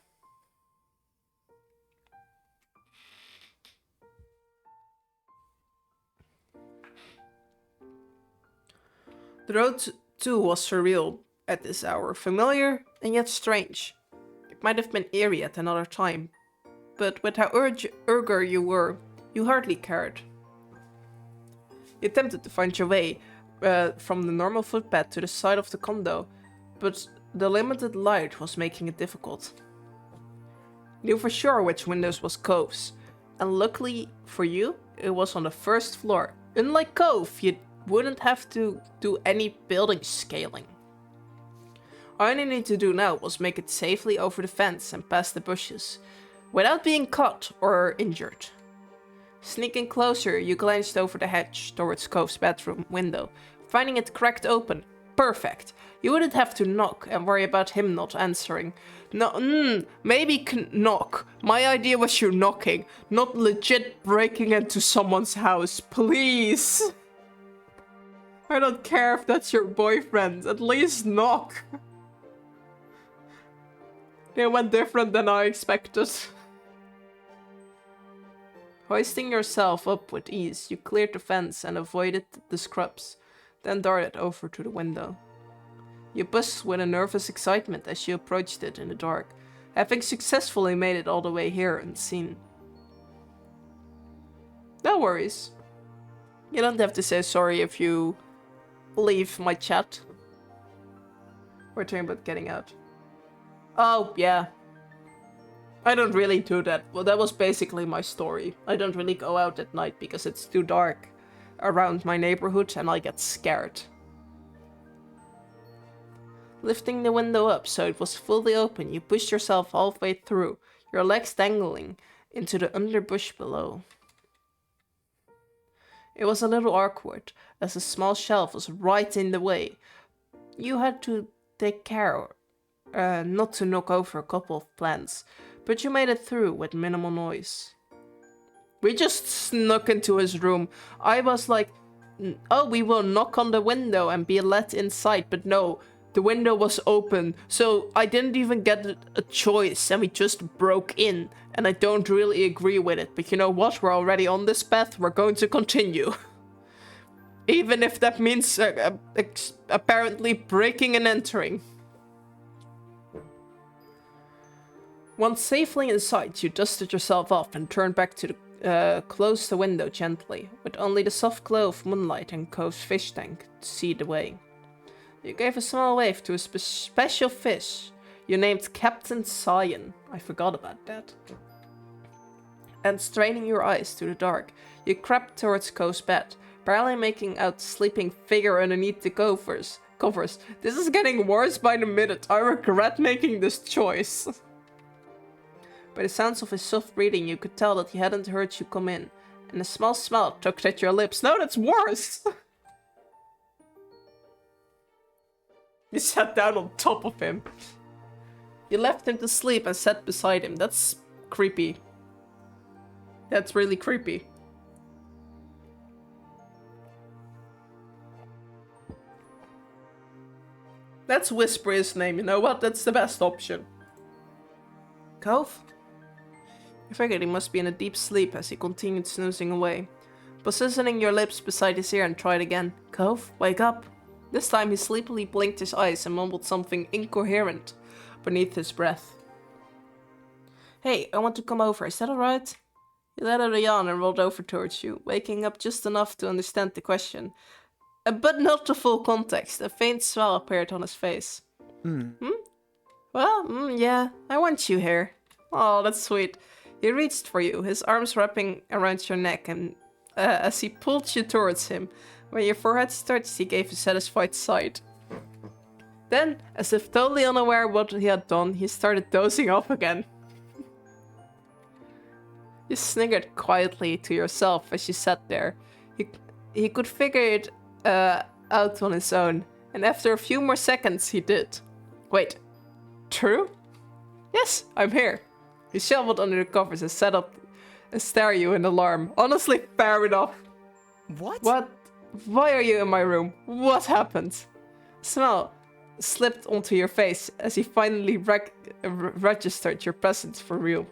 The road too was surreal at this hour, familiar and yet strange. It might have been eerie at another time, but with how eager you were, you hardly cared. You attempted to find your way from the normal footpath to the side of the condo, but the limited light was making it difficult. You knew for sure which windows was Cove's, and luckily for you, it was on the first floor. Unlike Cove, you wouldn't have to do any building scaling. All you needed to do now was make it safely over the fence and past the bushes, without being caught or injured. Sneaking closer, you glanced over the hedge towards Cove's bedroom window, finding it cracked open. Perfect. You wouldn't have to knock and worry about him not answering. No, maybe knock. My idea was you knocking, not legit breaking into someone's house. Please. I don't care if that's your boyfriend. At least knock. They went different than I expected. Hoisting yourself up with ease, you cleared the fence and avoided the scrubs, then darted over to the window. You buzzed with a nervous excitement as you approached it in the dark, having successfully made it all the way here unseen. No worries. You don't have to say sorry if you leave my chat. We're talking about getting out. Oh, yeah. I don't really do that. Well, that was basically my story. I don't really go out at night because it's too dark around my neighborhood and I get scared. Lifting the window up so it was fully open, you pushed yourself halfway through, your legs dangling into the underbush below. It was a little awkward, as a small shelf was right in the way. You had to take care not to knock over a couple of plants, but you made it through with minimal noise. We just snuck into his room. I was like, oh, we will knock on the window and be let inside, but no, the window was open, so I didn't even get a choice, and we just broke in. And I don't really agree with it, but you know what? We're already on this path, we're going to continue. Even if that means apparently breaking and entering. Once safely inside, you dusted yourself off and turned back to close the window gently, with only the soft glow of moonlight and Cove's fish tank to see the way. You gave a small wave to a special fish you named Captain Cyan. I forgot about that. And straining your eyes to the dark, you crept towards Cove's bed, barely making out the sleeping figure underneath the covers. This is getting worse by the minute. I regret making this choice. By the sounds of his soft breathing, you could tell that he hadn't heard you come in, and a small smile tugged at your lips. No, that's worse! You sat down on top of him. You left him to sleep and sat beside him. That's creepy. That's really creepy. Let's whisper his name, you know what? That's the best option. Cove? You figured he must be in a deep sleep as he continued snoozing away. Positioning your lips beside his ear and tried again. Cove, wake up. This time he sleepily blinked his eyes and mumbled something incoherent beneath his breath. Hey, I want to come over, is that alright? He let out a yawn and rolled over towards you, waking up just enough to understand the question. But not the full context. A faint smile appeared on his face. Well, yeah, I want you here. Oh, that's sweet. He reached for you, his arms wrapping around your neck, and as he pulled you towards him, when your forehead touched, he gave a satisfied sigh. Then, as if totally unaware of what he had done, he started dozing off again. You sniggered quietly to yourself as you sat there. He could figure it out on his own, and after a few more seconds he did. Wait, true? Yes, I'm here. He shoveled under the covers and sat up and stared at you in alarm. Honestly, fair enough. What? What? Why are you in my room? What happened? Smile slipped onto your face as he finally registered your presence for real.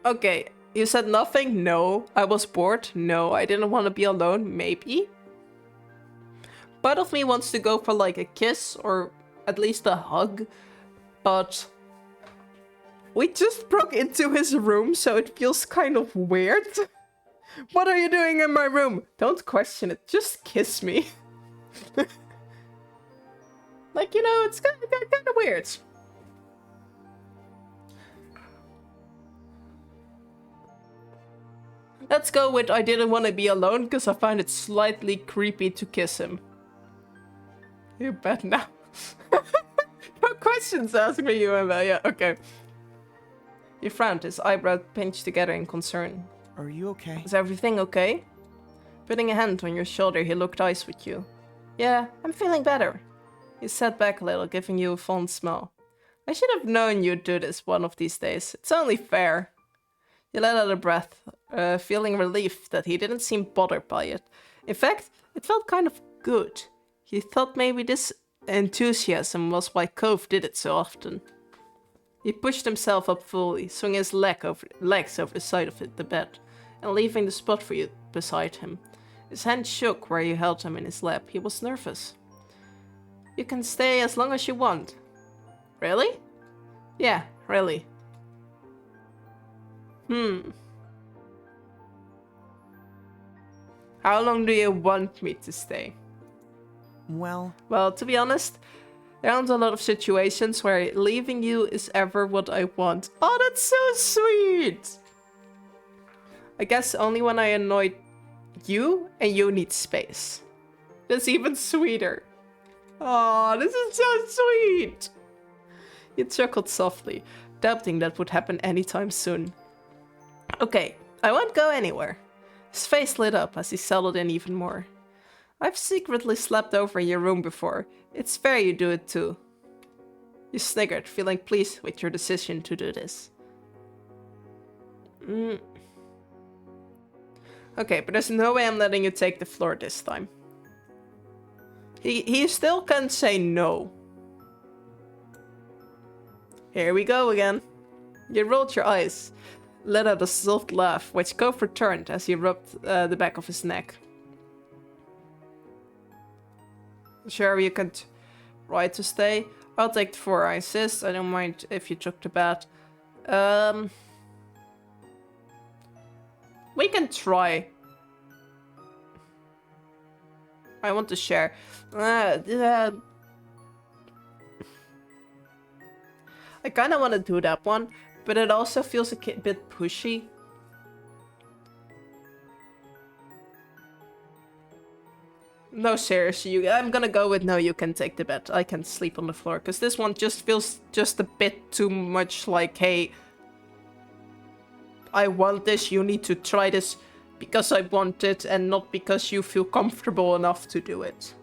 Okay, you said nothing? No. I was bored? No. I didn't want to be alone? Maybe. Part of me wants to go for like a kiss or at least a hug, but we just broke into his room, so it feels kind of weird. What are you doing in my room? Don't question it, just kiss me. Like, you know, it's kind of weird. Let's go with I didn't want to be alone, because I find it slightly creepy to kiss him. You bet now. No questions asked me, you and yeah, okay. He frowned, his eyebrows pinched together in concern. Are you okay? Is everything okay? Putting a hand on your shoulder, he looked eyes with you. Yeah, I'm feeling better. He sat back a little, giving you a fond smile. I should have known you'd do this one of these days. It's only fair. He let out a breath, feeling relief that he didn't seem bothered by it. In fact, it felt kind of good. He thought maybe this enthusiasm was why Cove did it so often. He pushed himself up fully, swinging his legs over the side of the bed, and leaving the spot for you beside him. His hand shook where you held him in his lap. He was nervous. You can stay as long as you want. Really? Yeah, really. How long do you want me to stay? Well, To be honest, there aren't a lot of situations where leaving you is ever what I want. Oh, that's so sweet! I guess only when I annoyed you and you need space. That's even sweeter. Oh, this is so sweet! He chuckled softly, doubting that would happen anytime soon. Okay, I won't go anywhere. His face lit up as he settled in even more. I've secretly slept over in your room before. It's fair you do it too. You sniggered, feeling pleased with your decision to do this. Okay, but there's no way I'm letting you take the floor this time. He still can say no. Here we go again. You rolled your eyes, let out a soft laugh, which Cove returned as he rubbed the back of his neck. Sure, you can try to stay. I'll take the floor, I insist. I don't mind if you took the bed. We can try. I want to share. I kind of want to do that one, but it also feels a bit pushy. No, seriously, I'm gonna go with no, you can take the bed. I can sleep on the floor, because this one just feels just a bit too much like, hey, I want this, you need to try this because I want it, and not because you feel comfortable enough to do it.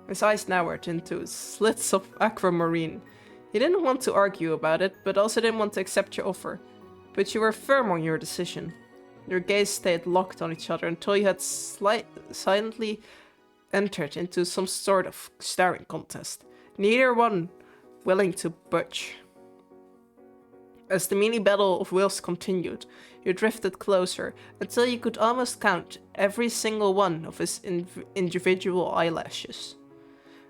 His eyes narrowed into slits of aquamarine. He didn't want to argue about it, but also didn't want to accept your offer. But you were firm on your decision. Your gaze stayed locked on each other until you had silently entered into some sort of staring contest. Neither one willing to budge. As the mini battle of wills continued, you drifted closer until you could almost count every single one of his individual eyelashes.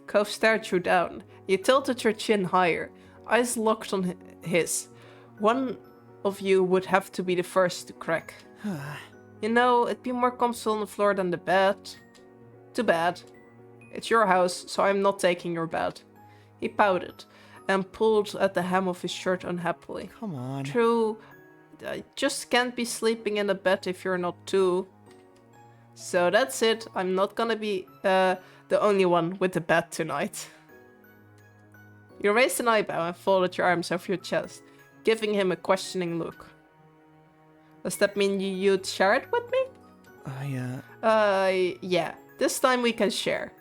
Cove stared you down. You tilted your chin higher, eyes locked on his. One of you would have to be the first to crack. You know, it'd be more comfortable on the floor than the bed. Too bad. It's your house, so I'm not taking your bed. He pouted and pulled at the hem of his shirt unhappily. Come on. True, I just can't be sleeping in a bed if you're not too. So that's it. I'm not gonna be the only one with the bed tonight. You raised an eyebrow and folded your arms over your chest, giving him a questioning look. Does that mean you'd share it with me? Yeah. This time we can share.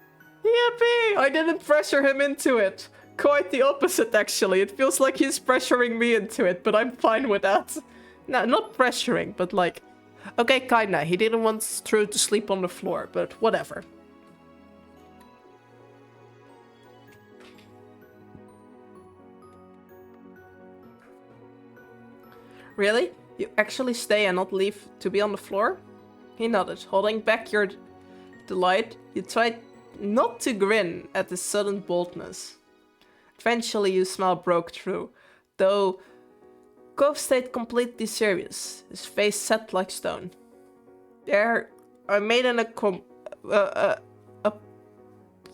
Yippee! I didn't pressure him into it. Quite the opposite, actually. It feels like he's pressuring me into it, but I'm fine with that. No, not pressuring, but like... Okay, kinda. He didn't want True to sleep on the floor, but whatever. Really? You actually stay and not leave to be on the floor? He nodded, holding back your delight. You tried not to grin at his sudden boldness. Eventually, your smile broke through, though Cove stayed completely serious, his face set like stone. There, I made a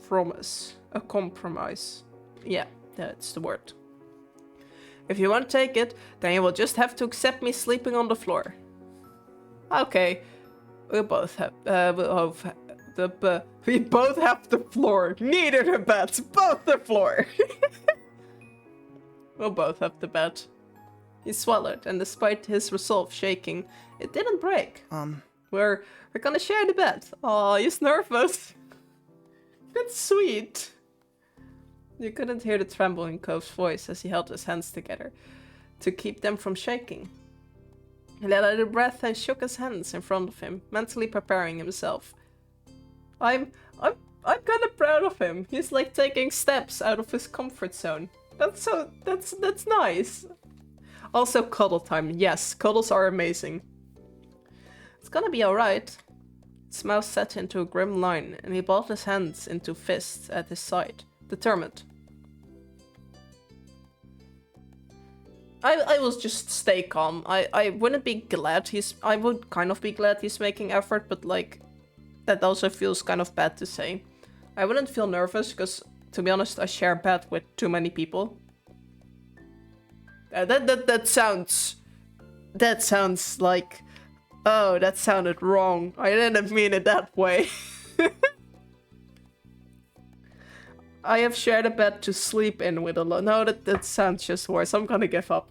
promise. A compromise. Yeah, that's the word. If you won't take it, then you will just have to accept me sleeping on the floor. Okay. We both have the floor. Neither the bed, both the floor. We'll both have the bed. He swallowed, and despite his resolve shaking, it didn't break. We're gonna share the bed. Aw, he's nervous. That's sweet. You couldn't hear the tremble in Cove's voice as he held his hands together to keep them from shaking. He let out a breath and shook his hands in front of him, mentally preparing himself. I'm kind of proud of him. He's like taking steps out of his comfort zone. That's nice. Also, cuddle time. Yes, cuddles are amazing. It's gonna be alright. His mouth set into a grim line, and he balled his hands into fists at his side, determined. I will just stay calm. I wouldn't be glad I would kind of be glad he's making effort, but like, that also feels kind of bad to say. I wouldn't feel nervous, because, to be honest, I share a bed with too many people. That sounds like... Oh, that sounded wrong. I didn't mean it that way. I have shared a bed to sleep in with a lot. No, that sounds just worse. I'm gonna give up.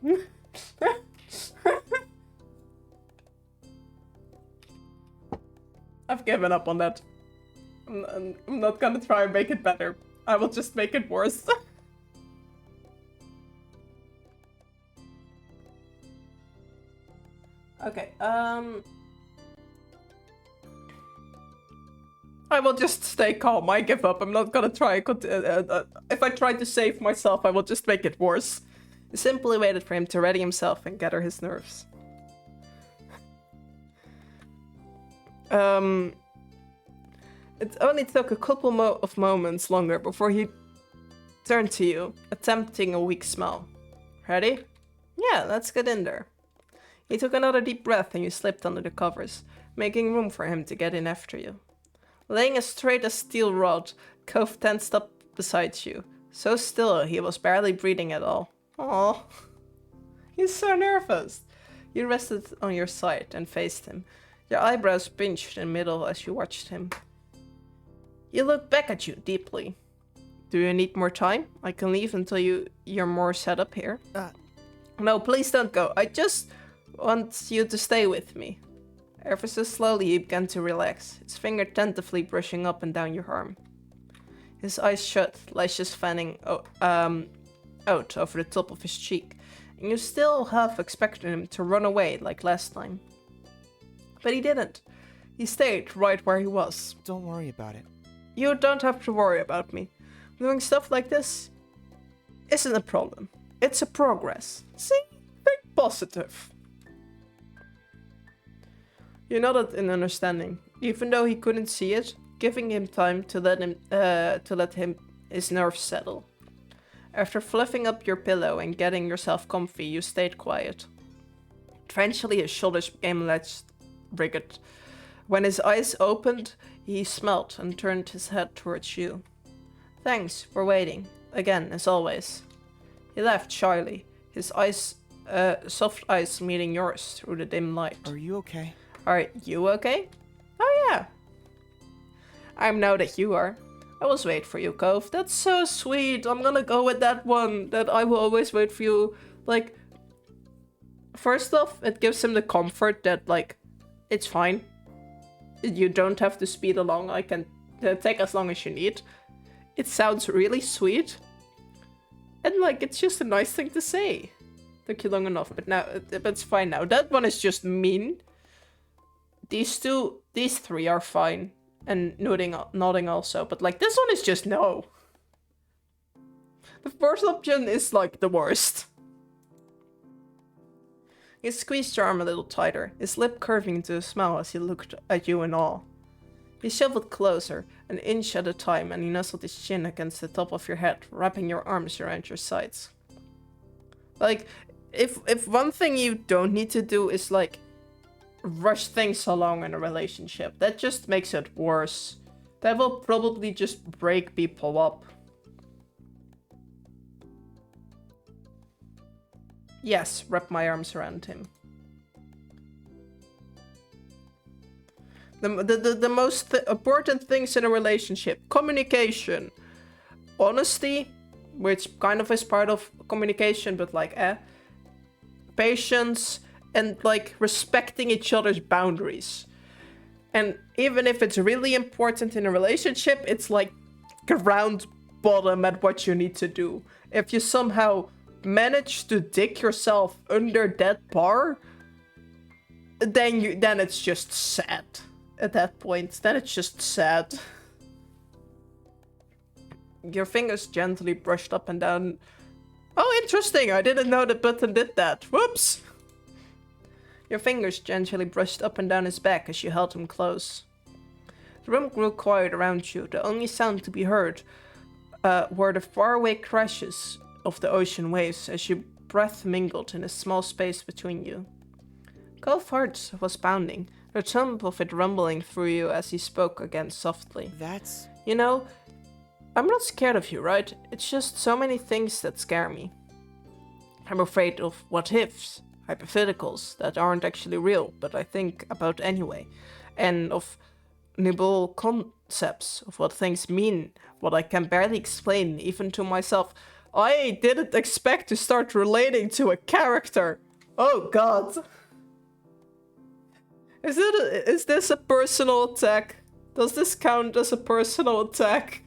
I've given up on that. I'm not gonna try and make it better. I will just make it worse. Okay, I will just stay calm. I give up. I'm not gonna try. If I try to save myself, I will just make it worse. I simply waited for him to ready himself and gather his nerves. It only took a couple of moments longer before he turned to you, attempting a weak smile. Ready? Yeah, let's get in there. He took another deep breath and you slipped under the covers, making room for him to get in after you. Laying as straight as steel rod, Cove tensed up beside you. So still, he was barely breathing at all. Aww. He's so nervous. You rested on your side and faced him, your eyebrows pinched in the middle as you watched him. He looked back at you deeply. Do you need more time? I can leave until you're more set up here. No, please don't go. I just want you to stay with me. Ever so slowly he began to relax, his finger tentatively brushing up and down your arm. His eyes shut, lashes fanning out over the top of his cheek, and you still half expected him to run away like last time. But he didn't. He stayed right where he was. Don't worry about it. You don't have to worry about me. Doing stuff like this isn't a problem. It's a progress. See? Think positive. You nodded in understanding, even though he couldn't see it, giving him time to let his nerves settle. After fluffing up your pillow and getting yourself comfy, you stayed quiet. Eventually his shoulders became less rigid. When his eyes opened, he smiled and turned his head towards you. Thanks for waiting, again as always. He laughed shyly, his eyes, soft eyes meeting yours through the dim light. Are you okay? Are you okay? Oh yeah. I know that you are. I will wait for you, Cove. That's so sweet. I'm gonna go with that one. That I will always wait for you. Like, first off, it gives him the comfort that, like, it's fine. You don't have to speed along. I can take as long as you need. It sounds really sweet. And, like, it's just a nice thing to say. Took you long enough, but it's fine now. That one is just mean. These three are fine. And nodding also. But, like, this one is just no. The first option is, like, the worst. He squeezed your arm a little tighter, his lip curving into a smile as he looked at you in awe. He shuffled closer, an inch at a time, and he nuzzled his chin against the top of your head, wrapping your arms around your sides. Like, if one thing you don't need to do is, like, rush things along in a relationship, that just makes it worse. That will probably just break people up. Yes, wrap my arms around him. The most important things in a relationship: communication, honesty, which kind of is part of communication, but like patience, and like respecting each other's boundaries. And even if it's really important in a relationship, it's like ground bottom at what you need to do. If you somehow manage to dig yourself under that bar, then it's just sad. At that point, then it's just sad. Your fingers gently brushed up and down. Oh, interesting! I didn't know the button did that. Whoops! Your fingers gently brushed up and down his back as you held him close. The room grew quiet around you. The only sound to be heard were the faraway crashes of the ocean waves as your breath mingled in a small space between you. Cole's heart was pounding, the thump of it rumbling through you as he spoke again softly. That's... You know, I'm not scared of you, right? It's just so many things that scare me. I'm afraid of what ifs, hypotheticals that aren't actually real, but I think about anyway, and of nibble concepts of what things mean, what I can barely explain even to myself. I didn't expect to start relating to a character. Oh god. Is this a personal attack? Does this count as a personal attack?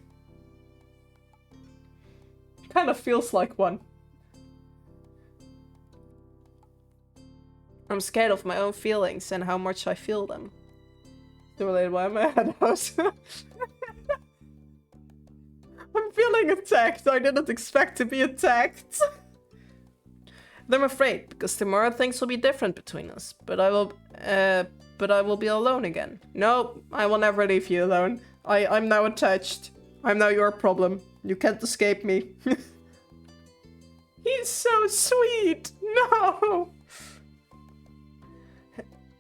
Kind of feels like one. I'm scared of my own feelings and how much I feel them. Related why my head out. I'm feeling attacked. I didn't expect to be attacked. And I'm afraid because tomorrow things will be different between us. But I will be alone again. No, I will never leave you alone. I'm now attached. I'm now your problem. You can't escape me. He's so sweet. No.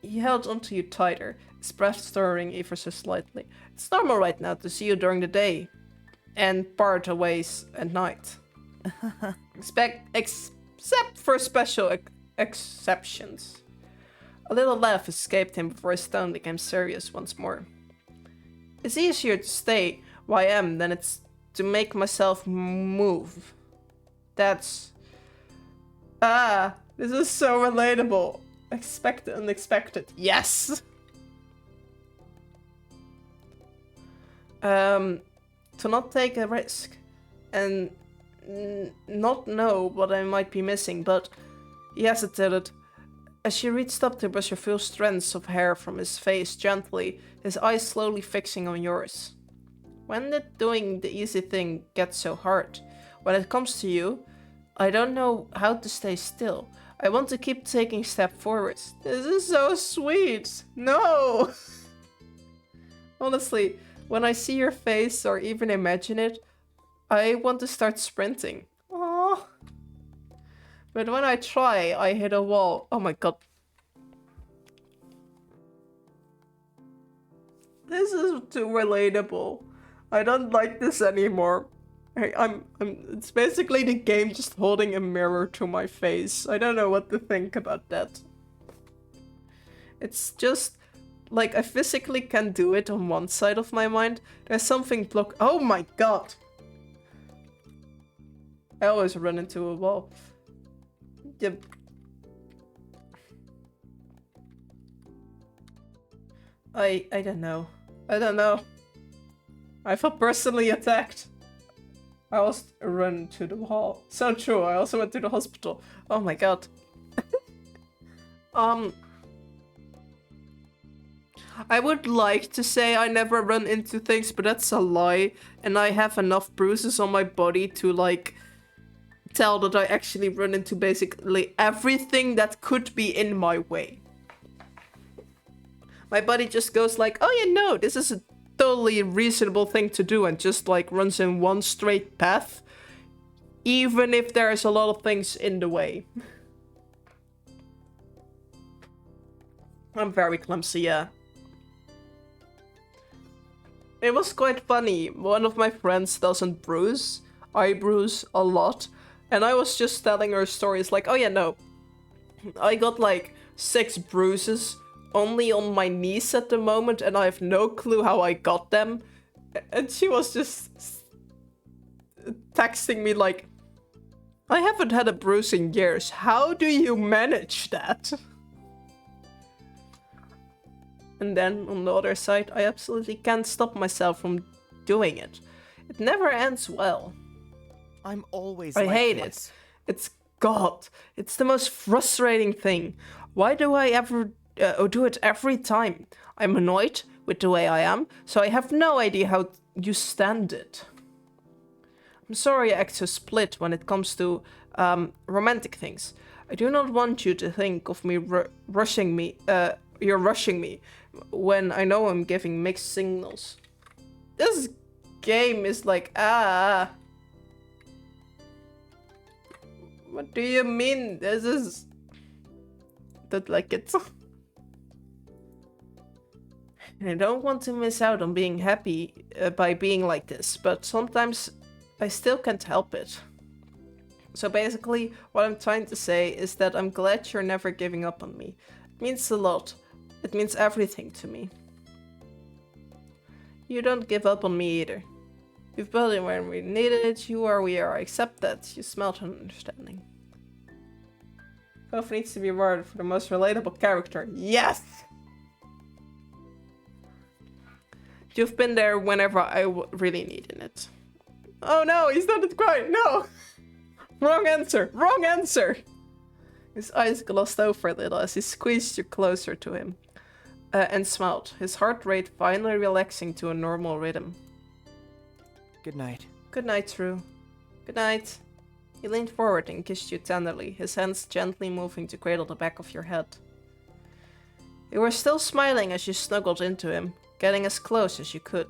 He held onto you tighter, his breath stirring ever so slightly. It's normal right now to see you during the day and part ways at night. Except for special exceptions. A little laugh escaped him before his tone became serious once more. It's easier to stay where I am than it's to make myself move. That's... this is so relatable. Expect the unexpected. Yes! To not take a risk and not know what I might be missing, but he hesitated. As she reached up to brush a few strands of hair from his face gently, his eyes slowly fixing on yours. When did doing the easy thing get so hard? When it comes to you, I don't know how to stay still. I want to keep taking steps forwards. This is so sweet. No! Honestly, when I see your face or even imagine it, I want to start sprinting. Aww. But when I try, I hit a wall. Oh my god. This is too relatable. I don't like this anymore. It's basically the game just holding a mirror to my face. I don't know what to think about that. It's just, like, I physically can do it on one side of my mind. There's something oh my god! I always run into a wall. Yep. I don't know. I don't know. I felt personally attacked. I also ran to the wall. So true, I also went to the hospital. Oh my god. I would like to say I never run into things, but that's a lie. And I have enough bruises on my body to, like, tell that I actually run into basically everything that could be in my way. My body just goes like, oh yeah, no, this is a totally reasonable thing to do, and just like runs in one straight path, even if there's a lot of things in the way. I'm very clumsy, yeah. It was quite funny. One of my friends doesn't bruise. I bruise a lot. And I was just telling her stories like, oh yeah, no. I got like 6 bruises only on my knees at the moment, and I have no clue how I got them. And she was just texting me like, I haven't had a bruise in years. How do you manage that? And then on the other side, I absolutely can't stop myself from doing it. It never ends well. I'm always I like hate this. it. It's the most frustrating thing. Why do I ever do it every time? I'm annoyed with the way I am, so I have no idea how you stand it. I'm sorry I act so split when it comes to romantic things. I do not want you to think of me rushing you're rushing me when I know I'm giving mixed signals. This game is like, What do you mean? This is... Don't like it. I don't want to miss out on being happy by being like this, but sometimes I still can't help it. So basically, what I'm trying to say is that I'm glad you're never giving up on me. It means a lot. It means everything to me. You don't give up on me either. You've built it when we needed it, you are we are. I accept that. You smelled an understanding. Kof needs to be awarded for the most relatable character. Yes! You've been there whenever I really needed it. Oh no, he's not crying, no! Wrong answer, wrong answer! His eyes glossed over a little as he squeezed you closer to him. And smiled, his heart rate finally relaxing to a normal rhythm. Good night. Good night, True. Good night. He leaned forward and kissed you tenderly, his hands gently moving to cradle the back of your head. You were still smiling as you snuggled into him, getting as close as you could.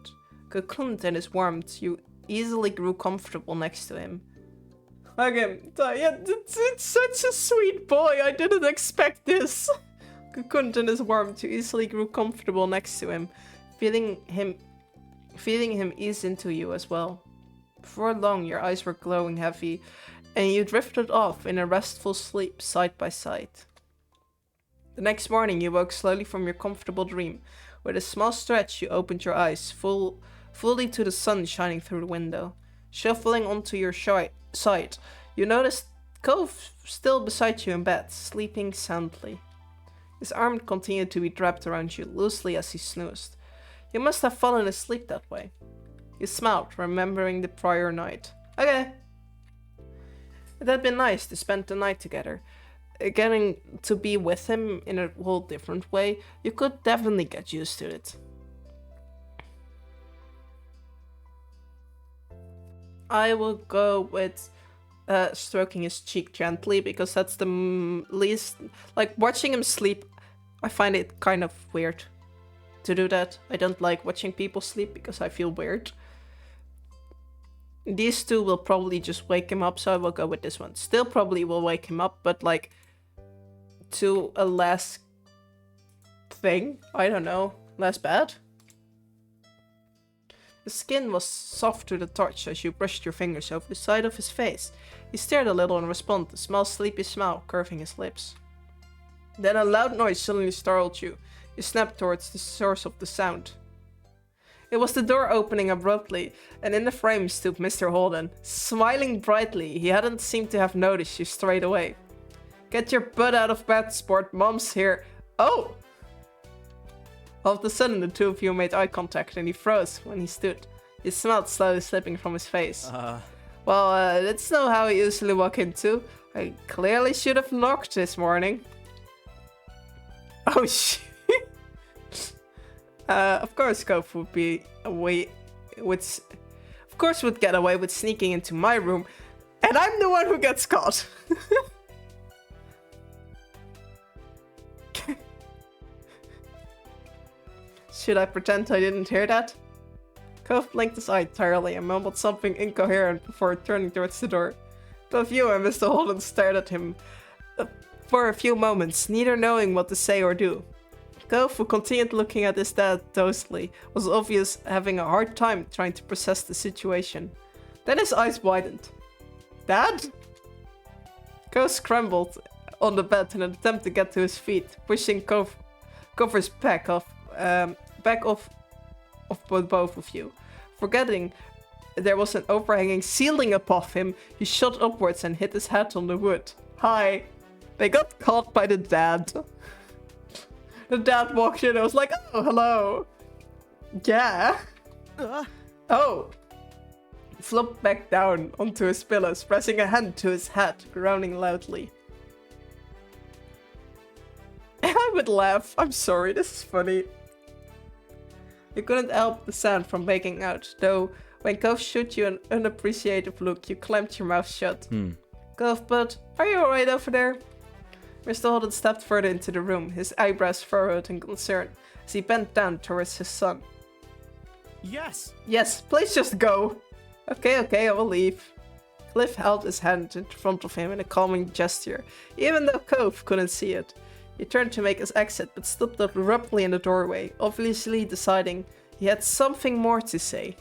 Cocooned in his warmth, you easily grew comfortable next to him. Hug him. Yeah, it's such a sweet boy. I didn't expect this. Cocooned in his warmth, you easily grew comfortable next to him, feeling him ease into you as well. Before long, your eyes were glowing heavy, and you drifted off in a restful sleep side by side. The next morning, you woke slowly from your comfortable dream. With a small stretch, you opened your eyes, fully to the sun shining through the window. Shuffling onto your side, you noticed Cove still beside you in bed, sleeping soundly. His arm continued to be wrapped around you loosely as he snoozed. You must have fallen asleep that way. You smiled, remembering the prior night. Okay. It had been nice to spend the night together. Getting to be with him in a whole different way, you could definitely get used to it. I will go with stroking his cheek gently, because that's the least... Like, watching him sleep, I find it kind of weird to do that. I don't like watching people sleep because I feel weird. These two will probably just wake him up, so I will go with this one. Still probably will wake him up, but like to a less thing. I don't know. Less bad. His skin was soft to the touch as you brushed your fingers over the side of his face. He stared a little in response, a small sleepy smile curving his lips. Then a loud noise suddenly startled you. You snapped towards the source of the sound. It was the door opening abruptly, and in the frame stood Mr. Holden. Smiling brightly, he hadn't seemed to have noticed you straight away. Get your butt out of bed, sport, Mom's here. Oh! All of a sudden, the two of you made eye contact, and he froze when he stood. His smile slowly slipping from his face. Well, that's not how I usually walk into. I clearly should have knocked this morning. Oh shit. Of course, Cove would be away with... Of course would get away with sneaking into my room, and I'm the one who gets caught. Should I pretend I didn't hear that? Cove blinked his eye entirely and mumbled something incoherent before turning towards the door. Both you and Mr. Holden stared at him for a few moments, neither knowing what to say or do. Cove, who continued looking at his dad dozily, was obvious having a hard time trying to process the situation. Then his eyes widened. Dad? Cove scrambled on the bed in an attempt to get to his feet, pushing Cover's back off both of you. Forgetting there was an overhanging ceiling above him, he shot upwards and hit his head on the wood. Hi. They got caught by the dad. The dad walked in and was like, oh, hello. Yeah. Oh. Flopped back down onto his pillows, pressing a hand to his head, groaning loudly. I would laugh. I'm sorry, this is funny. You couldn't help the sound from breaking out, though when Cove shot you an unappreciative look, you clamped your mouth shut. Cove, but are you alright over there? Mr. Holden stepped further into the room, his eyebrows furrowed in concern, as he bent down towards his son. Yes! Yes, please just go. Okay, I will leave. Cliff held his hand in front of him in a calming gesture, even though Cove couldn't see it. He turned to make his exit, but stopped abruptly in the doorway, obviously deciding he had something more to say.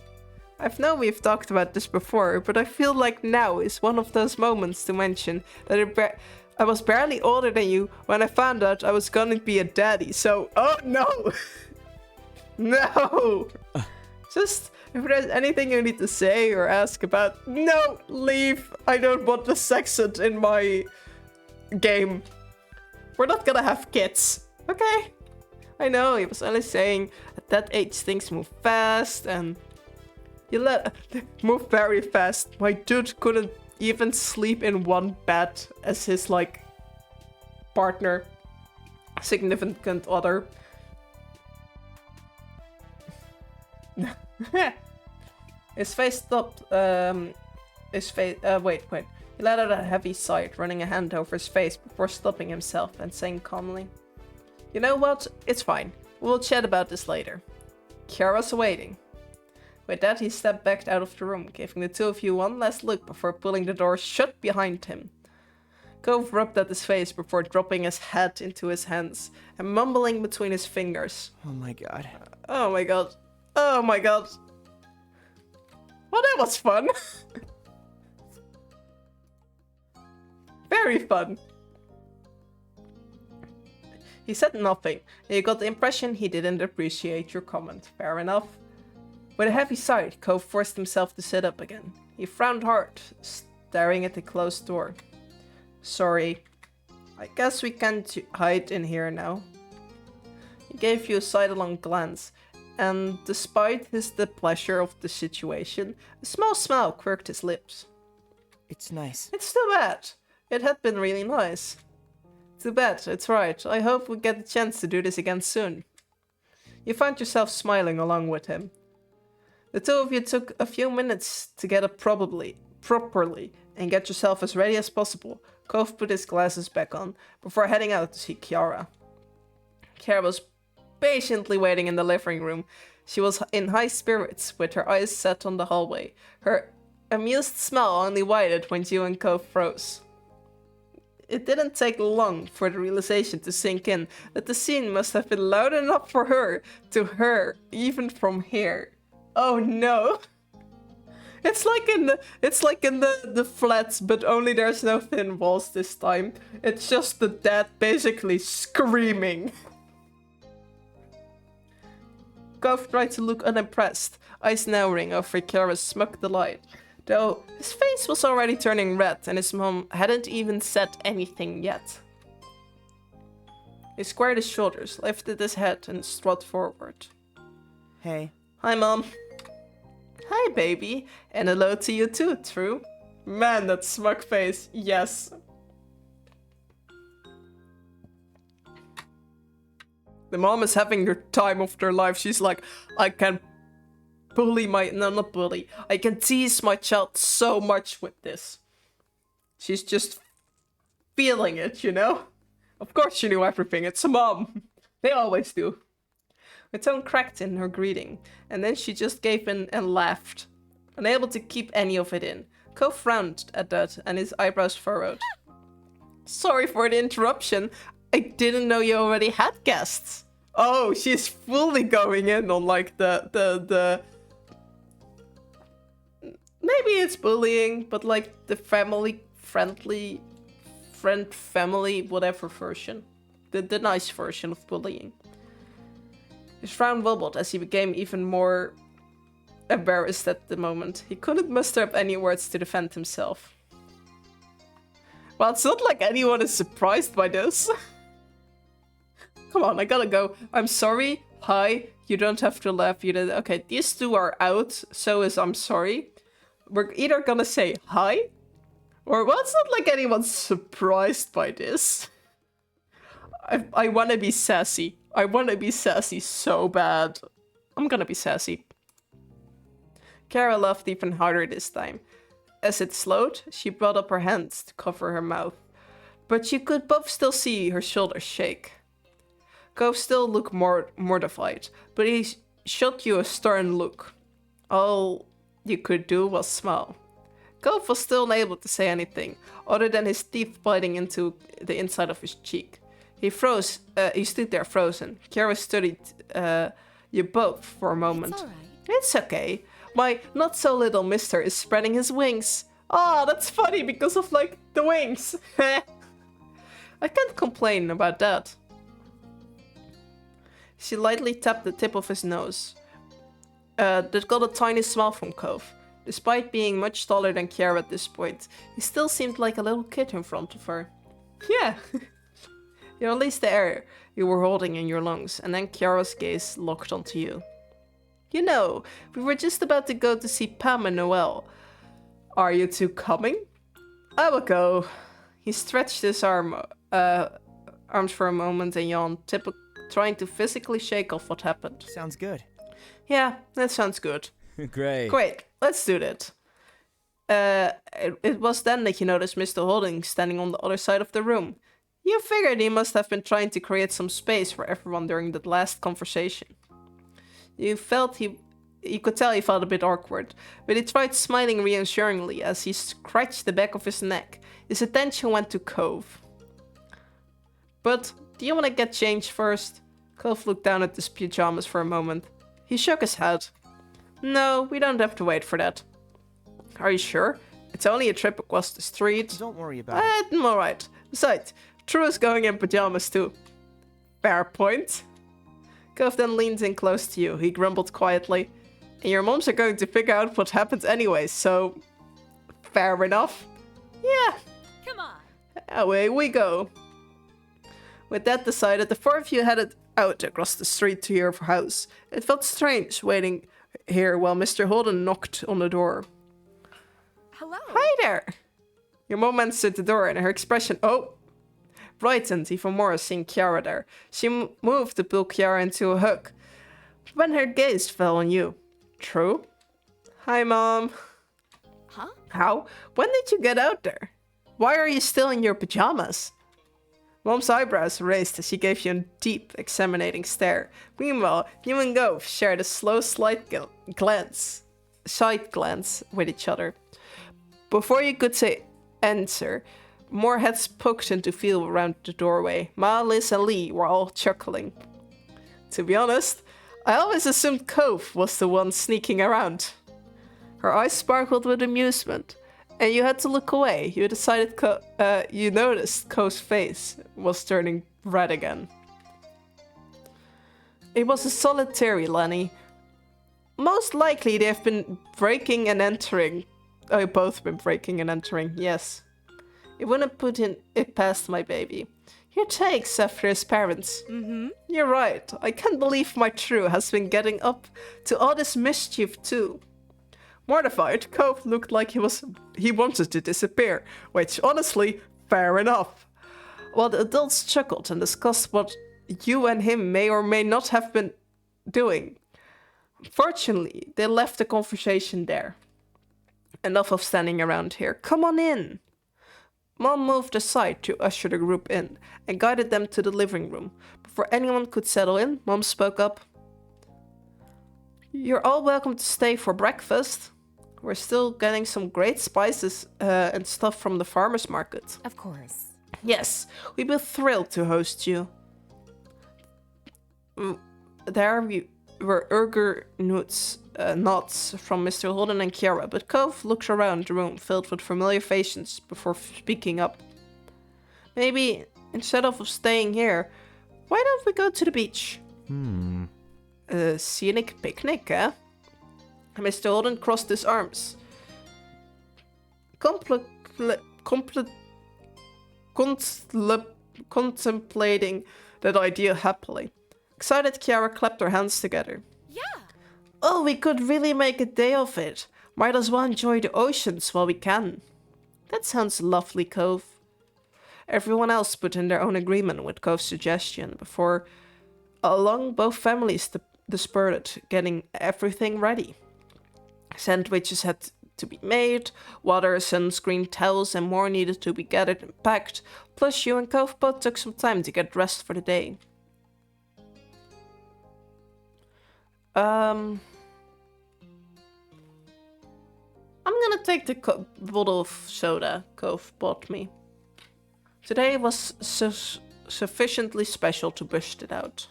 I know we've talked about this before, but I feel like now is one of those moments to mention that I was barely older than you when I found out I was gonna be a daddy, so oh no! No! Just, if there's anything you need to say or ask about, no, leave! I don't want the sexant in my game. We're not gonna have kids, okay? I know, he was only saying at that age things move fast and... You move very fast. My dude couldn't even sleep in one bed as his, like, partner, significant other. His face stopped, wait. He let out a heavy sigh, running a hand over his face before stopping himself and saying calmly, "You know what? It's fine. We'll chat about this later." Kiara's waiting. With that, he stepped back out of the room, giving the two of you one last look before pulling the door shut behind him. Cove rubbed at his face before dropping his head into his hands and mumbling between his fingers. Oh my god. Oh my god. Oh my god. Well, that was fun. Very fun. He said nothing, and you got the impression he didn't appreciate your comment. Fair enough. With a heavy sigh, Cove forced himself to sit up again. He frowned hard, staring at the closed door. Sorry. I guess we can't hide in here now. He gave you a sidelong glance, and despite his displeasure of the situation, a small smile quirked his lips. It's nice. It's too bad. It had been really nice. Too bad, it's right. I hope we get a chance to do this again soon. You found yourself smiling along with him. The two of you took a few minutes to get up properly, and get yourself as ready as possible. Cove put his glasses back on, before heading out to see Kiara. Kiara was patiently waiting in the living room. She was in high spirits, with her eyes set on the hallway. Her amused smile only widened when you and Cove froze. It didn't take long for the realization to sink in that the scene must have been loud enough for her, to her, even from here. Oh no! It's like in the flats, but only there's no thin walls this time. It's just the dad basically screaming. Cove tried to look unimpressed, eyes narrowing over Kiara's smug delight, though his face was already turning red and his mom hadn't even said anything yet. He squared his shoulders, lifted his head and strode forward. Hey. Hi, Mom. Hi, baby. And hello to you too, True. Man, that smug face. Yes. The mom is having the time of their life. She's like, I can bully my... No, not bully. I can tease my child so much with this. She's just feeling it, you know? Of course she knew everything. It's a mom. They always do. Her tone cracked in her greeting, and then she just gave in and laughed, unable to keep any of it in. Cove frowned at that, and his eyebrows furrowed. Sorry for the interruption. I didn't know you already had guests. Oh, she's fully going in on like the... Maybe it's bullying, but like the family, whatever version. The nice version of bullying. His frown wobbled as he became even more embarrassed at the moment. He couldn't muster up any words to defend himself. Well, it's not like anyone is surprised by this. Come on, I gotta go. I'm sorry. Hi. You don't have to laugh. You did. Okay, these two are out. So is I'm sorry. We're either gonna say hi, or well, it's not like anyone's surprised by this. I wanna be sassy. I want to be sassy so bad. I'm gonna be sassy. Kara laughed even harder this time. As it slowed, she brought up her hands to cover her mouth. but you could both still see her shoulders shake. Cove still looked mortified, but he shot you a stern look. All you could do was smile. Cove was still unable to say anything, other than his teeth biting into the inside of his cheek. He froze. He stood there frozen. Kiara studied you both for a moment. It's all right. It's okay. My not-so-little mister is spreading his wings. Oh, that's funny because of, like, the wings. I can't complain about that. She lightly tapped the tip of his nose. That got a tiny smile from Cove. Despite being much taller than Kiara at this point, he still seemed like a little kid in front of her. Yeah. You released the air you were holding in your lungs, and then Kiara's gaze locked onto you. You know, we were just about to go to see Pam and Noelle. Are you two coming? I will go. He stretched his arms for a moment and yawned, trying to physically shake off what happened. Sounds good. Yeah, that sounds good. Great. Great, let's do that. It was then that you noticed Mr. Holding standing on the other side of the room. You figured he must have been trying to create some space for everyone during that last conversation. You could tell he felt a bit awkward, but he tried smiling reassuringly as he scratched the back of his neck. His attention went to Cove. But, do you want to get changed first? Cove looked down at his pajamas for a moment. He shook his head. No, we don't have to wait for that. Are you sure? It's only a trip across the street. Don't worry about it. I'm alright. Besides, True is going in pajamas too. Fair point. Cove then leaned in close to you. He grumbled quietly. And your moms are going to figure out what happened anyway, so... Fair enough. Yeah. Come on. Away we go. With that decided, the four of you headed out across the street to your house. It felt strange waiting here while Mr. Holden knocked on the door. Hello. Hi there! Your mom answered the door and her expression, brightened even more seeing Kiara there. She moved to pull Kiara into a hug. When her gaze fell on you. True? Hi, Mom. Huh? How? When did you get out there? Why are you still in your pajamas? Mom's eyebrows raised as she gave you a deep, examining stare. Meanwhile, you and Gove shared a slow, side glance with each other. Before you could say answer, more heads poked into view around the doorway. Ma, Liz, and Lee were all chuckling. To be honest, I always assumed Cove was the one sneaking around. Her eyes sparkled with amusement, and you had to look away. You noticed Cove's face was turning red again. It was a solitary Lenny. Most likely they've been breaking and entering. Oh, both been breaking and entering, yes. It wouldn't put it past my baby. He takes after his parents. You're right. I can't believe my True has been getting up to all this mischief too. Mortified, Cove looked like he wanted to disappear, which honestly, fair enough. While the adults chuckled and discussed what you and him may or may not have been doing. Fortunately, they left the conversation there. Enough of standing around here. Come on in. Mom moved aside to usher the group in and guided them to the living room. Before anyone could settle in, Mom spoke up. You're all welcome to stay for breakfast. We're still getting some great spices and stuff from the farmer's market. Of course. Yes, we'd be thrilled to host you. There were eager nods from Mr. Holden and Kiara, but Cove looked around the room filled with familiar faces before speaking up. Maybe, instead of staying here, why don't we go to the beach? A scenic picnic, eh? Mr. Holden crossed his arms. Contemplating that idea happily. Excited, Kiara clapped her hands together. Yeah. Oh, we could really make a day of it. Might as well enjoy the oceans while we can. That sounds lovely, Cove. Everyone else put in their own agreement with Cove's suggestion before along both families dispersed, getting everything ready. Sandwiches had to be made, water, sunscreen, towels, and more needed to be gathered and packed. Plus, you and Cove both took some time to get dressed for the day. I'm gonna take the bottle of soda Cove bought me. Today was sufficiently special to bust it out.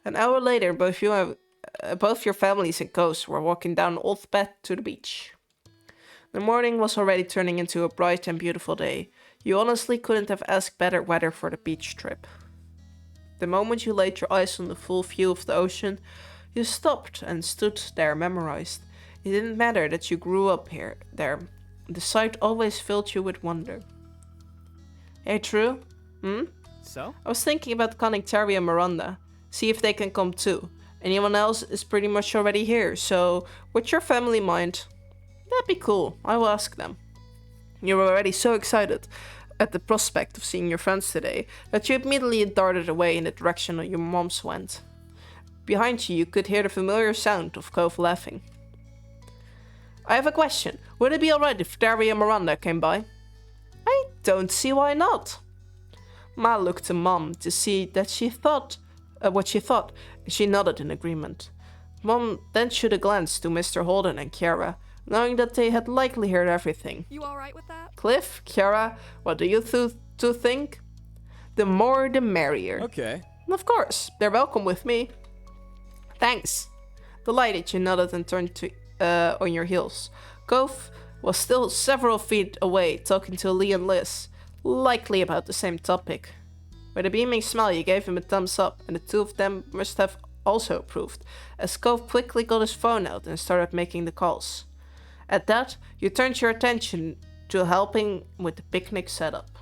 An hour later, both your families and Coves were walking down Old Path to the beach. The morning was already turning into a bright and beautiful day. You honestly couldn't have asked better weather for the beach trip. The moment you laid your eyes on the full view of the ocean, you stopped and stood there memorized. It didn't matter that you grew up there. The sight always filled you with wonder. Hey, True? So? I was thinking about calling Terry and Miranda. See if they can come too. Anyone else is pretty much already here, so with your family mind, that'd be cool. I will ask them. You were already so excited at the prospect of seeing your friends today that you immediately darted away in the direction your moms went. Behind you could hear the familiar sound of Cove laughing. I have a question. Would it be alright if Terry and Miranda came by? I don't see why not. Ma looked to Mom to see that she thought what she thought. She nodded in agreement. Mom then shot a glance to Mr. Holden and Kiara, knowing that they had likely heard everything. You alright with that? Cliff, Kiara, what do you two think? The more the merrier. Okay. Of course, they're welcome with me. Thanks. Delighted, you nodded and turned to on your heels. Cove was still several feet away, talking to Lee and Liz, likely about the same topic. With a beaming smile, you gave him a thumbs up, and the two of them must have also approved, as Cove quickly got his phone out and started making the calls. At that, you turned your attention to helping with the picnic setup.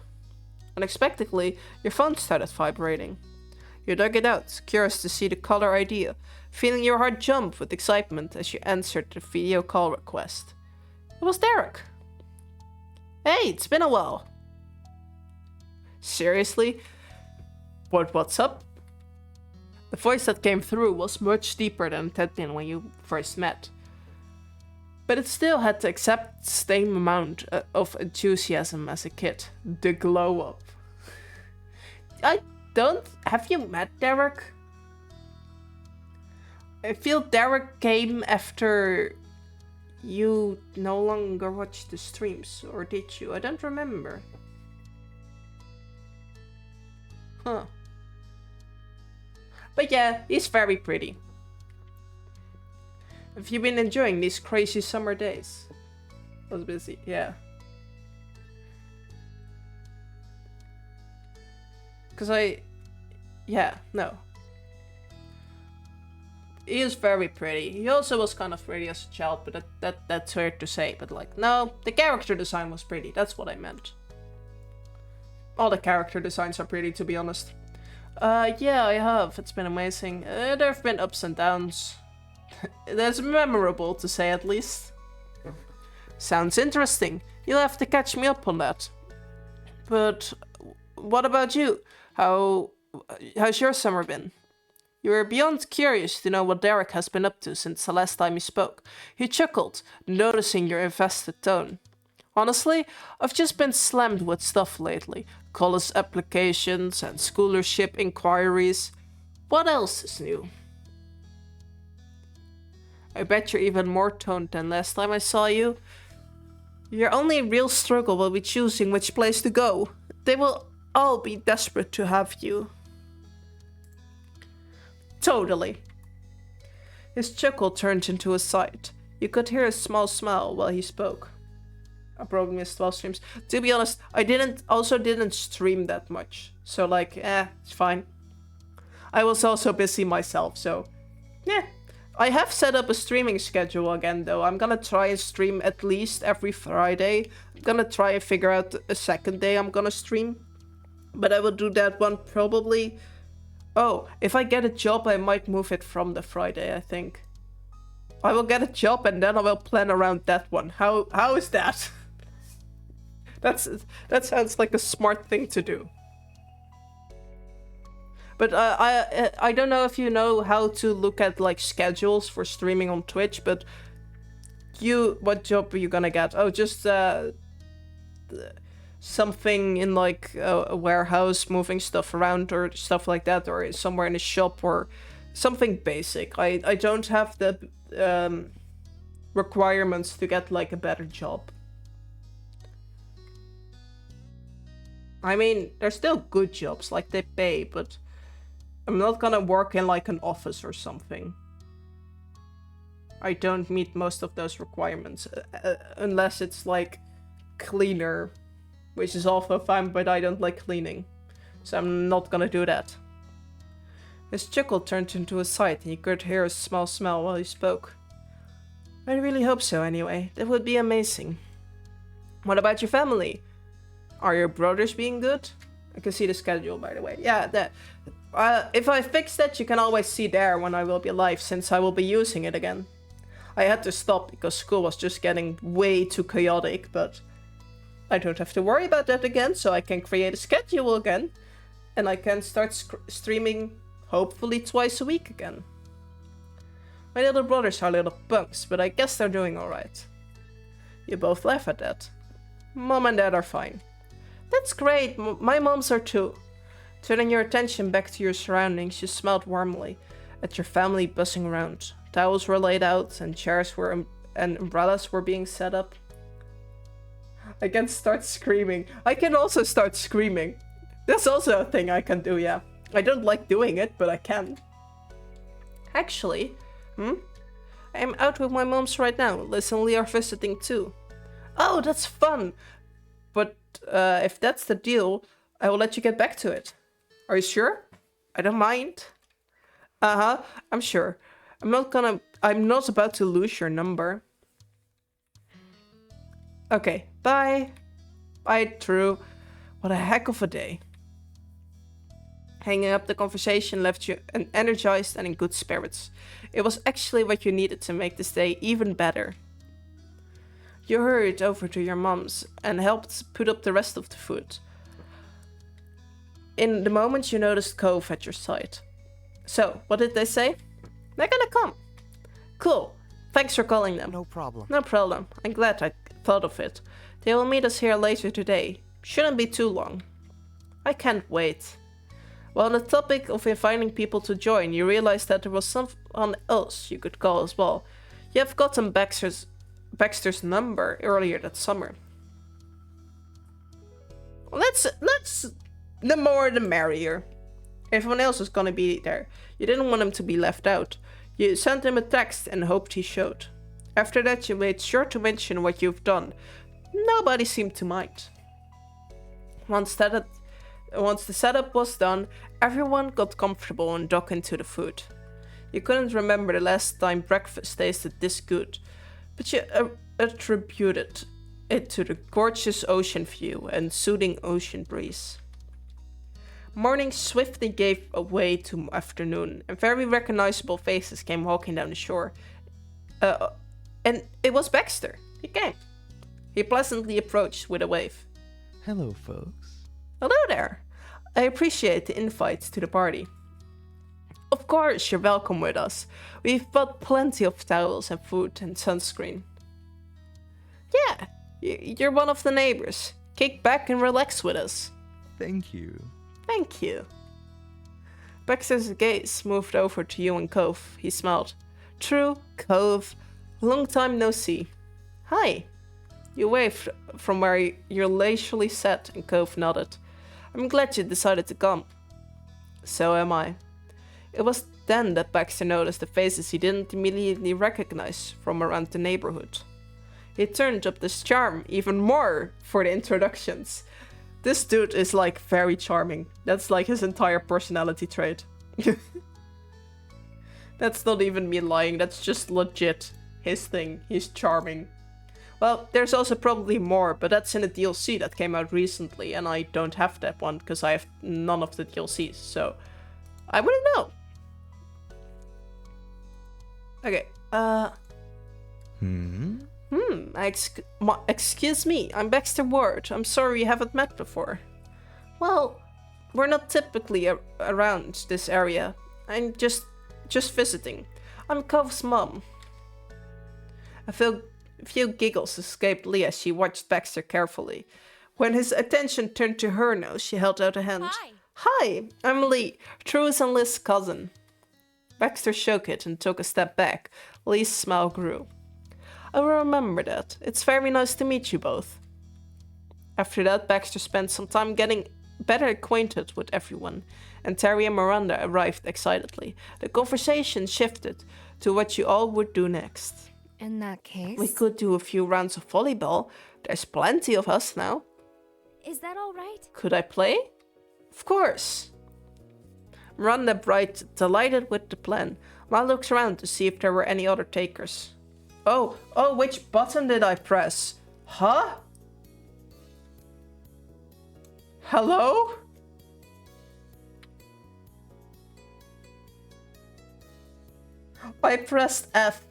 Unexpectedly, your phone started vibrating. You dug it out, curious to see the caller ID, feeling your heart jump with excitement as you answered the video call request. It was Derek. Hey, it's been a while. Seriously? What's up? The voice that came through was much deeper than it had been when you first met. But it still had the exact same amount of enthusiasm as a kid. The glow up. Have you met Derek? I feel Derek came after you no longer watched the streams, or did you? I don't remember. Huh. But yeah, he's very pretty. Have you been enjoying these crazy summer days? I was busy, yeah. No. He is very pretty. He also was kind of pretty as a child, but that's weird to say. But like, no, the character design was pretty. That's what I meant. All the character designs are pretty, to be honest. Yeah, I have. It's been amazing. There have been ups and downs. That's memorable, to say at least. Sounds interesting. You'll have to catch me up on that. But what about you? How's your summer been? You were beyond curious to know what Derek has been up to since the last time you spoke. He chuckled, noticing your invested tone. Honestly, I've just been slammed with stuff lately. College applications and scholarship inquiries. What else is new? I bet you're even more toned than last time I saw you. Your only real struggle will be choosing which place to go. They will all be desperate to have you. Totally. His chuckle turned into a sigh. You could hear a small smile while he spoke. I probably missed 12 streams. To be honest, I didn't stream that much. So like, it's fine. I was also busy myself, so yeah. I have set up a streaming schedule again though. I'm gonna try and stream at least every Friday. I'm gonna try and figure out a second day I'm gonna stream. But I will do that one probably... Oh, if I get a job, I might move it from the Friday, I think. I will get a job and then I will plan around that one. How is that? That sounds like a smart thing to do. But I don't know if you know how to look at like schedules for streaming on Twitch, but what job are you gonna get? Oh, just something in like a warehouse, moving stuff around or stuff like that, or somewhere in a shop or something basic. I don't have the requirements to get like a better job. I mean, they're still good jobs, like they pay, but I'm not gonna work in like an office or something. I don't meet most of those requirements, unless it's like cleaner, which is also fine, but I don't like cleaning, so I'm not gonna do that. His chuckle turned into a sigh, and you could hear a small smell while he spoke. I really hope so, anyway. That would be amazing. What about your family? Are your brothers being good? I can see the schedule, by the way. Yeah, that. If I fix that, you can always see there when I will be live, since I will be using it again. I had to stop because school was just getting way too chaotic, but I don't have to worry about that again, so I can create a schedule again, and I can start streaming hopefully twice a week again. My little brothers are little punks, but I guess they're doing alright. You both laugh at that. Mom and Dad are fine. That's great, my moms are too. Turning your attention back to your surroundings, you smiled warmly at your family buzzing around. Towels were laid out and chairs were and umbrellas were being set up. I can start screaming. I can also start screaming. That's also a thing I can do, yeah. I don't like doing it, but I can. Actually, I'm out with my moms right now. Liz and Lee are visiting too. Oh, that's fun! But if that's the deal, I will let you get back to it. Are you sure? I don't mind. Uh-huh, I'm sure. I'm not about to lose your number. Okay, bye. Bye, True. What a heck of a day. Hanging up the conversation left you energized and in good spirits. It was actually what you needed to make this day even better. You hurried over to your mom's and helped put up the rest of the food. In the moment you noticed Cove at your side. So, what did they say? They're gonna come. Cool. Thanks for calling them. No problem. No problem. I'm glad I thought of it. They will meet us here later today. Shouldn't be too long. I can't wait. Well, on the topic of inviting people to join, you realized that there was someone else you could call as well. You have gotten Baxter's number earlier that summer. Let's the more the merrier. Everyone else is gonna be there. You didn't want him to be left out. You sent him a text and hoped he showed. After that, you made sure to mention what you've done. Nobody seemed to mind. Once the setup was done, everyone got comfortable and dug into the food. You couldn't remember the last time breakfast tasted this good, but you attributed it to the gorgeous ocean view and soothing ocean breeze. Morning swiftly gave way to afternoon, and very recognizable faces came walking down the shore. And it was Baxter. He came. He pleasantly approached with a wave. Hello, folks. Hello there. I appreciate the invite to the party. Of course, you're welcome with us. We've bought plenty of towels and food and sunscreen. Yeah, you're one of the neighbors. Kick back and relax with us. Thank you. Thank you. Baxter's gaze moved over to you and Cove. He smiled. True, Cove. Long time no see. Hi. You waved from where you leisurely sat, and Cove nodded. I'm glad you decided to come. So am I. It was then that Baxter noticed the faces he didn't immediately recognize from around the neighborhood. He turned up this charm even more for the introductions. This dude is like very charming. That's like his entire personality trait. That's not even me lying, that's just legit his thing. He's charming. Well, there's also probably more, but that's in a DLC that came out recently, and I don't have that one because I have none of the DLCs, so I wouldn't know. Okay, excuse me, I'm Baxter Ward. I'm sorry we haven't met before. Well, we're not typically around this area. I'm just visiting. I'm Cove's mom. few giggles escaped Lee as she watched Baxter carefully. When his attention turned to her now, she held out a hand. Hi. Hi, I'm Lee, True's and Liz's cousin. Baxter shook it and took a step back. Lee's smile grew. I will remember that. It's very nice to meet you both. After that, Baxter spent some time getting better acquainted with everyone, and Terry and Miranda arrived excitedly. The conversation shifted to what you all would do next. In that case... We could do a few rounds of volleyball. There's plenty of us now. Is that all right? Could I play? Of course. Miranda, bright, delighted with the plan. Ma looked around to see if there were any other takers. Oh, which button did I press? Huh? Hello? I pressed F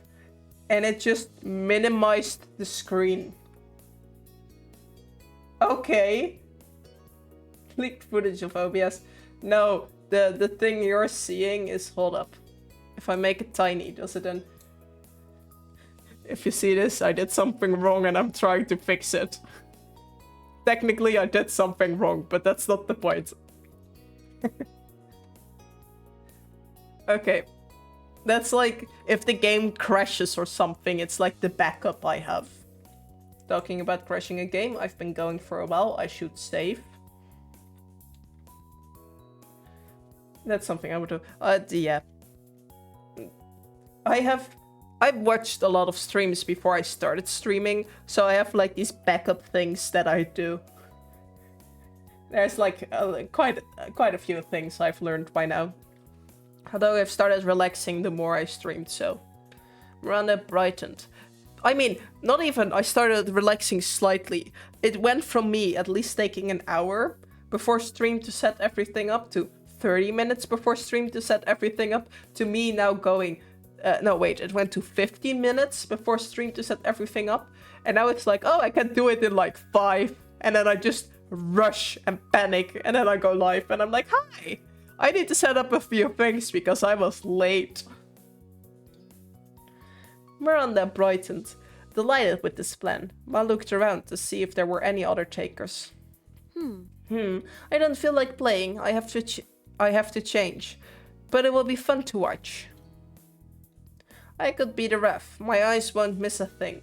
and it just minimized the screen. Okay. Leaked footage of OBS. No, the thing you're seeing is, hold up. If I make it tiny, does it then? If you see this, I did something wrong and I'm trying to fix it. Technically, I did something wrong, but that's not the point. Okay. That's like, if the game crashes or something, it's like the backup I have. Talking about crashing a game, I've been going for a while. I should save. That's something I would do. Yeah. I've watched a lot of streams before I started streaming, so I have like these backup things that I do. There's like quite a few things I've learned by now. Although I've started relaxing the more I streamed, so. Miranda brightened. I mean, not even, I started relaxing slightly. It went from me at least taking an hour before stream to set everything up to 30 minutes before stream to set everything up to me now going, no wait, it went to 15 minutes before stream to set everything up. And now it's like, oh, I can do it in like 5. And then I just rush and panic and then I go live and I'm like, hi, I need to set up a few things because I was late. Miranda brightened, delighted with this plan. Ma looked around to see if there were any other takers. I don't feel like playing. I have to change. But it will be fun to watch. I could be the ref. My eyes won't miss a thing.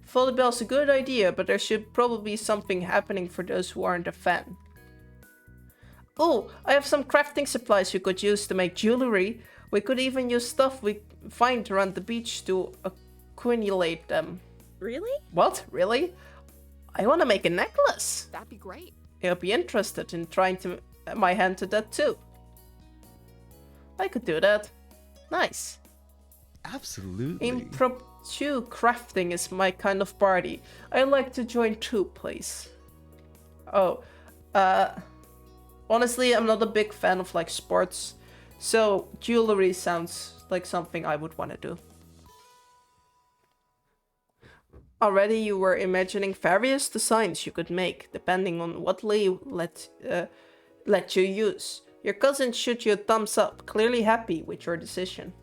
Volleyball's a good idea, but there should probably be something happening for those who aren't a fan. Oh, I have some crafting supplies we could use to make jewelry. We could even use stuff we find around the beach to accumulate them. Really? What? Really? I want to make a necklace. That'd be great. I'll be interested in trying to my hand to that too. I could do that. Nice. Absolutely. Impromptu crafting is my kind of party. I'd like to join too, please. Oh, honestly, I'm not a big fan of like sports, so jewelry sounds like something I would want to do. Already you were imagining various designs you could make, depending on what Lee let you use. Your cousin shoot you a thumbs up, clearly happy with your decision.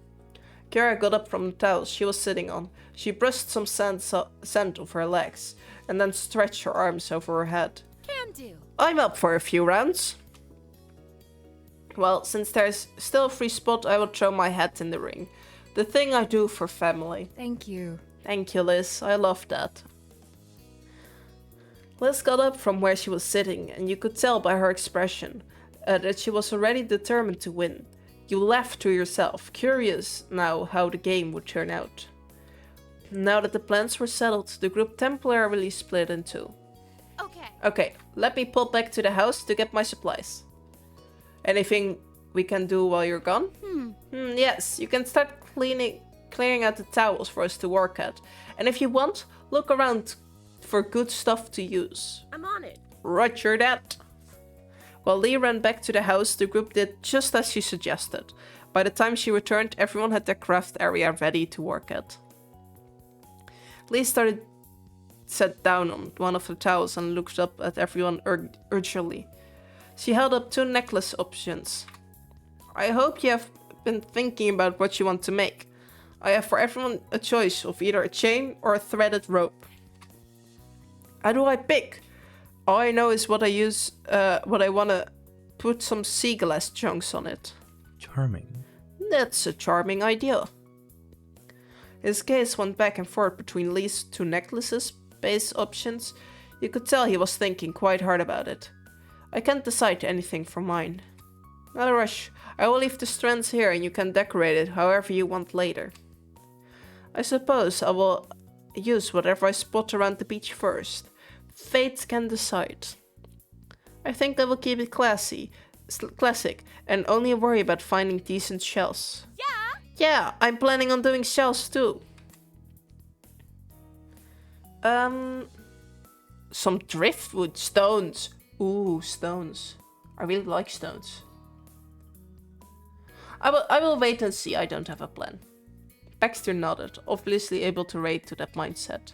Kara got up from the towel she was sitting on. She brushed some sand off her legs, and then stretched her arms over her head. Can do. I'm up for a few rounds. Well, since there's still a free spot, I will throw my hat in the ring. The thing I do for family. Thank you. Thank you, Liz. I love that. Liz got up from where she was sitting, and you could tell by her expression that she was already determined to win. You laughed to yourself, curious now how the game would turn out. Now that the plans were settled, the group temporarily split in two. Okay, let me pull back to the house to get my supplies. Anything we can do while you're gone? Yes, you can start clearing out the towels for us to work at. And if you want, look around for good stuff to use. I'm on it. Roger that. While Lee ran back to the house, the group did just as she suggested. By the time she returned, everyone had their craft area ready to work at. Lee sat down on one of the towels and looked up at everyone urgently. She held up 2 necklace options. I hope you have been thinking about what you want to make. I have for everyone a choice of either a chain or a threaded rope. How do I pick? All I know is what I want to put some sea glass chunks on it. Charming. That's a charming idea. His gaze went back and forth between Lee's two necklaces, base options. You could tell he was thinking quite hard about it. I can't decide anything for mine. Not a rush. I will leave the strands here and you can decorate it however you want later. I suppose I will use whatever I spot around the beach first. Fate can decide. I think I will keep it classic, and only worry about finding decent shells. Yeah, I'm planning on doing shells too. Some driftwood stones. Ooh, stones. I really like stones. I will wait and see. I don't have a plan. Baxter nodded, obviously able to relate to that mindset.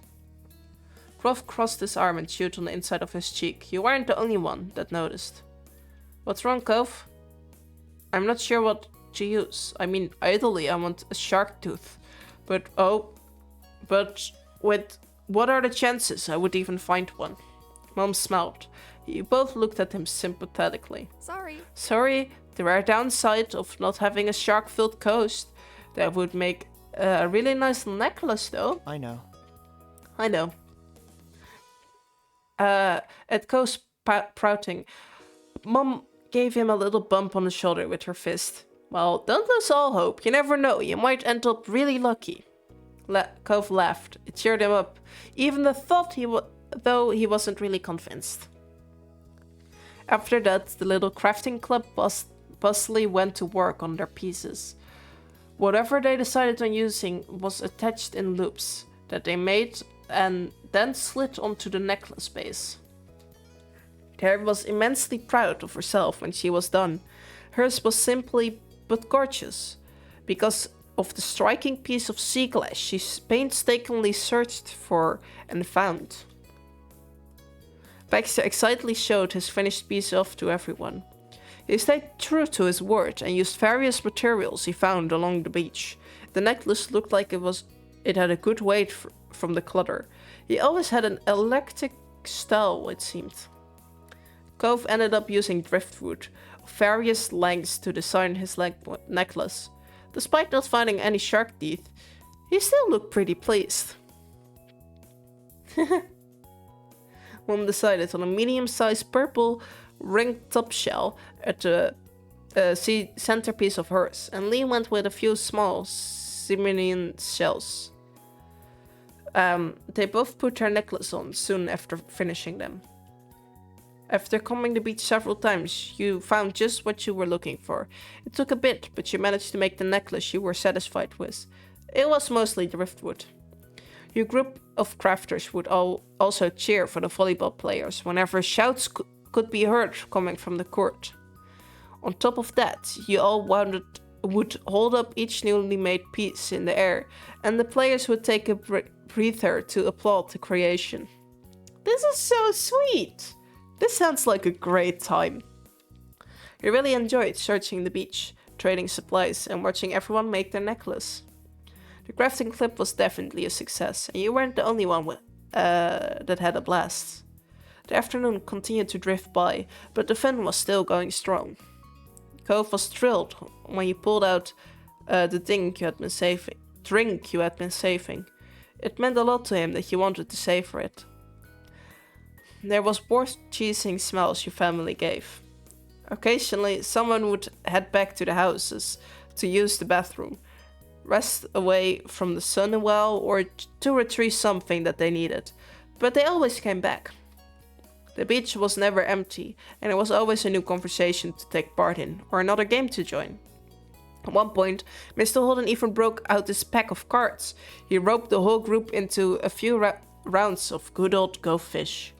Croft crossed his arm and chewed on the inside of his cheek. You weren't the only one that noticed. What's wrong, Cove? I'm not sure what to use. I mean, ideally I want a shark tooth. But with what are the chances I would even find one? Mom smiled. You both looked at him sympathetically. Sorry, there are downsides of not having a shark-filled coast. That would make a really nice necklace though. I know. At Cove's pouting, Mom gave him a little bump on the shoulder with her fist. Well, don't lose all hope. You never know. You might end up really lucky. Cove laughed. It cheered him up. Even the thought though he wasn't really convinced. After that, the little crafting club bustily went to work on their pieces. Whatever they decided on using was attached in loops that they made and then slid onto the necklace base. Terry was immensely proud of herself when she was done. Hers was simply but gorgeous, because of the striking piece of sea glass she painstakingly searched for and found. Baxter excitedly showed his finished piece off to everyone. He stayed true to his word and used various materials he found along the beach. The necklace looked like it had a good weight from the clutter. He always had an eclectic style, it seemed. Cove ended up using driftwood of various lengths to design his necklace. Despite not finding any shark teeth, he still looked pretty pleased. Mom decided on a medium-sized purple ring top shell at the centerpiece of hers, and Lee went with a few small Simonian shells. They both put their necklace on soon after finishing them. After combing the beach several times, you found just what you were looking for. It took a bit, but you managed to make the necklace you were satisfied with. It was mostly driftwood. Your group of crafters would also cheer for the volleyball players whenever shouts could be heard coming from the court. On top of that, you all would hold up each newly made piece in the air, and the players would take a breather to applaud the creation. This is so sweet! This sounds like a great time. We really enjoyed searching the beach, trading supplies, and watching everyone make their necklace. The crafting clip was definitely a success, and you weren't the only one that had a blast. The afternoon continued to drift by, but the fun was still going strong. Cove was thrilled when you pulled out the drink you had been saving. It meant a lot to him that you wanted to savor it. There was worth-cheesing smells your family gave. Occasionally, someone would head back to the houses to use the bathroom, rest away from the sun a while, or to retrieve something that they needed, but they always came back. The beach was never empty, and there was always a new conversation to take part in, or another game to join. At one point, Mr. Holden even broke out his pack of cards. He roped the whole group into a few rounds of good old Go Fish.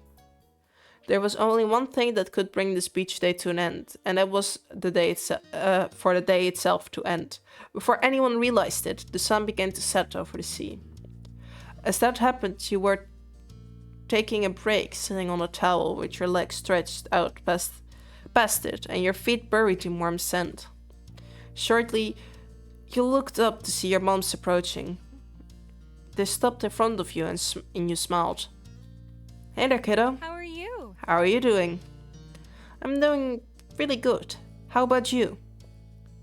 There was only one thing that could bring this beach day to an end, and that was for the day itself to end. Before anyone realized it, the sun began to set over the sea. As that happened, you were taking a break, sitting on a towel with your legs stretched out past it, and your feet buried in warm sand. Shortly, You looked up to see your moms approaching. They stopped in front of you and you smiled. Hey there, kiddo. How are you? How are you doing? I'm doing really good. How about you?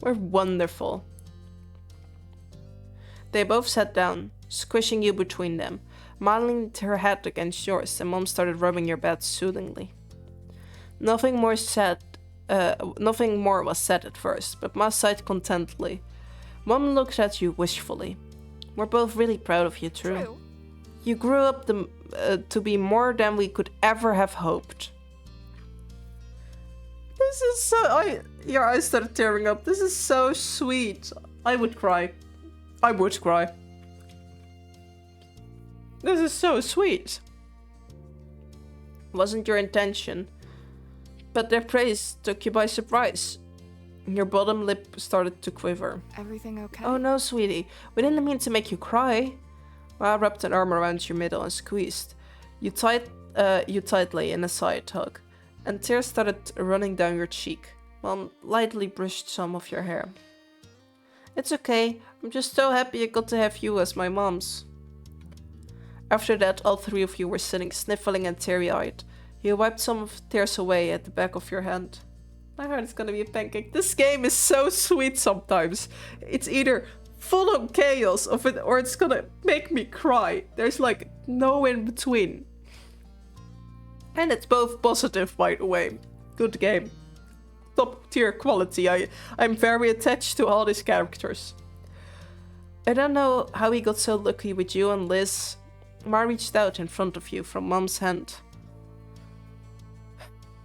We're wonderful. They both sat down, squishing you between them. Mom her head against yours, and Mom started rubbing your back soothingly. Nothing more was said at first, but Ma sighed contentedly. Mom looked at you wishfully. We're both really proud of you, True. You grew up to be more than we could ever have hoped. This is so... your eyes started tearing up. This is so sweet. I would cry. I would cry. This is so sweet. Wasn't your intention. But their praise took you by surprise. Your bottom lip started to quiver. Everything okay? Oh no, sweetie. We didn't mean to make you cry. Ma wrapped an arm around your middle and squeezed you tightly in a side hug, and tears started running down your cheek. Mom lightly brushed some of your hair. It's okay. I'm just so happy I got to have you as my moms. After that, all three of you were sitting sniffling and teary-eyed. You wiped some of the tears away at the back of your hand. My heart is gonna be a pancake. This game is so sweet sometimes. It's either full on chaos of it or it's gonna make me cry. There's like no in between. And it's both positive, by the way. Good game. Top tier quality. I'm very attached to all these characters. I don't know how we got so lucky with you and Liz. Ma reached out in front of you from Mom's hand.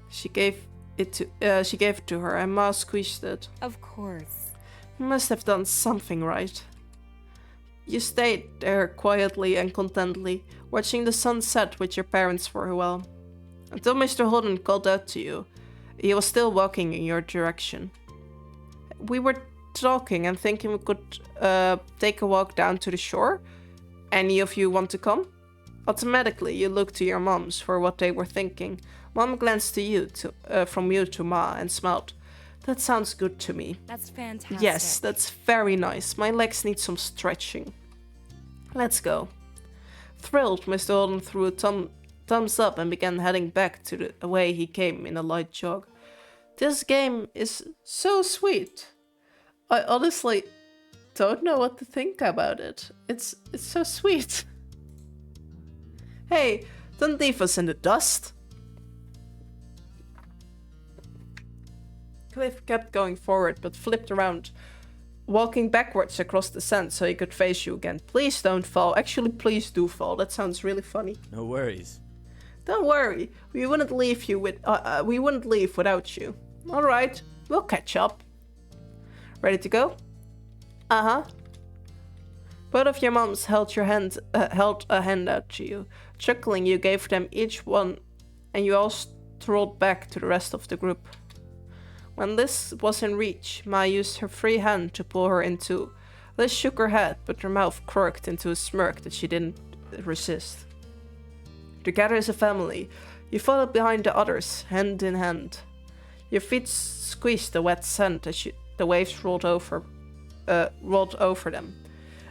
She gave it to her and Ma squished it. Of course. You must have done something right. You stayed there quietly and contently, watching the sun set with your parents for a while. Until Mr. Holden called out to you. He was still walking in your direction. We were talking and thinking we could take a walk down to the shore. Any of you want to come? Automatically, you looked to your moms for what they were thinking. Mom glanced to you, from you to Ma, and smiled. That sounds good to me. That's fantastic. Yes, that's very nice. My legs need some stretching. Let's go. Thrilled, Mr. Holden threw a thumbs up and began heading back to the way he came in a light jog. This game is so sweet. I honestly don't know what to think about it. It's so sweet. Hey, don't leave us in the dust. Cliff kept going forward, but flipped around, walking backwards across the sand so he could face you again. Please don't fall. Actually, please do fall. That sounds really funny. No worries. Don't worry. We wouldn't leave without you. All right, we'll catch up. Ready to go? Uh-huh. Both of your moms held a hand out to you. Chuckling, you gave them each one, and you all strolled back to the rest of the group. When Liz was in reach, Ma used her free hand to pull her in two. Liz shook her head, but her mouth quirked into a smirk that she didn't resist. Together as a family, you followed behind the others, hand in hand. Your feet squeezed the wet sand as the waves rolled over them.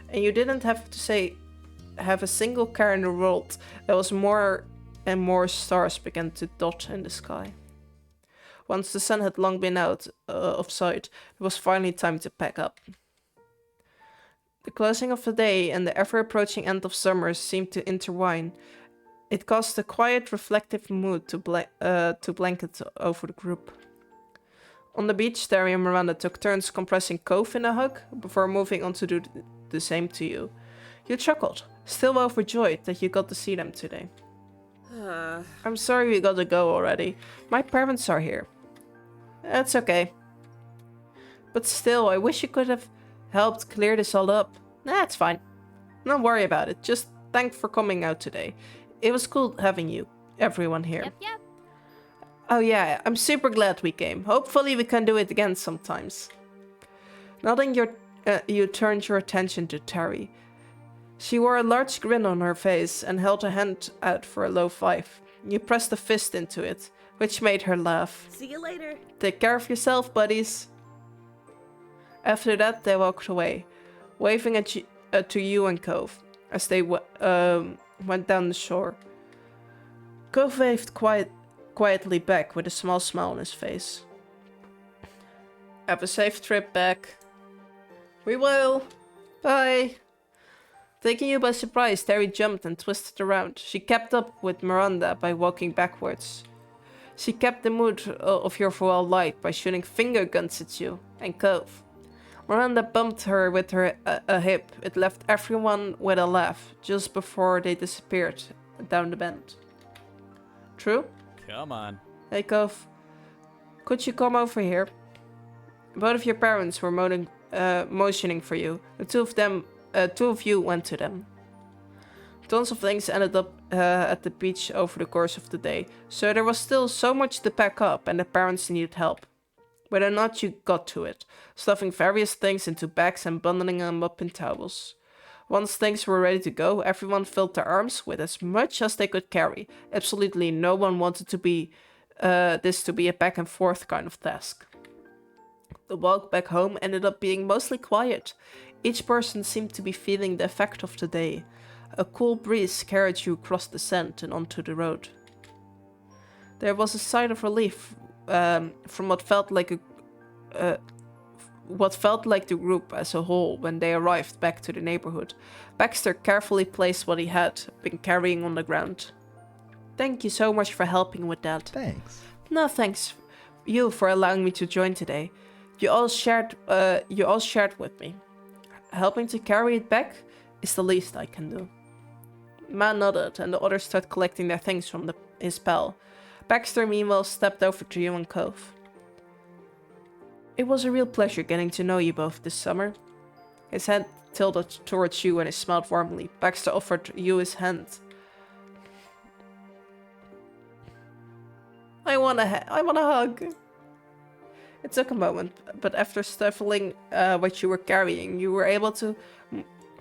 And you didn't have a single care in the world. There was more and more stars began to dot in the sky. Once the sun had long been out of sight, it was finally time to pack up. The closing of the day and the ever-approaching end of summer seemed to intertwine. It caused a quiet, reflective mood to blanket over the group. On the beach, Terry and Miranda took turns compressing Cove in a hug before moving on to do the same to you. You chuckled, still overjoyed that you got to see them today. I'm sorry we gotta go already. My parents are here. That's okay. But still, I wish you could have helped clear this all up. Nah, it's fine. Don't worry about it. Just thanks for coming out today. It was cool having everyone here. Yep. Oh yeah, I'm super glad we came. Hopefully we can do it again sometimes. Nodding, you turned your attention to Terry. She wore a large grin on her face and held a hand out for a low five. You pressed a fist into it, which made her laugh. See you later. Take care of yourself, buddies. After that, they walked away, waving to you and Cove as they went down the shore. Cove waved quietly back with a small smile on his face. Have a safe trip back. We will. Bye. Taking you by surprise, Terry jumped and twisted around. She kept up with Miranda by walking backwards. She kept the mood of your farewell light by shooting finger guns at you and Cove. Miranda bumped her with a hip. It left everyone with a laugh just before they disappeared down the bend. True? Come on. Hey, Cove. Could you come over here? Both of your parents were motioning for you. The two of you went to them. Tons of things ended up at the beach over the course of the day, so there was still so much to pack up and the parents needed help. Whether or not you got to it, stuffing various things into bags and bundling them up in towels. Once things were ready to go, everyone filled their arms with as much as they could carry. Absolutely no one wanted to be this to be a back and forth kind of task. The walk back home ended up being mostly quiet. Each person seemed to be feeling the effect of the day. A cool breeze carried you across the sand and onto the road. There was a sigh of relief from what felt like the group as a whole when they arrived back to the neighborhood. Baxter carefully placed what he had been carrying on the ground. Thank you so much for helping with that. Thanks. No, thanks you for allowing me to join today. You all shared with me. Helping to carry it back is the least I can do. Man nodded, and the others started collecting their things from his pal. Baxter, meanwhile, stepped over to you and Cove. It was a real pleasure getting to know you both this summer. His hand tilted towards you and he smiled warmly. Baxter offered you his hand. I want a hug. It took a moment, but after stifling what you were carrying, you were able to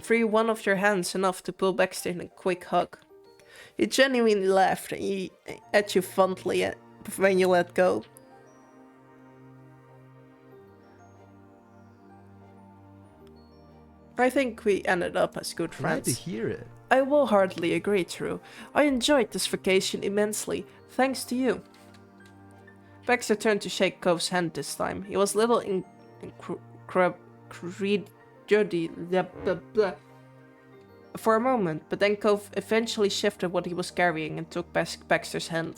free one of your hands enough to pull Baxter in a quick hug. He genuinely laughed at you fondly when you let go. I think we ended up as good friends. Glad to hear it. I will hardly agree, True. I enjoyed this vacation immensely, thanks to you. Baxter turned to shake Cove's hand this time. He was a little for a moment, but then Cove eventually shifted what he was carrying and took Baxter's hand.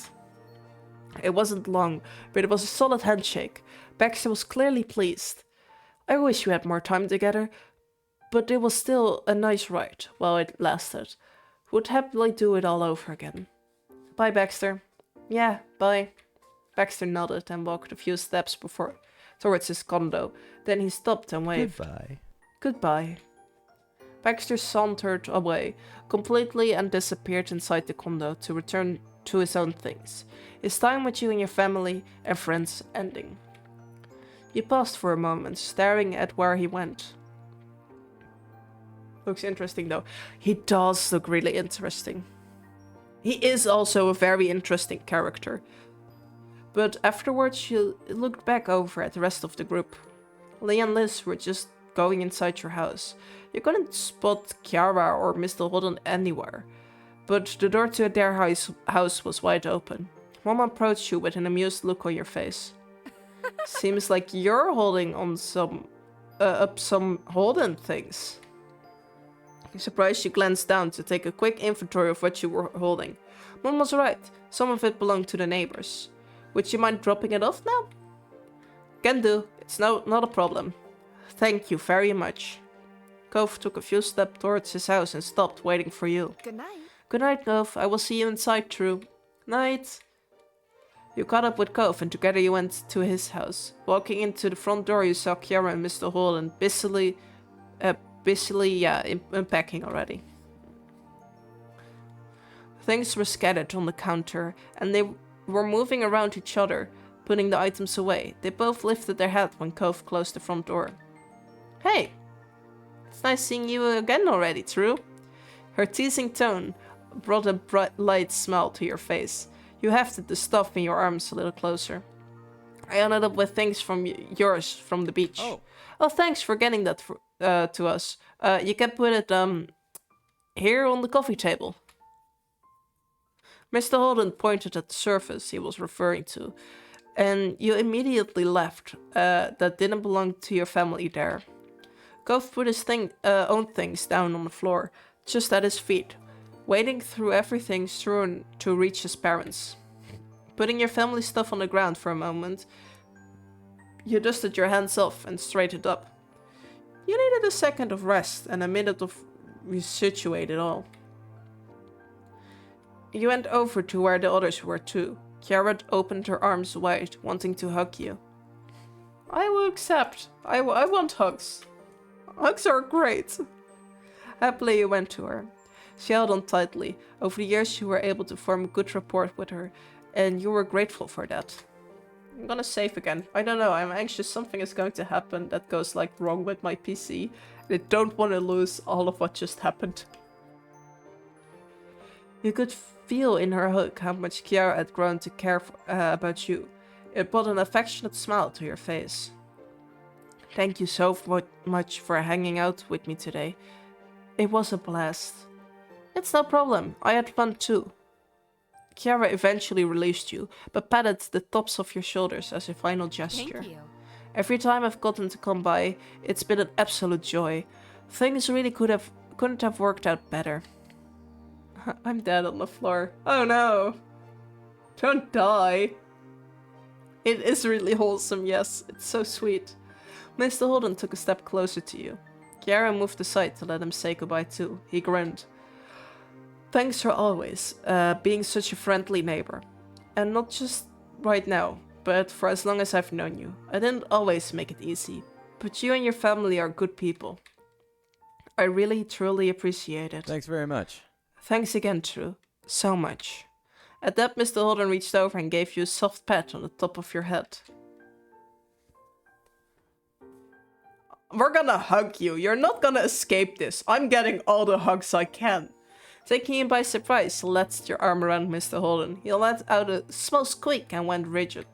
It wasn't long, but it was a solid handshake. Baxter was clearly pleased. I wish we had more time together, but it was still a nice ride while it lasted. Would happily do it all over again. Bye, Baxter. Yeah, bye. Baxter nodded and walked a few steps towards his condo. Then he stopped and waved. Goodbye. Goodbye. Baxter sauntered away completely and disappeared inside the condo to return to his own things. His time with you and your family and friends ending. You paused for a moment, staring at where he went. Looks interesting though. He does look really interesting. He is also a very interesting character. But afterwards you looked back over at the rest of the group. Lee and Liz were just going inside your house. You couldn't spot Kiara or Mr. Holden anywhere. But the door to their house was wide open. Mom approached you with an amused look on your face. Seems like you're holding on some Holden things. Surprised, you glanced down to take a quick inventory of what you were holding. Mom was right. Some of it belonged to the neighbors. Would you mind dropping it off now? Can do. It's not a problem. Thank you very much. Cove took a few steps towards his house and stopped, waiting for you. Good night. Good night, Cove. I will see you inside, True. Night. You caught up with Cove and together you went to his house. Walking into the front door, you saw Kiara and Mr. Holland busily unpacking already. Things were scattered on the counter, and they were moving around each other, putting the items away. They both lifted their head when Cove closed the front door. Hey! It's nice seeing you again already, True. Her teasing tone brought a bright, light smile to your face. You hefted the stuff in your arms a little closer. I ended up with things from yours from the beach. Oh, thanks for getting that to us. You can put it here on the coffee table. Mr. Holden pointed at the surface he was referring to, and you immediately left. That didn't belong to your family there. Gove put his own things down on the floor, just at his feet, wading through everything strewn to reach his parents. Putting your family stuff on the ground for a moment, you dusted your hands off and straightened up. You needed a second of rest and a minute of resituate it all. You went over to where the others were too. Kiara opened her arms wide, wanting to hug you. I will accept. I want hugs. Hugs are great. Happily you went to her. She held on tightly. Over the years you were able to form a good rapport with her, and you were grateful for that. I'm gonna save again. I don't know, I'm anxious something is going to happen that goes like wrong with my PC. I don't want to lose all of what just happened. You could feel in her hug how much Kiara had grown to care about you. It brought an affectionate smile to your face. Thank you so much for hanging out with me today. It was a blast. It's no problem, I had fun too. Kiara eventually released you, but patted the tops of your shoulders as a final gesture. Thank you. Every time I've gotten to come by, it's been an absolute joy. Things really couldn't have worked out better. I'm dead on the floor. Oh no! Don't die! It is really wholesome, yes. It's so sweet. Mr. Holden took a step closer to you. Kiara moved aside to let him say goodbye too. He grinned. Thanks for always being such a friendly neighbor. And not just right now, but for as long as I've known you. I didn't always make it easy, but you and your family are good people. I really, truly appreciate it. Thanks very much. Thanks again, True. So much. At that, Mr. Holden reached over and gave you a soft pat on the top of your head. We're gonna hug you. You're not gonna escape this. I'm getting all the hugs I can. Taking him by surprise, he latched your arm around Mr. Holden. He let out a small squeak and went rigid.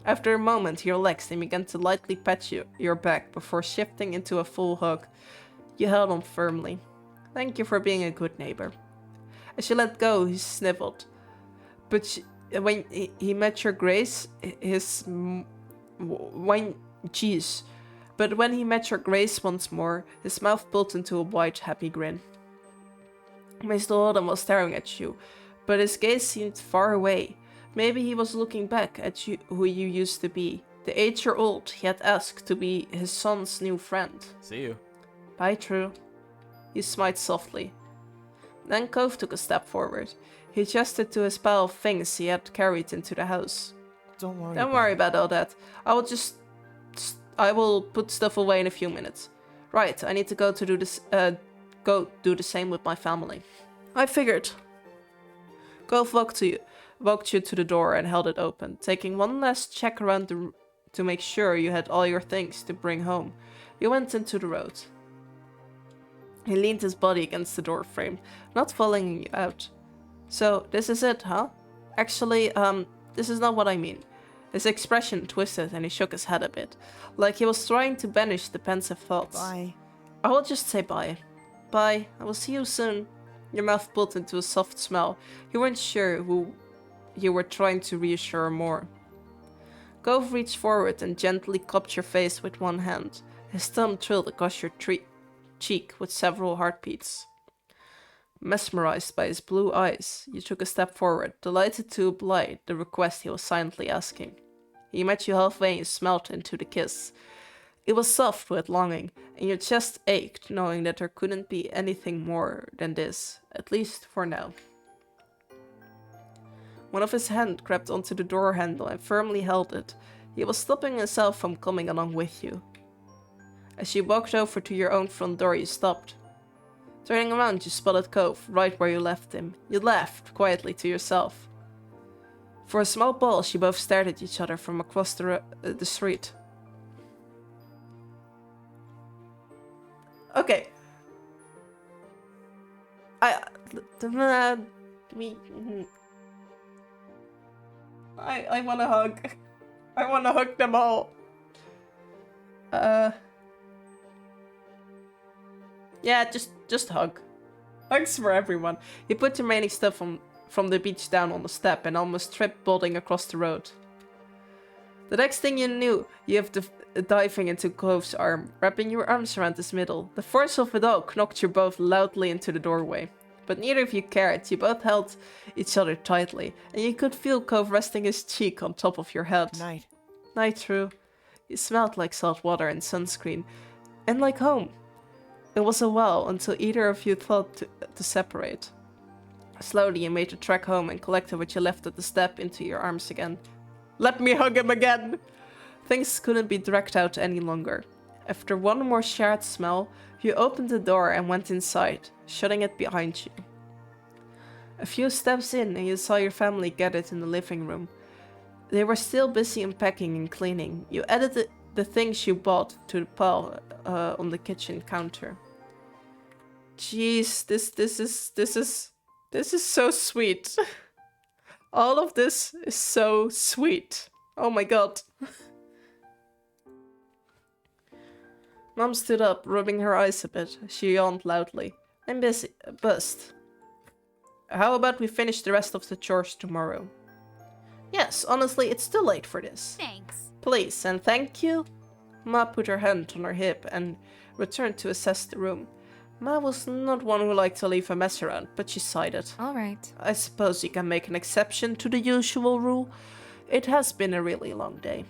After a moment, he relaxed and began to lightly pat your back before shifting into a full hug. You held on firmly. Thank you for being a good neighbor. As you let go, he sniffled. But when he met your grace, But when he met your grace once more, his mouth pulled into a wide, happy grin. Mr. Holden was staring at you, but his gaze seemed far away. Maybe he was looking back at you, who you used to be. The 8-year-old he had asked to be his son's new friend. See you. Bye, True. He smiled softly. Then Cove took a step forward. He gestured to his pile of things he had carried into the house. Don't worry about all that. I will put stuff away in a few minutes. Right, I need to go do the same with my family. I figured. Cove walked you to the door and held it open, taking one last check around to make sure you had all your things to bring home. You went into the road. He leaned his body against the door frame, not following you out. So, this is it, huh? Actually, this is not what I mean. His expression twisted and he shook his head a bit, like he was trying to banish the pensive thoughts. Bye. I will just say bye. Bye, I will see you soon. Your mouth pulled into a soft smile. You weren't sure who you were trying to reassure more. Gove reached forward and gently cupped your face with one hand. His thumb thrilled across your cheek with several heartbeats. Mesmerized by his blue eyes, you took a step forward, delighted to oblige the request he was silently asking. He met you halfway and smelled into the kiss. It was soft with longing, and your chest ached knowing that there couldn't be anything more than this, at least for now. One of his hands crept onto the door handle and firmly held it. He was stopping himself from coming along with you. As you walked over to your own front door, you stopped. Turning around, you spotted Cove, right where you left him. You laughed, quietly to yourself. For a small pause, you both stared at each other from across the street. Okay. I want a hug. I want to hug them all. Yeah, just hug. Hugs for everyone. You put the remaining stuff from the beach down on the step and almost tripped bolding across the road. The next thing you knew, you have diving into Cove's arm, wrapping your arms around his middle. The force of it all knocked you both loudly into the doorway. But neither of you cared. You both held each other tightly, and you could feel Cove resting his cheek on top of your head. Night. Night, true. You smelled like salt water and sunscreen, and like home. It was a while until either of you thought to separate. Slowly you made the trek home and collected what you left at the step into your arms again. Let me hug him again! Things couldn't be dragged out any longer. After one more shared smell, you opened the door and went inside, shutting it behind you. A few steps in and you saw your family gathered in the living room. They were still busy unpacking and cleaning. You added the things you bought to the pile on the kitchen counter. Jeez, this is so sweet. All of this is so sweet. Oh my god. Mom stood up, rubbing her eyes a bit. She yawned loudly. I'm busy. Buzzed. How about we finish the rest of the chores tomorrow? Yes, honestly, it's too late for this. Thanks. Please, and thank you. Ma put her hand on her hip and returned to assess the room. Ma was not one who liked to leave a mess around, but she sighed it. All right. I suppose you can make an exception to the usual rule. It has been a really long day.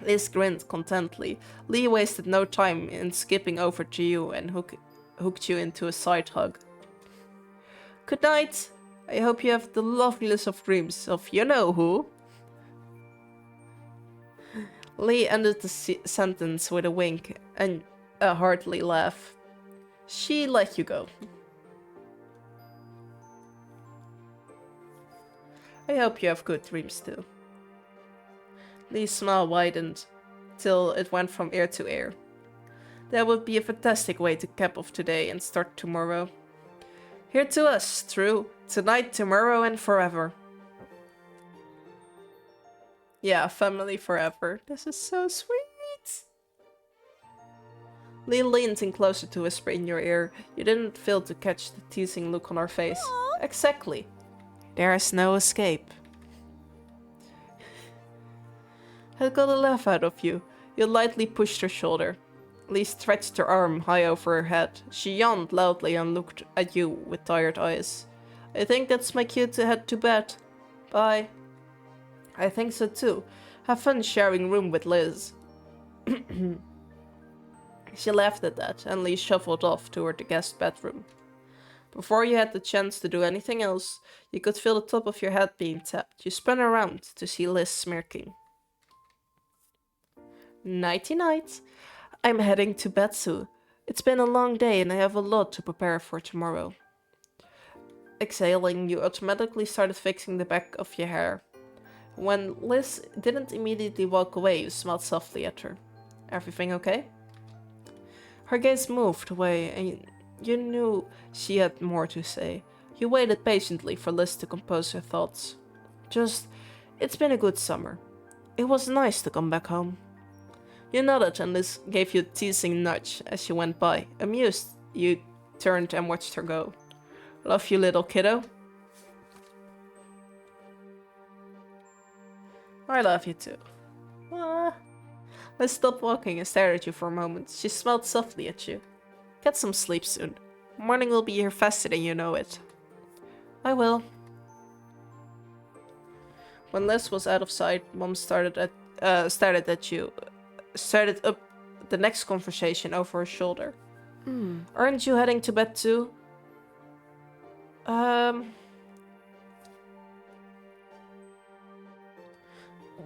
Liz grinned contently. Lee wasted no time in skipping over to you and hooked you into a side hug. Good night. I hope you have the loveliest of dreams of you-know-who. Lee ended the sentence with a wink and a hearty laugh. She let you go. I hope you have good dreams too. Lee's smile widened till it went from ear to ear. That would be a fantastic way to cap off today and start tomorrow. Here to us, true. Tonight, tomorrow, and forever. Yeah, family forever. This is so sweet. Lee leaned in closer to whisper in your ear. You didn't fail to catch the teasing look on her face. Aww. Exactly. There is no escape. Had got a laugh out of you. You lightly pushed her shoulder. Lee stretched her arm high over her head. She yawned loudly and looked at you with tired eyes. I think that's my cue to head to bed. Bye. I think so too. Have fun sharing room with Liz. She laughed at that, and Lee shuffled off toward the guest bedroom. Before you had the chance to do anything else, you could feel the top of your head being tapped. You spun around to see Liz smirking. Nighty-night. I'm heading to bed soon. It's been a long day and I have a lot to prepare for tomorrow. Exhaling, you automatically started fixing the back of your hair. When Liz didn't immediately walk away, you smiled softly at her. Everything okay? Her gaze moved away and you knew she had more to say. You waited patiently for Liz to compose her thoughts. It's been a good summer. It was nice to come back home. You nodded and Liz gave you a teasing nudge as she went by. Amused, you turned and watched her go. Love you, little kiddo. I love you too. Liz stopped walking and stared at you for a moment. She smiled softly at you. Get some sleep soon. Morning will be here faster than you know it. I will. When Liz was out of sight, Mom started up the next conversation over her shoulder. Aren't you heading to bed too?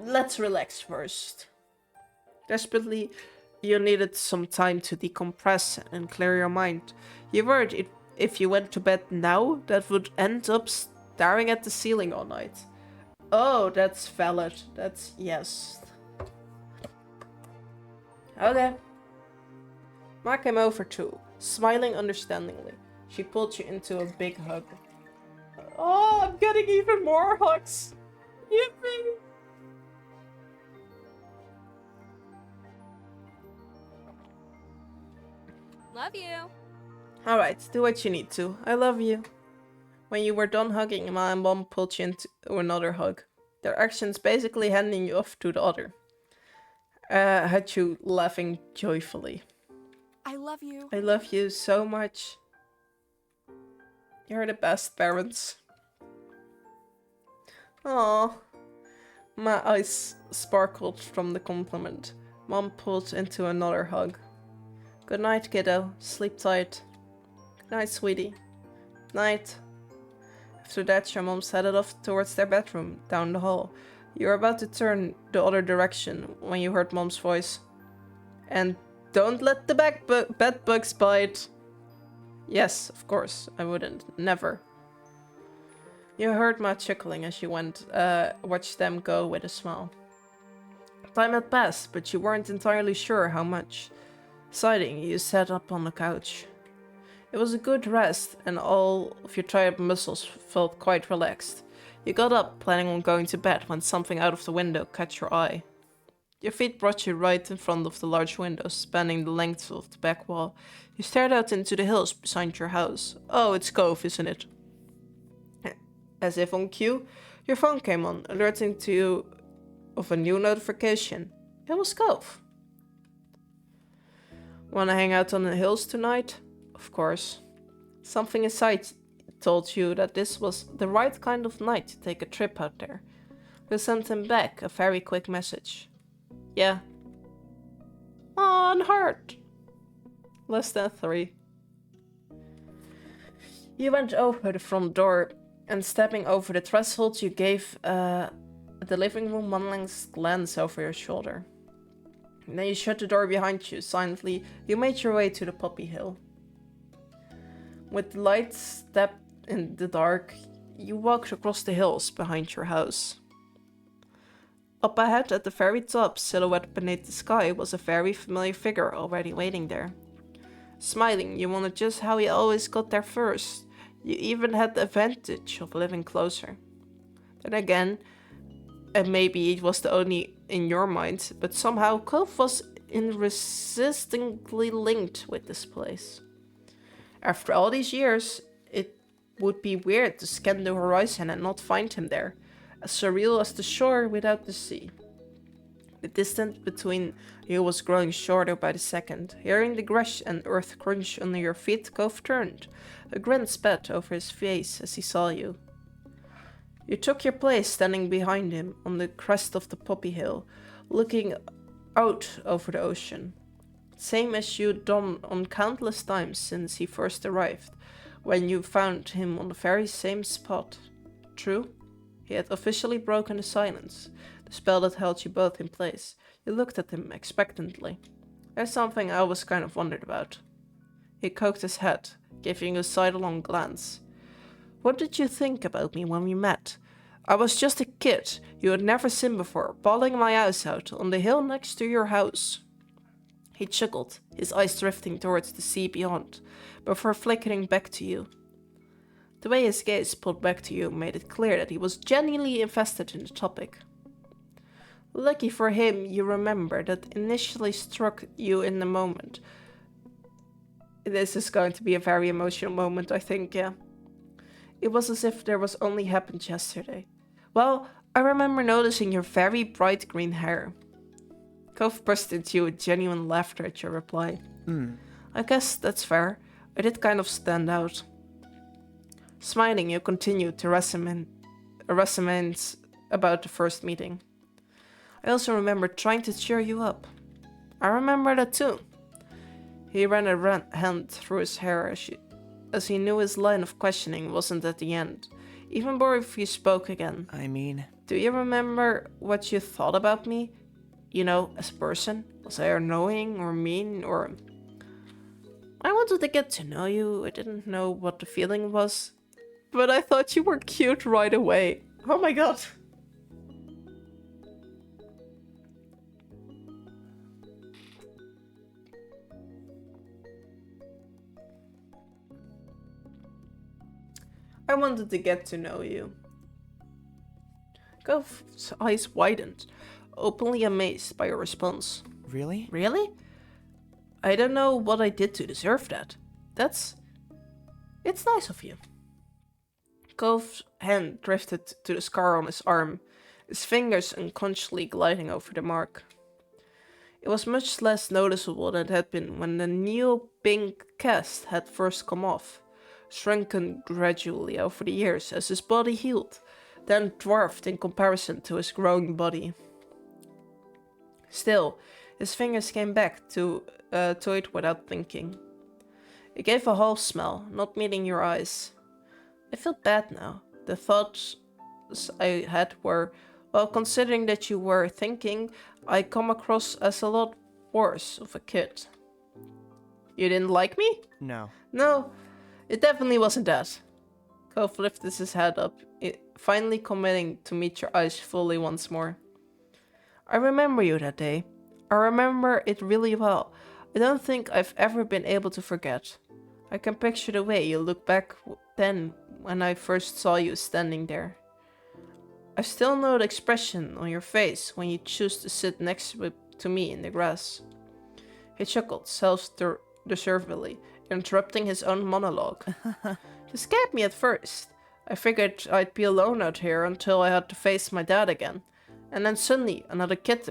Let's relax first. Desperately, you needed some time to decompress and clear your mind. You worried if you went to bed now, that would end up staring at the ceiling all night. Oh, that's valid. That's yes. Okay. Ma came over too, smiling understandingly. She pulled you into a big hug. Oh, I'm getting even more hugs. Yippee! you. Alright, do what you need to. I love you. When you were done hugging, my mom pulled you into another hug. Their actions basically handing you off to the other. Had you laughing joyfully. I love you. I love you so much. You're the best parents. Aww. My eyes sparkled from the compliment. Mom pulled into another hug. Good night, kiddo. Sleep tight. Good night, sweetie. Night. After that, your moms headed off towards their bedroom, down the hall. You were about to turn the other direction when you heard Mom's voice. And don't let the bed bugs bite. Yes, of course, I wouldn't. Never. You heard Ma chuckling as you watched them go with a smile. Time had passed, but you weren't entirely sure how much. Sighing, you sat up on the couch. It was a good rest, and all of your tired muscles felt quite relaxed. You got up, planning on going to bed, when something out of the window caught your eye. Your feet brought you right in front of the large window, spanning the length of the back wall. You stared out into the hills beside your house. Oh, it's Cove, isn't it? As if on cue, your phone came on, alerting to you of a new notification. It was Cove. Wanna hang out on the hills tonight? Of course. Something inside told you that this was the right kind of night to take a trip out there. You sent him back a very quick message. Yeah. On heart. Less than 3. You went over the front door, and stepping over the threshold, you gave the living room one last glance over your shoulder. And then you shut the door behind you. Silently, you made your way to the poppy hill. With the light step in the dark, you walked across the hills behind your house. Up ahead at the very top, silhouetted beneath the sky, was a very familiar figure already waiting there. Smiling, you wondered just how he always got there first. You even had the advantage of living closer. Then again, and maybe it was the only in your mind, but somehow Cove was irresistibly linked with this place. After all these years, it would be weird to scan the horizon and not find him there, as surreal as the shore without the sea. The distance between you was growing shorter by the second. Hearing the grass and earth crunch under your feet, Cove turned. A grin spat over his face as he saw you. You took your place standing behind him on the crest of the poppy hill, looking out over the ocean. Same as you'd done on countless times since he first arrived, when you found him on the very same spot. True, he had officially broken the silence, the spell that held you both in place. You looked at him expectantly. There's something I always kind of wondered about. He cocked his head, giving you a sidelong glance. What did you think about me when we met? I was just a kid you had never seen before, bawling my eyes out on the hill next to your house. He chuckled, his eyes drifting towards the sea beyond, before flickering back to you. The way his gaze pulled back to you made it clear that he was genuinely invested in the topic. Lucky for him, you remember that initially struck you in the moment. This is going to be a very emotional moment, I think, yeah. It was as if there was only happened yesterday. Well, I remember noticing your very bright green hair. Cove burst into with genuine laughter at your reply. I guess that's fair. I did kind of stand out. Smiling, you continued to reminisce about the first meeting. I also remember trying to cheer you up. I remember that too. He ran a hand through his hair as he knew his line of questioning wasn't at the end, even more if he spoke again. I mean... Do you remember what you thought about me? You know, as a person? Was I annoying or mean or... I wanted to get to know you. I didn't know what the feeling was. But I thought you were cute right away. Oh my god. I wanted to get to know you. Cove's eyes widened, openly amazed by your response. Really? Really? I don't know what I did to deserve that. It's nice of you. Cove's hand drifted to the scar on his arm, his fingers unconsciously gliding over the mark. It was much less noticeable than it had been when the new pink cast had first come off, shrunken gradually over the years as his body healed, then dwarfed in comparison to his growing body. Still, his fingers came back to it without thinking. It gave a half smell, not meeting your eyes. I felt bad now. The thoughts I had were, well, considering that you were thinking, I come across as a lot worse of a kid. You didn't like me? No. No, it definitely wasn't that. Cove lifted his head up, finally committing to meet your eyes fully once more. I remember you that day. I remember it really well. I don't think I've ever been able to forget. I can picture the way you looked back then when I first saw you standing there. I still know the expression on your face when you choose to sit next to me in the grass. He chuckled self-deservedly, interrupting his own monologue. You scared me at first. I figured I'd be alone out here until I had to face my dad again. And then suddenly another kid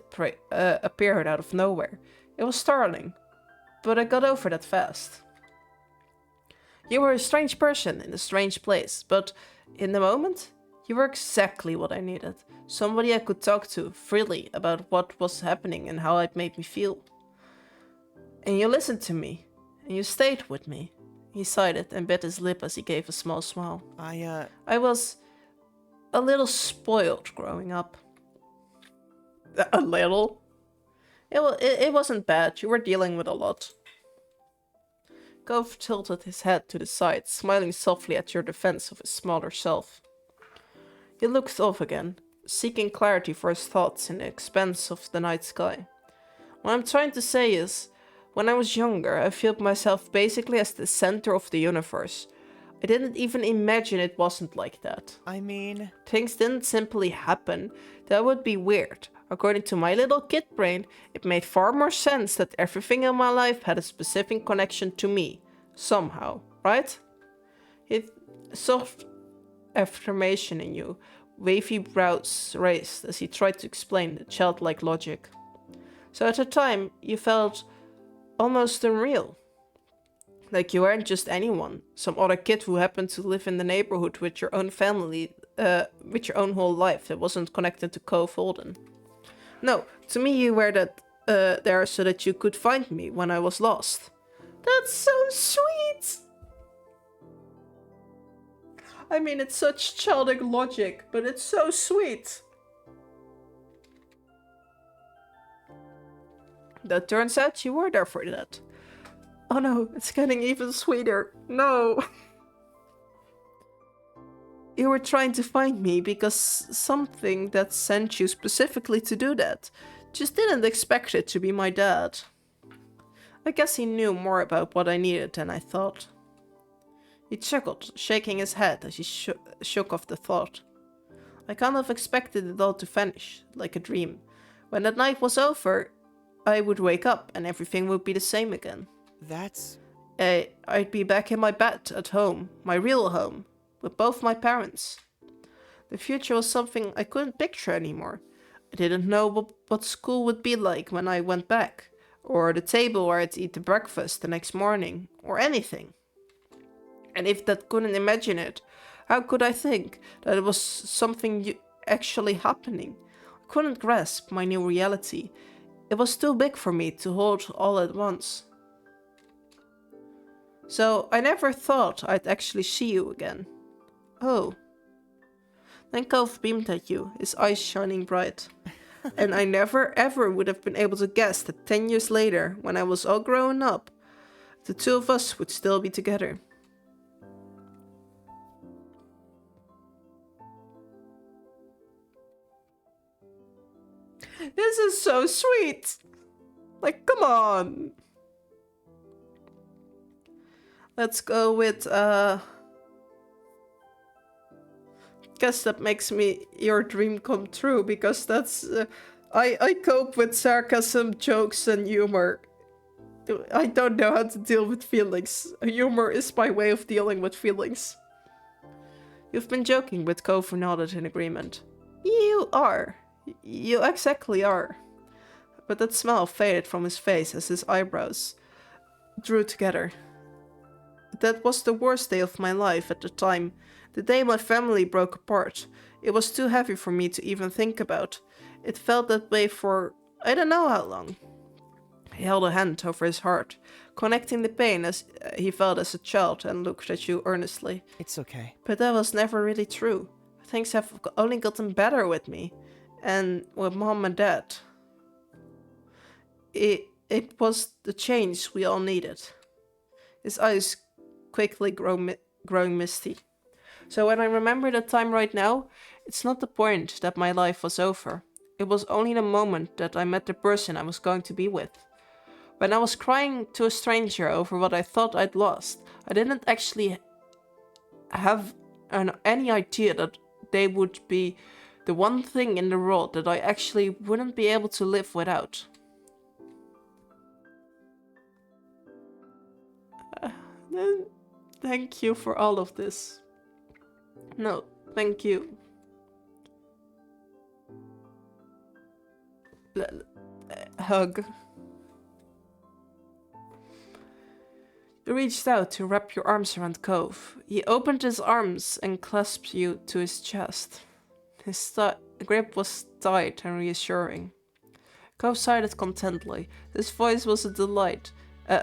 appeared out of nowhere. It was startling, but I got over that fast. You were a strange person in a strange place, but in the moment, you were exactly what I needed. Somebody I could talk to freely about what was happening and how it made me feel. And you listened to me, and you stayed with me. He sighed and bit his lip as he gave a small smile. I was a little spoiled growing up. A little? It wasn't bad. You were dealing with a lot. Cove tilted his head to the side, smiling softly at your defense of his smaller self. He looked off again, seeking clarity for his thoughts in the expanse of the night sky. What I'm trying to say is, when I was younger, I felt myself basically as the center of the universe. I didn't even imagine it wasn't like that. I mean... Things didn't simply happen. That would be weird. According to my little kid brain, it made far more sense that everything in my life had a specific connection to me. Somehow, right? It soft affirmation in you. Wavy brows raised as he tried to explain the childlike logic. So at the time, you felt almost unreal. Like you weren't just anyone, some other kid who happened to live in the neighborhood with your own family, with your own whole life that wasn't connected to Cove Holden. No, to me you were there so that you could find me when I was lost. That's so sweet! I mean, it's such childish logic, but it's so sweet. That turns out you were there for that. Oh no, it's getting even sweeter. No. You were trying to find me because something that sent you specifically to do that. Just didn't expect it to be my dad. I guess he knew more about what I needed than I thought. He chuckled, shaking his head as he shook off the thought. I kind of expected it all to vanish, like a dream. When that night was over, I would wake up and everything would be the same again. That's... I'd be back in my bed at home, my real home, with both my parents. The future was something I couldn't picture anymore. I didn't know what school would be like when I went back, or the table where I'd eat the breakfast the next morning, or anything. And if that couldn't imagine it, how could I think that it was something actually happening? I couldn't grasp my new reality. It was too big for me to hold all at once. So I never thought I'd actually see you again. Oh. Then Cove beamed at you, his eyes shining bright. And I never ever would have been able to guess that 10 years later, when I was all grown up, the two of us would still be together. This is so sweet! Like, come on! Let's go with, guess that makes me your dream come true, because that's, I cope with sarcasm, jokes, and humor. I don't know how to deal with feelings. Humor is my way of dealing with feelings. You've been joking with Cove nodded in agreement. You are. You exactly are. But that smile faded from his face as his eyebrows drew together. That was the worst day of my life at the time. The day my family broke apart. It was too heavy for me to even think about. It felt that way for I don't know how long. He held a hand over his heart, connecting the pain as he felt as a child and looked at you earnestly. It's okay. But that was never really true. Things have only gotten better with me. And with Mom and Dad. It was the change we all needed. His eyes quickly growing misty. So when I remember that time right now, it's not the point that my life was over. It was only the moment that I met the person I was going to be with. When I was crying to a stranger over what I thought I'd lost, I didn't actually have any idea that they would be the one thing in the world that I actually wouldn't be able to live without. Thank you for all of this. No, thank you. Hug. You reached out to wrap your arms around Cove. He opened his arms and clasped you to his chest. His grip was tight and reassuring. Cove sighed contentedly. His voice was a delight.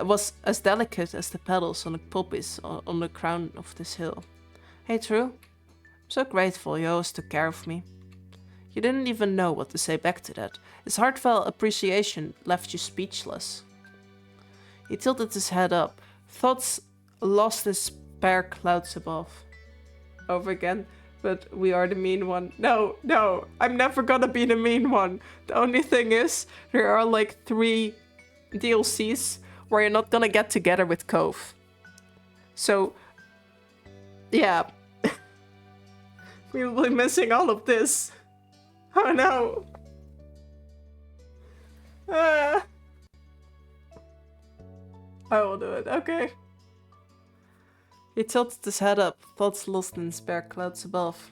Was as delicate as the petals on the poppies on the crown of this hill. Hey, True. I'm so grateful you always took care of me. You didn't even know what to say back to that. His heartfelt appreciation left you speechless. He tilted his head up. Thoughts lost in spare clouds above. Over again, but we are the mean one. No, I'm never gonna be the mean one. The only thing is, there are like 3 DLCs where you're not gonna get together with Cove. So, yeah. We will be missing all of this. Oh no. I will do it, okay. He tilted his head up, thoughts lost in spare clouds above.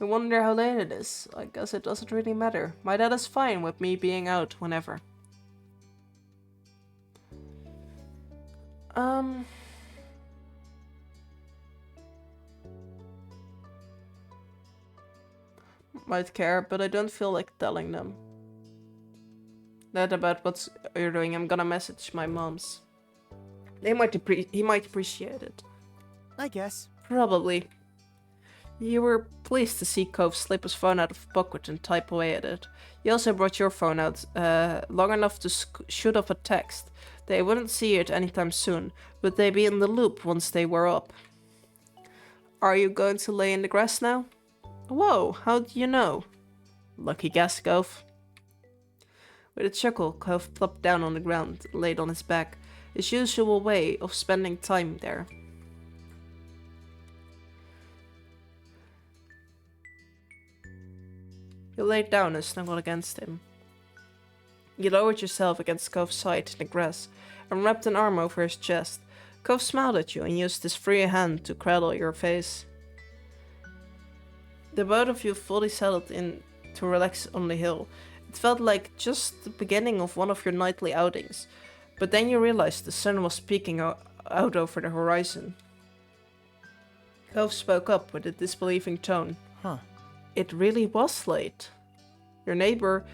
I wonder how late it is. I guess it doesn't really matter. My dad is fine with me being out whenever. Might care, but I don't feel like telling them. That about what you're doing, I'm gonna message my moms. He might appreciate it. I guess. Probably. You were pleased to see Cove slip his phone out of the pocket and type away at it. You also brought your phone out long enough to shoot off a text. They wouldn't see it anytime soon, but they'd be in the loop once they were up. Are you going to lay in the grass now? Whoa, how do you know? Lucky guess, Cove. With a chuckle, Cove plopped down on the ground and laid on his back, his usual way of spending time there. You laid down and snuggled against him. You lowered yourself against Cove's side in the grass and wrapped an arm over his chest. Cove smiled at you and used his free hand to cradle your face. The both of you fully settled in to relax on the hill. It felt like just the beginning of one of your nightly outings, but then you realized the sun was peeking out over the horizon. Cove spoke up with a disbelieving tone. Huh. It really was late. Your neighbor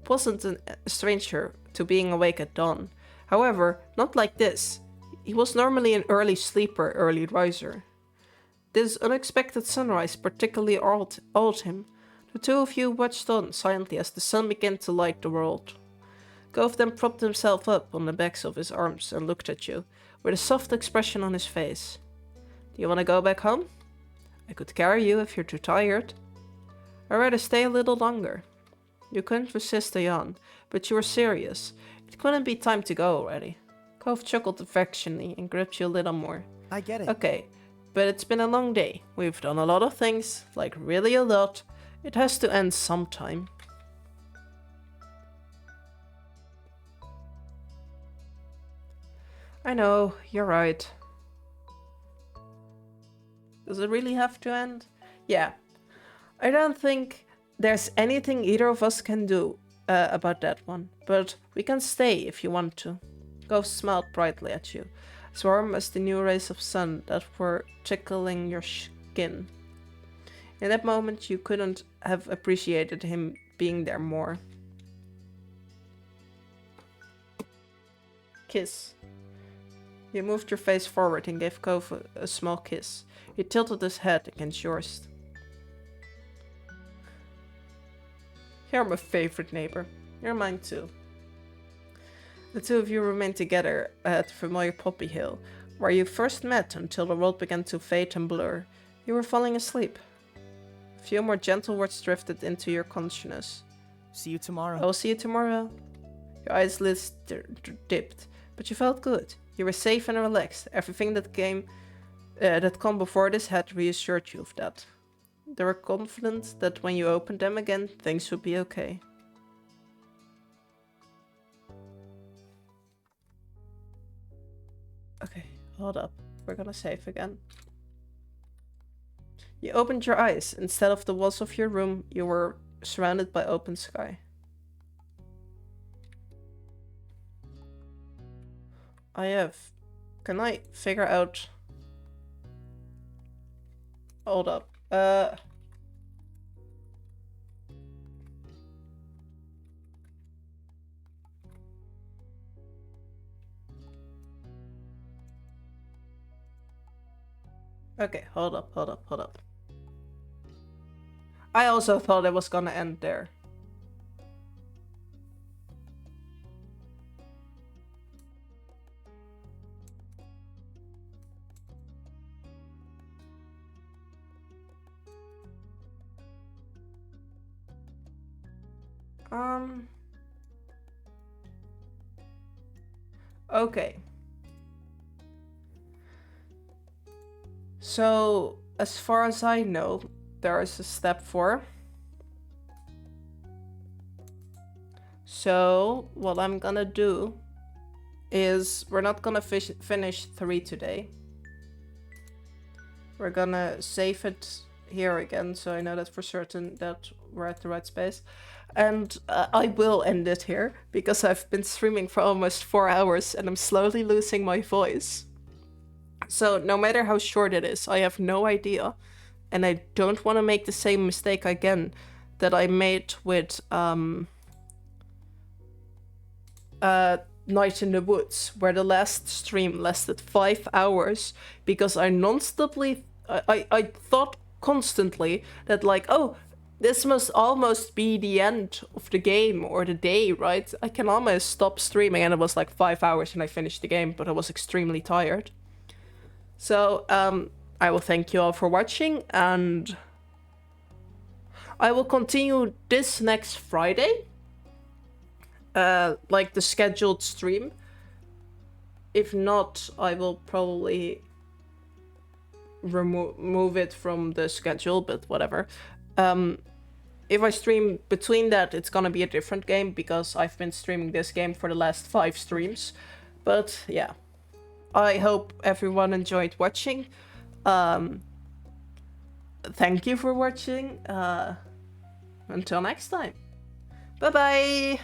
wasn't a stranger to being awake at dawn. However, not like this. He was normally an early sleeper, early riser. This unexpected sunrise particularly awed him. The two of you watched on silently as the sun began to light the world. Cove then propped himself up on the backs of his arms and looked at you, with a soft expression on his face. Do you want to go back home? I could carry you if you're too tired. I'd rather stay a little longer. You couldn't resist a yawn, but you were serious. It couldn't be time to go already. Cove chuckled affectionately and gripped you a little more. I get it. Okay, but it's been a long day. We've done a lot of things, like really a lot. It has to end sometime. I know, you're right. Does it really have to end? Yeah. I don't think there's anything either of us can do about that one, but we can stay if you want to. Ghost smiled brightly at you, as warm as the new rays of sun that were tickling your skin. In that moment, you couldn't have appreciated him being there more. Kiss. You moved your face forward and gave Cove a small kiss. He tilted his head against yours. You're my favorite neighbor. You're mine too. The two of you remained together at the familiar Poppy Hill, where you first met until the world began to fade and blur. You were falling asleep. A few more gentle words drifted into your consciousness. See you tomorrow. I will see you tomorrow. Your eyelids dipped, but you felt good. You were safe and relaxed. Everything that came before this had reassured you of that. They were confident that when you opened them again, things would be okay. Okay, hold up. We're gonna save again. You opened your eyes. Instead of the walls of your room, you were surrounded by open sky. Can I figure out... Hold up. Okay, hold up. I also thought it was gonna end there. Okay. So, as far as I know, there is a step 4. So, what I'm gonna do is we're not gonna finish 3 today. We're gonna save it here again, so I know that for certain that we're at the right space. And I will end it here, because I've been streaming for almost 4 hours and I'm slowly losing my voice. So no matter how short it is, I have no idea. And I don't want to make the same mistake again that I made with Night in the Woods, where the last stream lasted 5 hours, because I non-stoply... I thought constantly that, like, oh, this must almost be the end of the game or the day, right? I can almost stop streaming, and it was like 5 hours and I finished the game, but I was extremely tired. So, I will thank you all for watching, and I will continue this next Friday, like the scheduled stream. If not, I will probably remove it from the schedule, but whatever. If I stream between that, it's gonna be a different game, because I've been streaming this game for the last 5 streams. But yeah, I hope everyone enjoyed watching. Thank you for watching. Until next time. Bye bye!